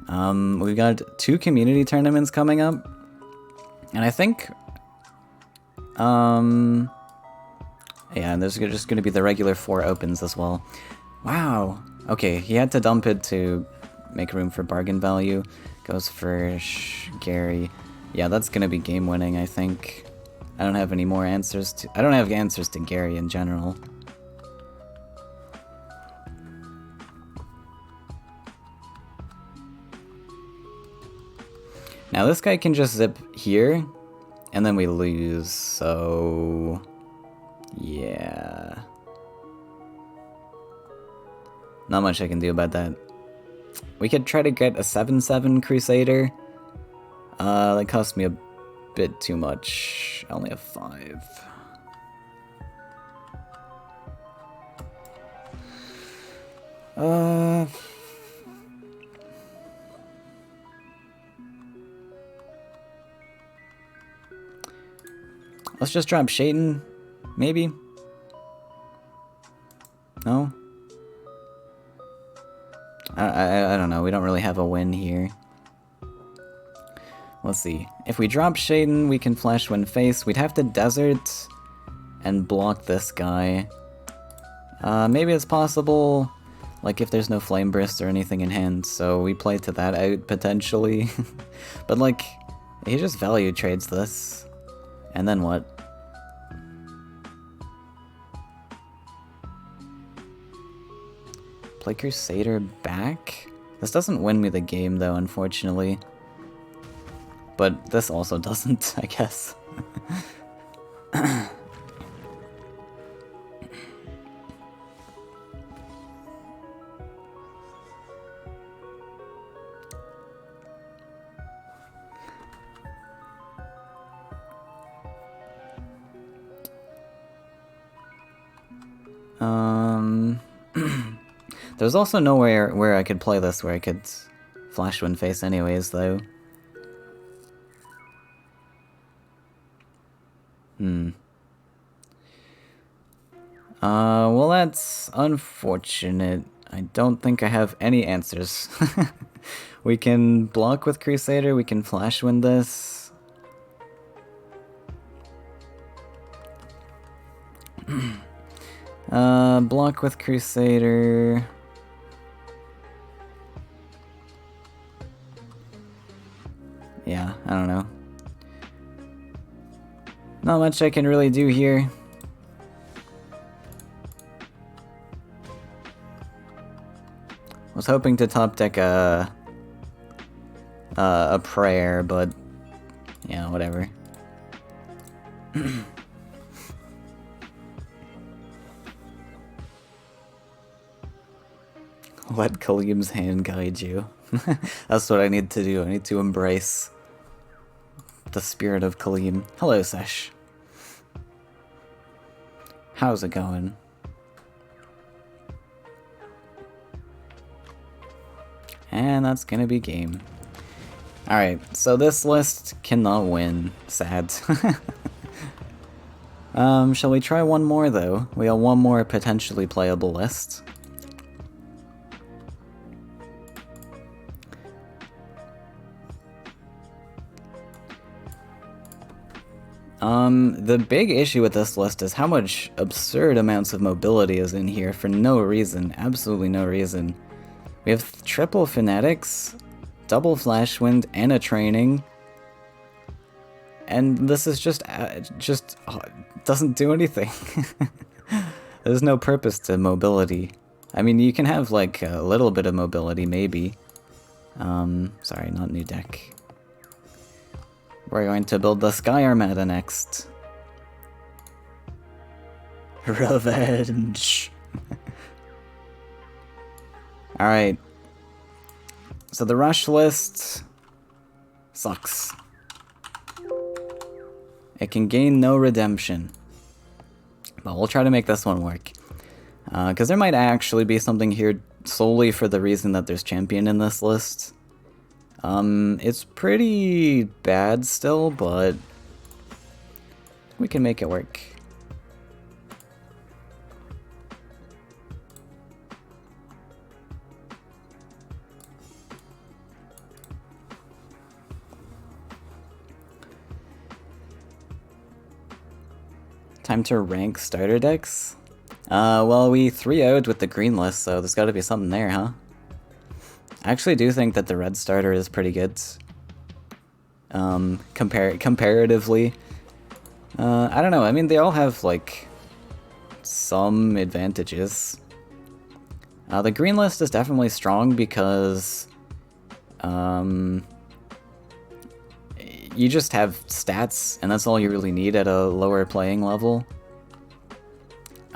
We've got 2 community tournaments coming up, and I think Yeah, and there's just going to be the regular 4 opens as well. Wow. Okay, he had to dump it to make room for bargain value. Goes for Gary. Yeah, that's going to be game winning, I think. I don't have any more answers to... I don't have answers to Gary in general. Now this guy can just zip here, and then we lose, so... yeah... not much I can do about that. We could try to get a 7/7 Crusader. That cost me a bit too much. I only have 5. Let's just drop Shaitan, maybe? No? I don't know, we don't really have a win here. Let's see. If we drop Shaitan, we can Flash Wind Face. We'd have to Desert and block this guy. Maybe it's possible, like if there's no Flame Burst or anything in hand, so we play to that out, potentially. But like, he just value trades this. And then what? Play Crusader back? This doesn't win me the game though, unfortunately. But this also doesn't, I guess. There's also nowhere where I could play this where I could Flash Wind Face anyways, though. Well, that's unfortunate. I don't think I have any answers. We can block with Crusader, we can Flash Wind this. Block with Crusader. Yeah, I don't know. Not much I can really do here. Was hoping to top deck a prayer, but yeah, whatever. Let Khalim's hand guide you. That's what I need to do. I need to embrace the spirit of Khalim. Hello, Sesh. How's it going? And that's gonna be game. Alright, so this list cannot win. Sad. Shall we try one more, though? We have one more potentially playable list. The big issue with this list is how much absurd amounts of mobility is in here for no reason. Absolutely no reason. We have triple Fanatics, double Flash Wind, and a Training. And this is just doesn't do anything. There's no purpose to mobility. I mean, you can have, like, a little bit of mobility, maybe. Sorry, not new deck. We're going to build the Sky Armada next. Revenge! Alright. So the rush list sucks. It can gain no redemption. But we'll try to make this one work. Because there might actually be something here solely for the reason that there's champion in this list. It's pretty bad still, but we can make it work. time to rank starter decks? Well, we 3-0'd with the green list, so there's gotta be something there, huh? I actually do think that the red starter is pretty good. Comparatively. I don't know, I mean, they all have, like, some advantages. The green list is definitely strong because, you just have stats, and that's all you really need at a lower playing level.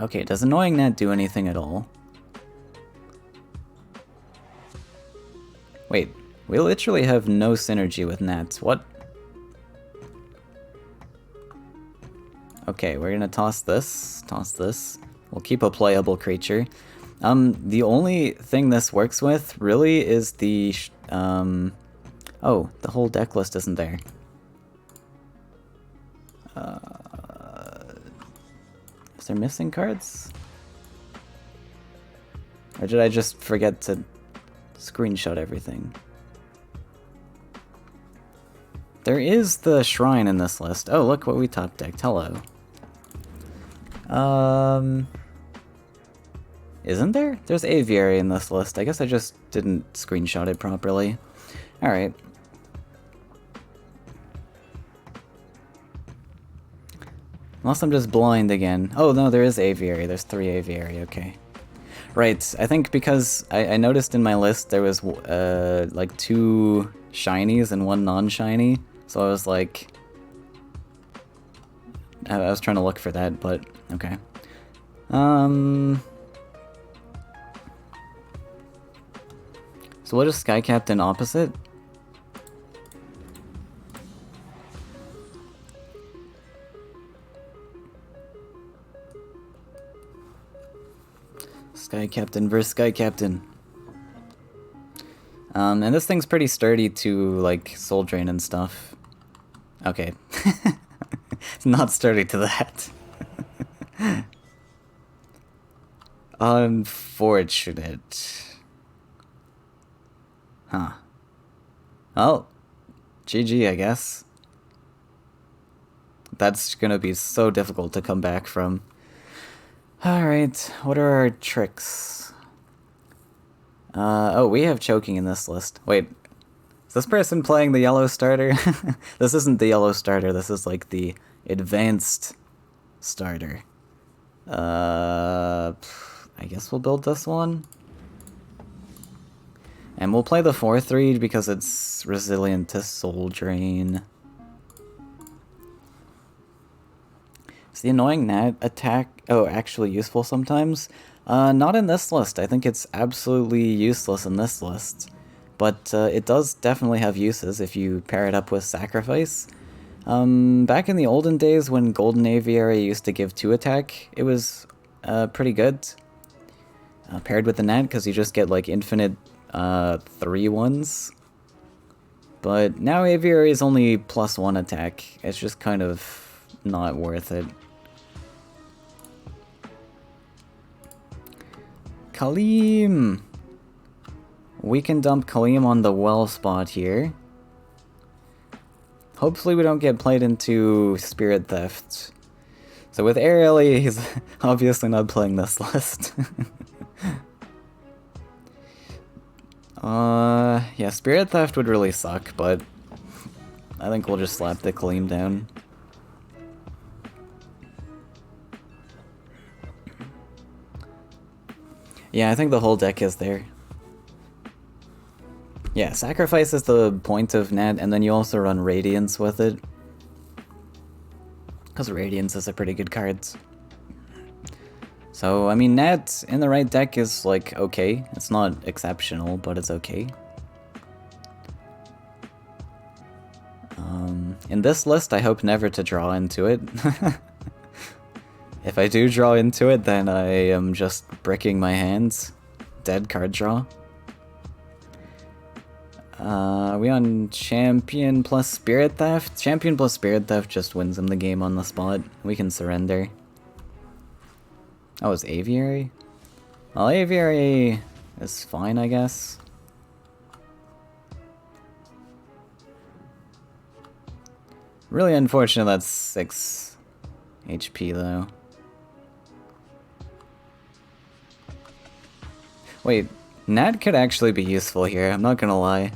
Okay, does Annoying Gnat do anything at all? Wait, we literally have no synergy with gnats. What? Okay, we're gonna toss this. We'll keep a playable creature. The only thing this works with, really, is the, oh, the whole deck list isn't there. Is there missing cards? Or did I just forget to screenshot everything? There is the shrine in this list. Oh, look what we top decked. Hello. Isn't there? There's Aviary in this list. I guess I just didn't screenshot it properly. Alright. Unless I'm just blind again. Oh, no, there is Aviary. There's 3 Aviary, okay. Right, I think because I noticed in my list there was, like 2 shinies and 1 non-shiny. So I was like... I was trying to look for that, but okay. So what is Sky Captain opposite? Sky Captain versus Sky Captain. And this thing's pretty sturdy to, like, Soul Drain and stuff. Okay. It's not sturdy to that. Unfortunate. Huh. Well, GG, I guess. That's gonna be so difficult to come back from. Alright, what are our tricks? Oh, we have choking in this list. Wait, is this person playing the yellow starter? This isn't the yellow starter, this is like the advanced starter. I guess we'll build this one. And we'll play the 4-3 because it's resilient to Soul Drain. Is the Annoying Gnat attack actually useful sometimes? Not in this list. I think it's absolutely useless in this list. But it does definitely have uses if you pair it up with Sacrifice. Back in the olden days when Golden Aviary used to give 2 attack, it was pretty good. Paired with the Gnat, because you just get like infinite 3-1s. But now Aviary is only +1 attack. It's just kind of not worth it. Kaleem! We can dump Kaleem on the well spot here. Hopefully we don't get played into Spirit Theft. So with Aerially, he's obviously not playing this list. Yeah, Spirit Theft would really suck, but I think we'll just slap the Kaleem down. Yeah, I think the whole deck is there. Yeah, Sacrifice is the point of Gnat, and then you also run Radiance with it. Because Radiance is a pretty good card. So, I mean, Gnat in the right deck is, like, okay. It's not exceptional, but it's okay. In this list, I hope never to draw into it. If I do draw into it, then I am just bricking my hands. Dead card draw. Are we on Champion plus Spirit Theft? Champion plus Spirit Theft just wins him the game on the spot. We can surrender. Oh, it's Aviary? Well, Aviary is fine, I guess. Really unfortunate that's 6. HP though. Wait, Nat could actually be useful here, I'm not gonna lie.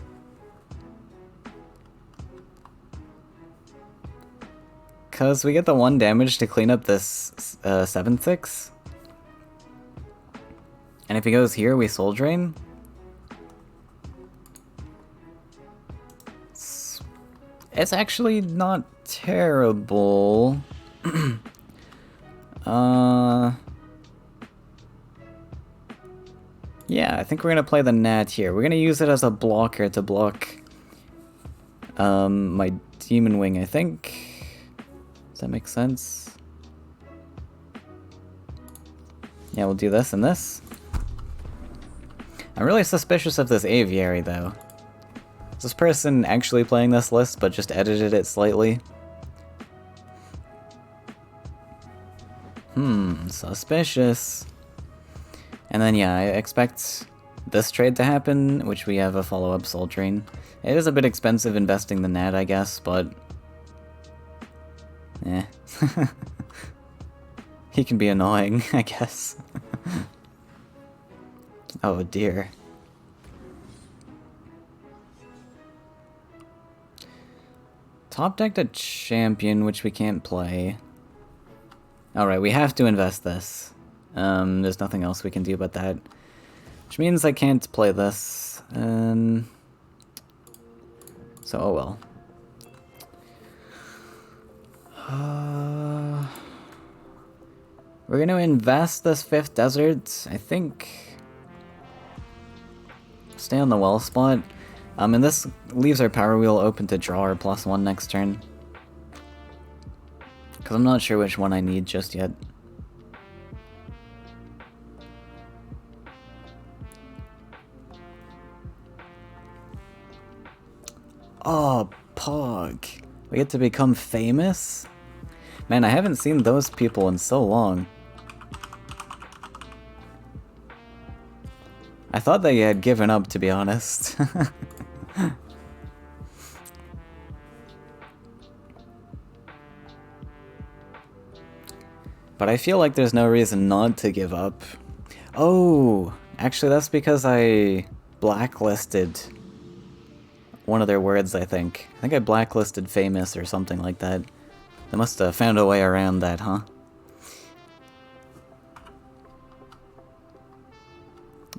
Cause we get the 1 damage to clean up this 7/6. And if he goes here, we Soul Drain. It's actually not terrible. Yeah, I think we're gonna play the Nat here. We're gonna use it as a blocker to block my Demon Wing, I think. Does that make sense? Yeah, we'll do this and this. I'm really suspicious of this Aviary, though. Is this person actually playing this list, but just edited it slightly? Suspicious. And then, yeah, I expect this trade to happen, which we have a follow-up Soul Drain. It is a bit expensive investing the Nat, I guess, but... eh. He can be annoying, I guess. Oh dear. Top decked a champion, which we can't play. Alright, we have to invest this. There's nothing else we can do about that. Which means I can't play this. So, oh well. We're gonna invest this 5th desert, I think. Stay on the well spot. And this leaves our power wheel open to draw our +1 next turn. Because I'm not sure which one I need just yet. Oh, Pog. We get to become famous? Man, I haven't seen those people in so long. I thought they had given up, to be honest. But I feel like there's no reason not to give up. Oh, actually that's because I blacklisted one of their words, I think. I think I blacklisted famous or something like that. They must have found a way around that, huh?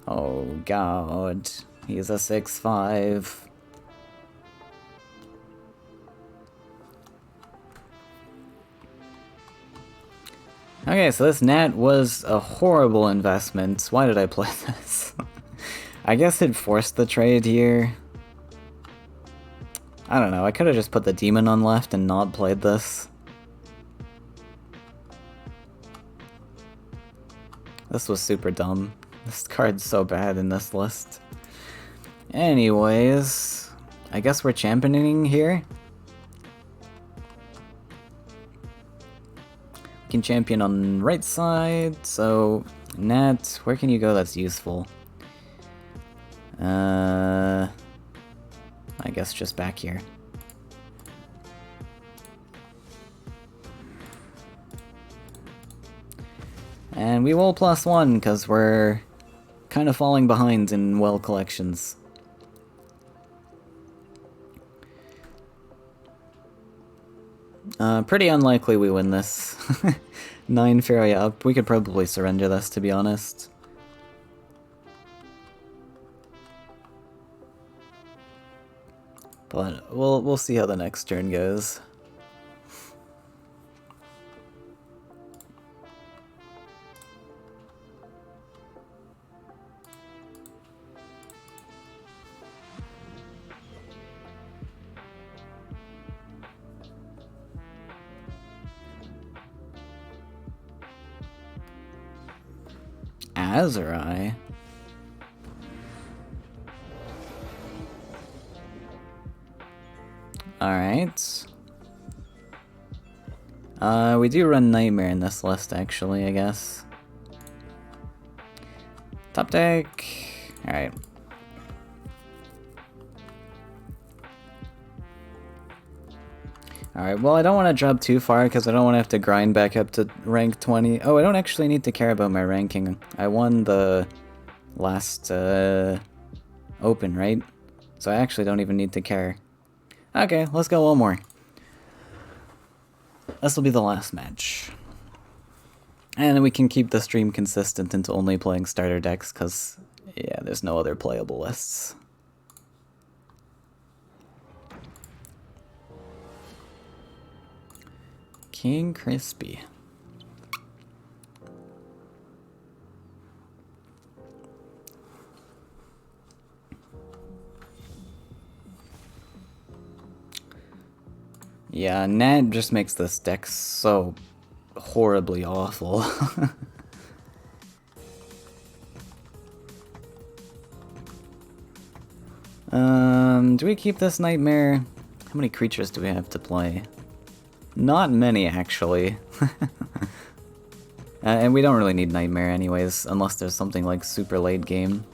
Oh god, he's a 6/5. Okay, so this Nat was a horrible investment. Why did I play this? I guess it forced the trade here. I don't know, I could have just put the demon on left and not played this. This was super dumb. This card's so bad in this list. Anyways, I guess we're championing here. We can champion on right side, so Nat, where can you go that's useful? I guess just back here. And we will +1 because we're kind of falling behind in well collections. Pretty unlikely we win this. 9 Faeria up. We could probably surrender this, to be honest. But we'll see how the next turn goes. Azurai? Alright. We do run Nightmare in this list, actually, I guess. Top deck. Alright. Alright, well I don't want to drop too far because I don't want to have to grind back up to rank 20. Oh, I don't actually need to care about my ranking. I won the last open, right? So I actually don't even need to care. Okay, let's go one more. This will be the last match. And then we can keep the stream consistent into only playing starter decks because, yeah, there's no other playable lists. King Crispy. Yeah, Nat just makes this deck so horribly awful. Do we keep this Nightmare? How many creatures do we have to play? Not many, actually. And we don't really need Nightmare anyways, unless there's something like super late game.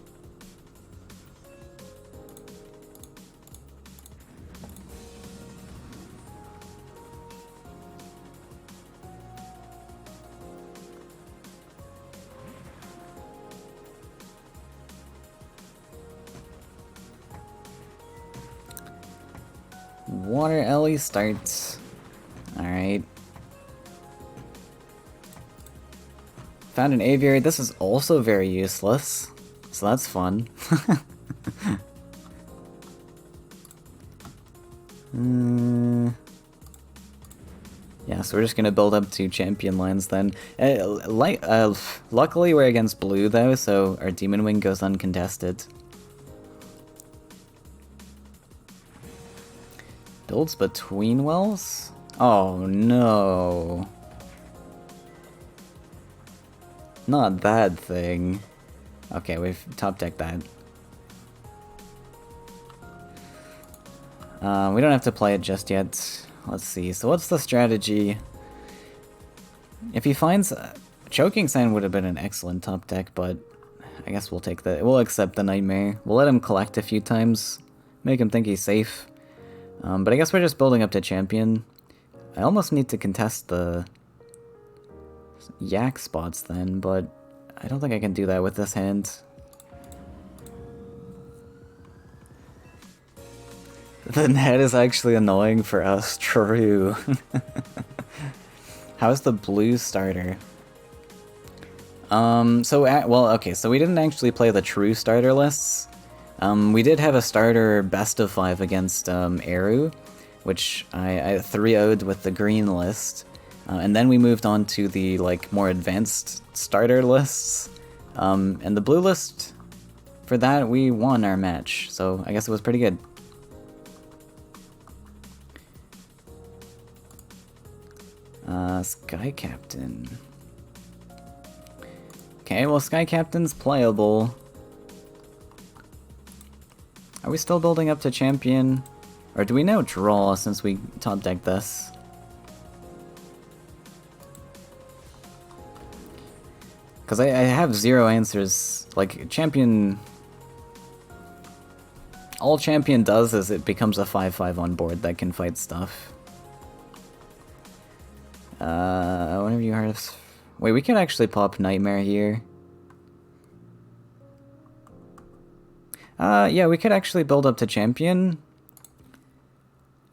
Water Ellie starts. Alright. Found an aviary. This is also very useless, so that's fun. Yeah, so we're just gonna build up to champion lands then. Luckily we're against blue though, so our Demon Wing goes uncontested. Builds between wells? Oh no. Not that thing. Okay, we've top decked that. We don't have to play it just yet. Let's see, so what's the strategy? If he finds... Choking Sand would have been an excellent top deck, but I guess we'll take the... We'll accept the Nightmare. We'll let him collect a few times, make him think he's safe. But I guess we're just building up to champion. I almost need to contest the yak spots then, but I don't think I can do that with this hand. The net is actually annoying for us, true. How's the blue starter? Well, okay, so we didn't actually play the true starter lists. We did have a starter best of 5 against Eru, which I 3-0'd with the green list. And then we moved on to the like more advanced starter lists. And the blue list, for that we won our match, so I guess it was pretty good. Sky Captain. Okay, well Sky Captain's playable. Are we still building up to champion? Or do we now draw since we top decked this? Because I have 0 answers. Like, champion... All champion does is it becomes a 5/5 on board that can fight stuff. What have you heard of... Wait, we can actually pop Nightmare here. Yeah, we could actually build up to champion.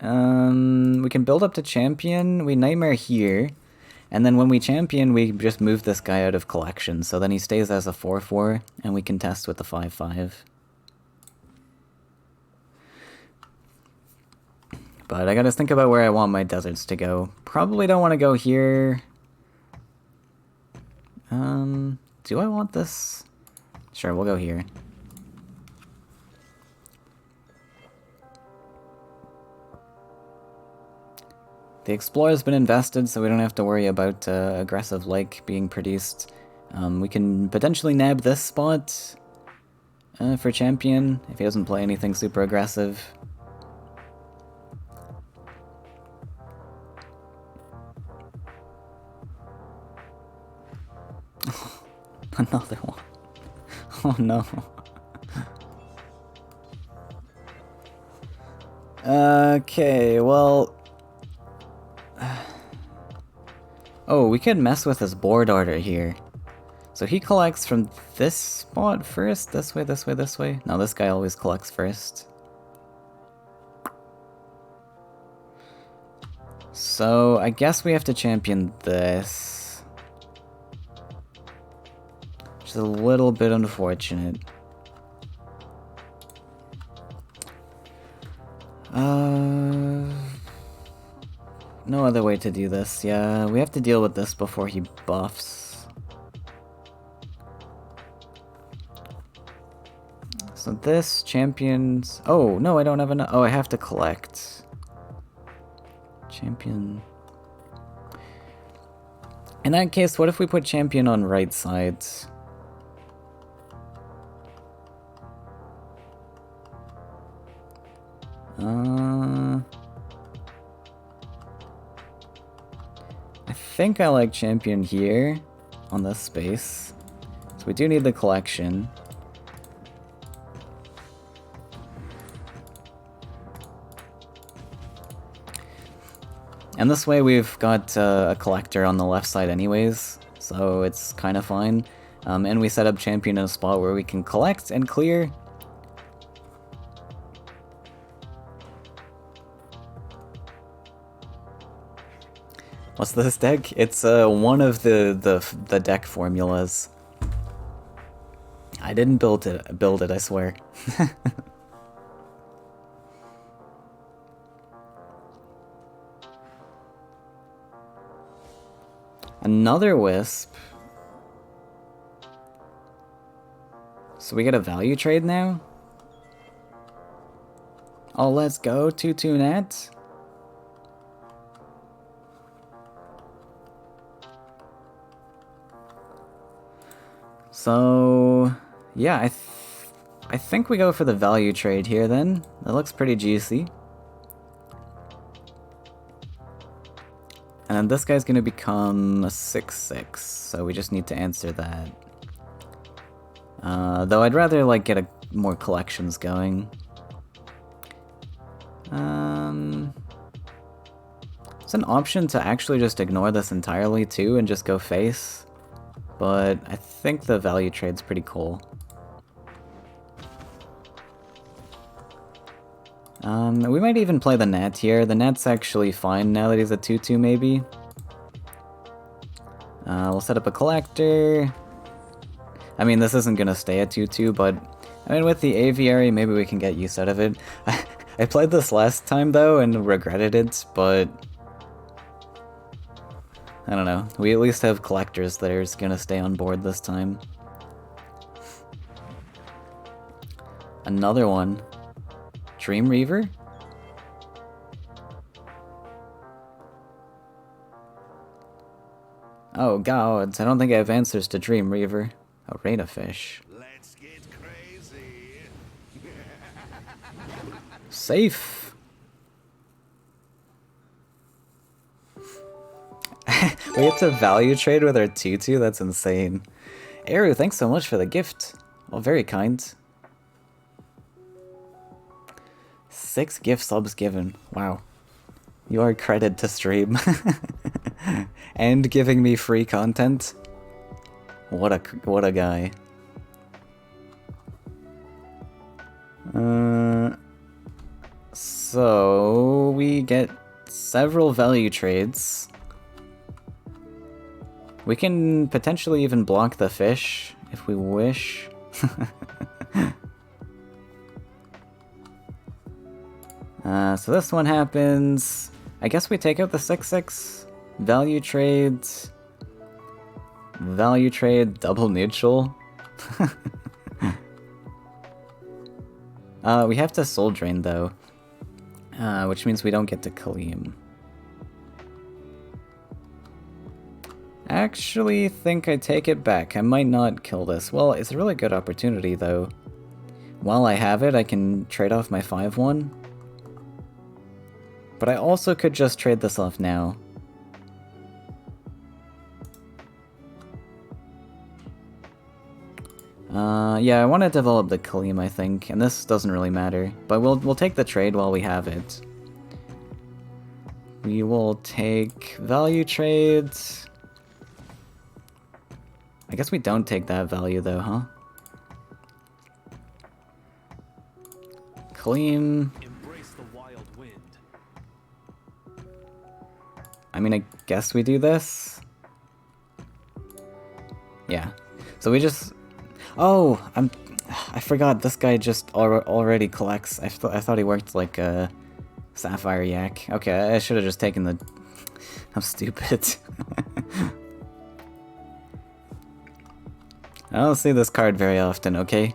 We can build up to champion, we Nightmare here, and then when we champion, we just move this guy out of collection, so then he stays as a 4/4, and we can test with the 5/5. But I gotta think about where I want my deserts to go. Probably don't want to go here. Do I want this? Sure, we'll go here. The Explorer's been invested, so we don't have to worry about aggressive like being produced. We can potentially nab this spot for champion if he doesn't play anything super aggressive. Another one. Oh no. Okay, well... we could mess with his board order here. So he collects from this spot first, this way, this way, this way. No, this guy always collects first. So I guess we have to champion this. Which is a little bit unfortunate. No other way to do this. Yeah, we have to deal with this before he buffs. So this champions... Oh, no, I don't have enough... Oh, I have to collect. Champion... In that case, what if we put champion on right side? I think I like champion here on this space. So we do need the collection. And this way we've got a collector on the left side anyways, so it's kind of fine. And we set up champion in a spot where we can collect and clear. What's this deck? It's one of the deck formulas. I didn't build it, I swear. Another wisp. So we get a value trade now? Oh, let's go, 2/2 net. So, yeah, I think we go for the value trade here then. That looks pretty juicy. And then this guy's gonna become a 6/6, so we just need to answer that. Though I'd rather like get more collections going. It's an option to actually just ignore this entirely too and just go face. But I think the value trade's pretty cool. We might even play the net here. The net's actually fine now that he's a 2/2 maybe. We'll set up a collector. I mean, this isn't gonna stay at 2/2, but I mean, with the aviary, maybe we can get use out of it. I played this last time though and regretted it, but I don't know. We at least have collectors that are gonna stay on board this time. Another one. Dream Reaver? Oh gods, I don't think I have answers to Dream Reaver. Arena Fish. Let's get crazy. Safe. We have to value trade with our 2/2? That's insane. Eru, thanks so much for the gift. Well, very kind. 6 gift subs given. Wow. You are credit to stream. And giving me free content. What a guy. So we get several value trades. We can potentially even block the fish if we wish. So this one happens. I guess we take out the 6/6. Value trades. Value trade, double neutral. We have to soul drain though. Which means we don't get to Kaleem. I actually think I take it back. I might not kill this. Well, it's a really good opportunity though. While I have it, I can trade off my 5/1. But I also could just trade this off now. Yeah, I want to develop the Kaleem, I think, and this doesn't really matter. But we'll take the trade while we have it. We will take value trades. I guess we don't take that value though, huh? Clean. Embrace the wild wind. I mean, I guess we do this. Yeah. So we just... Oh! I forgot this guy just already collects. I thought he worked like a Sapphire Yak. Okay, I should have just taken the... I'm stupid. I don't see this card very often, okay?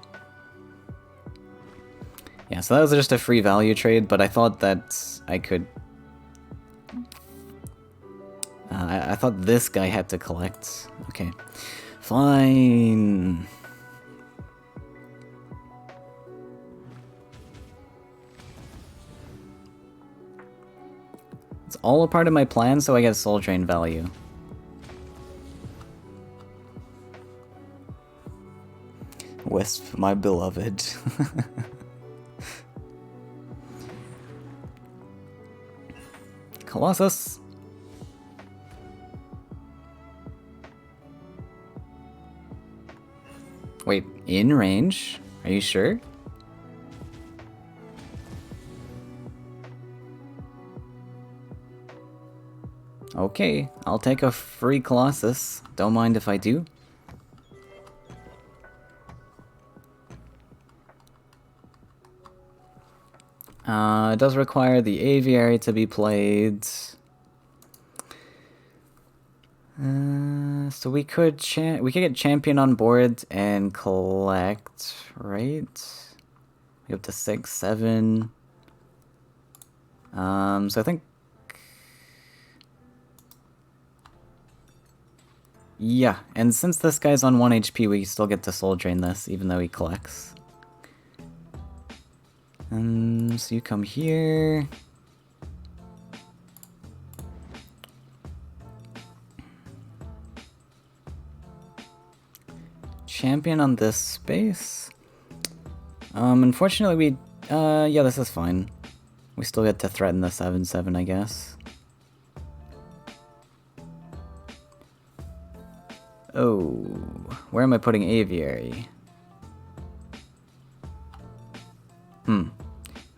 Yeah, so that was just a free value trade, but I thought that I could... I thought this guy had to collect. Okay. Fine. It's all a part of my plan, so I get Soul Drain value. Wisp, my beloved. Colossus. Wait, in range? Are you sure? Okay, I'll take a free Colossus. Don't mind if I do. It does require the Aviary to be played. So we could get Champion on board and collect, right? We go up to 6, 7. So I think... Yeah, and since this guy's on 1 HP, we still get to Soul Drain this, even though he collects. So you come here. Champion on this space. Unfortunately we, yeah, this is fine. We still get to threaten the 7/7, I guess. Oh, where am I putting Aviary?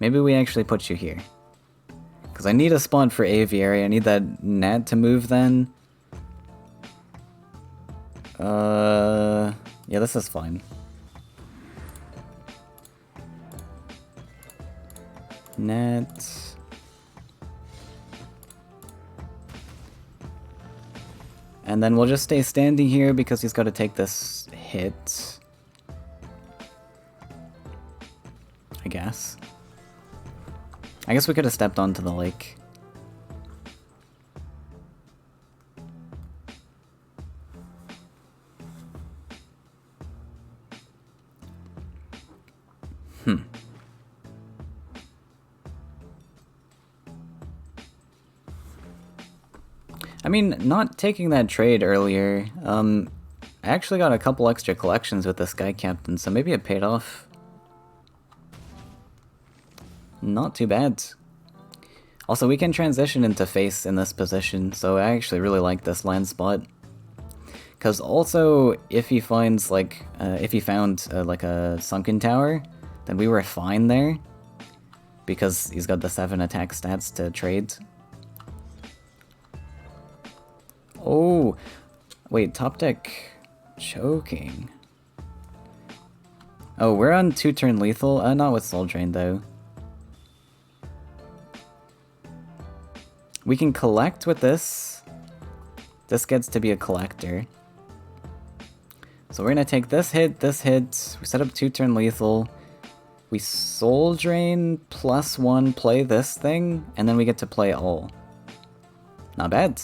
Maybe we actually put you here. Because I need a spawn for Aviary. I need that Nat to move then. Yeah, this is fine. Nat. And then we'll just stay standing here because he's got to take this hit. I guess. I guess we could have stepped onto the lake. I mean, not taking that trade earlier, I actually got a couple extra collections with this guy captain, so maybe it paid off. Not too bad. Also, we can transition into face in this position, so I actually really like this land spot. Because also, if he finds, like, if he found, like, a sunken tower, then we were fine there. Because he's got the 7 attack stats to trade. Oh, wait, top deck choking. Oh, we're on 2-turn lethal? Not with Soul Drain, though. We can collect with this. This gets to be a collector. So we're gonna take this hit, we set up 2-turn lethal. We Soul Drain +1, play this thing, and then we get to play all. Not bad.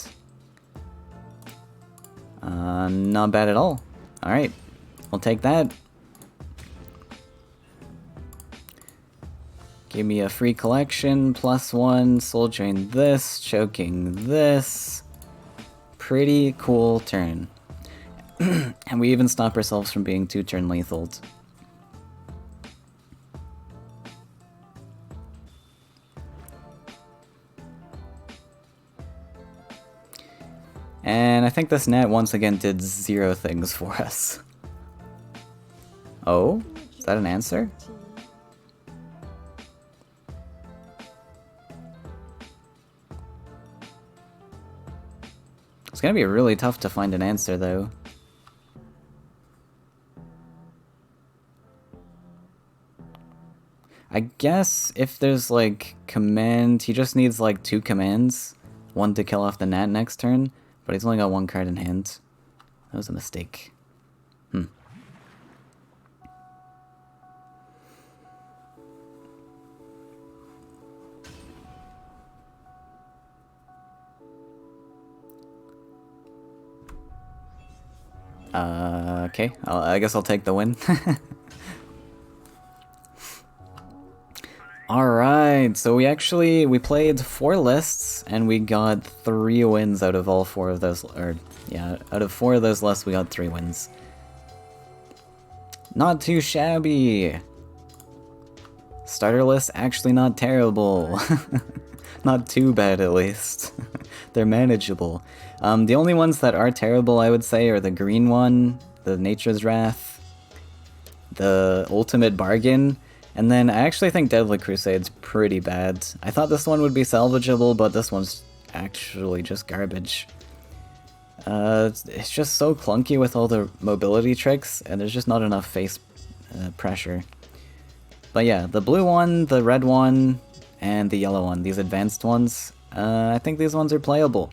Not bad at all. Alright, we'll take that. Give me a free collection, +1, Soul Drain this, choking this. Pretty cool turn. And we even stop ourselves from being 2-turn lethaled. And I think this net once again did 0 things for us. Oh? Is that an answer? It's gonna be really tough to find an answer, though. I guess if there's, like, command... He just needs, like, 2 commands. 1 to kill off the gnat next turn, but he's only got 1 card in hand. That was a mistake. Okay. I guess I'll take the win. Alright, so we played 4 lists, and we got 3 wins out of all 4 of those, out of 4 of those lists we got 3 wins. Not too shabby! Starter list actually not terrible. Not too bad, at least. They're manageable. The only ones that are terrible, I would say, are the green one, the Nature's Wrath, the Ultimate Bargain, and then I actually think Deadly Crusade's pretty bad. I thought this one would be salvageable, but this one's actually just garbage. It's just so clunky with all the mobility tricks, and there's just not enough face pressure. But yeah, the blue one, the red one, and the yellow one, these advanced ones, I think these ones are playable.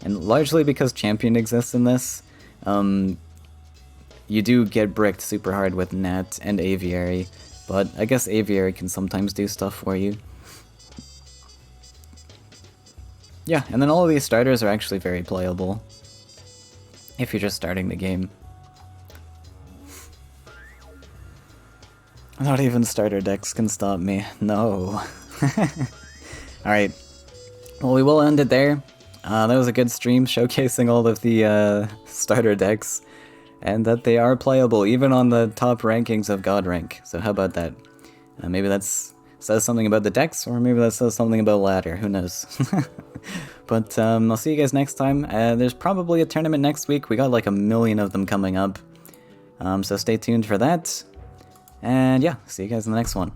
And largely because Champion exists in this, you do get bricked super hard with Nat and Aviary, but I guess Aviary can sometimes do stuff for you. Yeah, and then all of these starters are actually very playable, if you're just starting the game. Not even starter decks can stop me, no. Alright, well we will end it there. That was a good stream showcasing all of the starter decks, and that they are playable even on the top rankings of God rank. So how about that? Maybe that says something about the decks, or maybe that says something about ladder, who knows. But I'll see you guys next time. There's probably a tournament next week. We got like 1 million of them coming up, so stay tuned for that. And yeah, see you guys in the next one.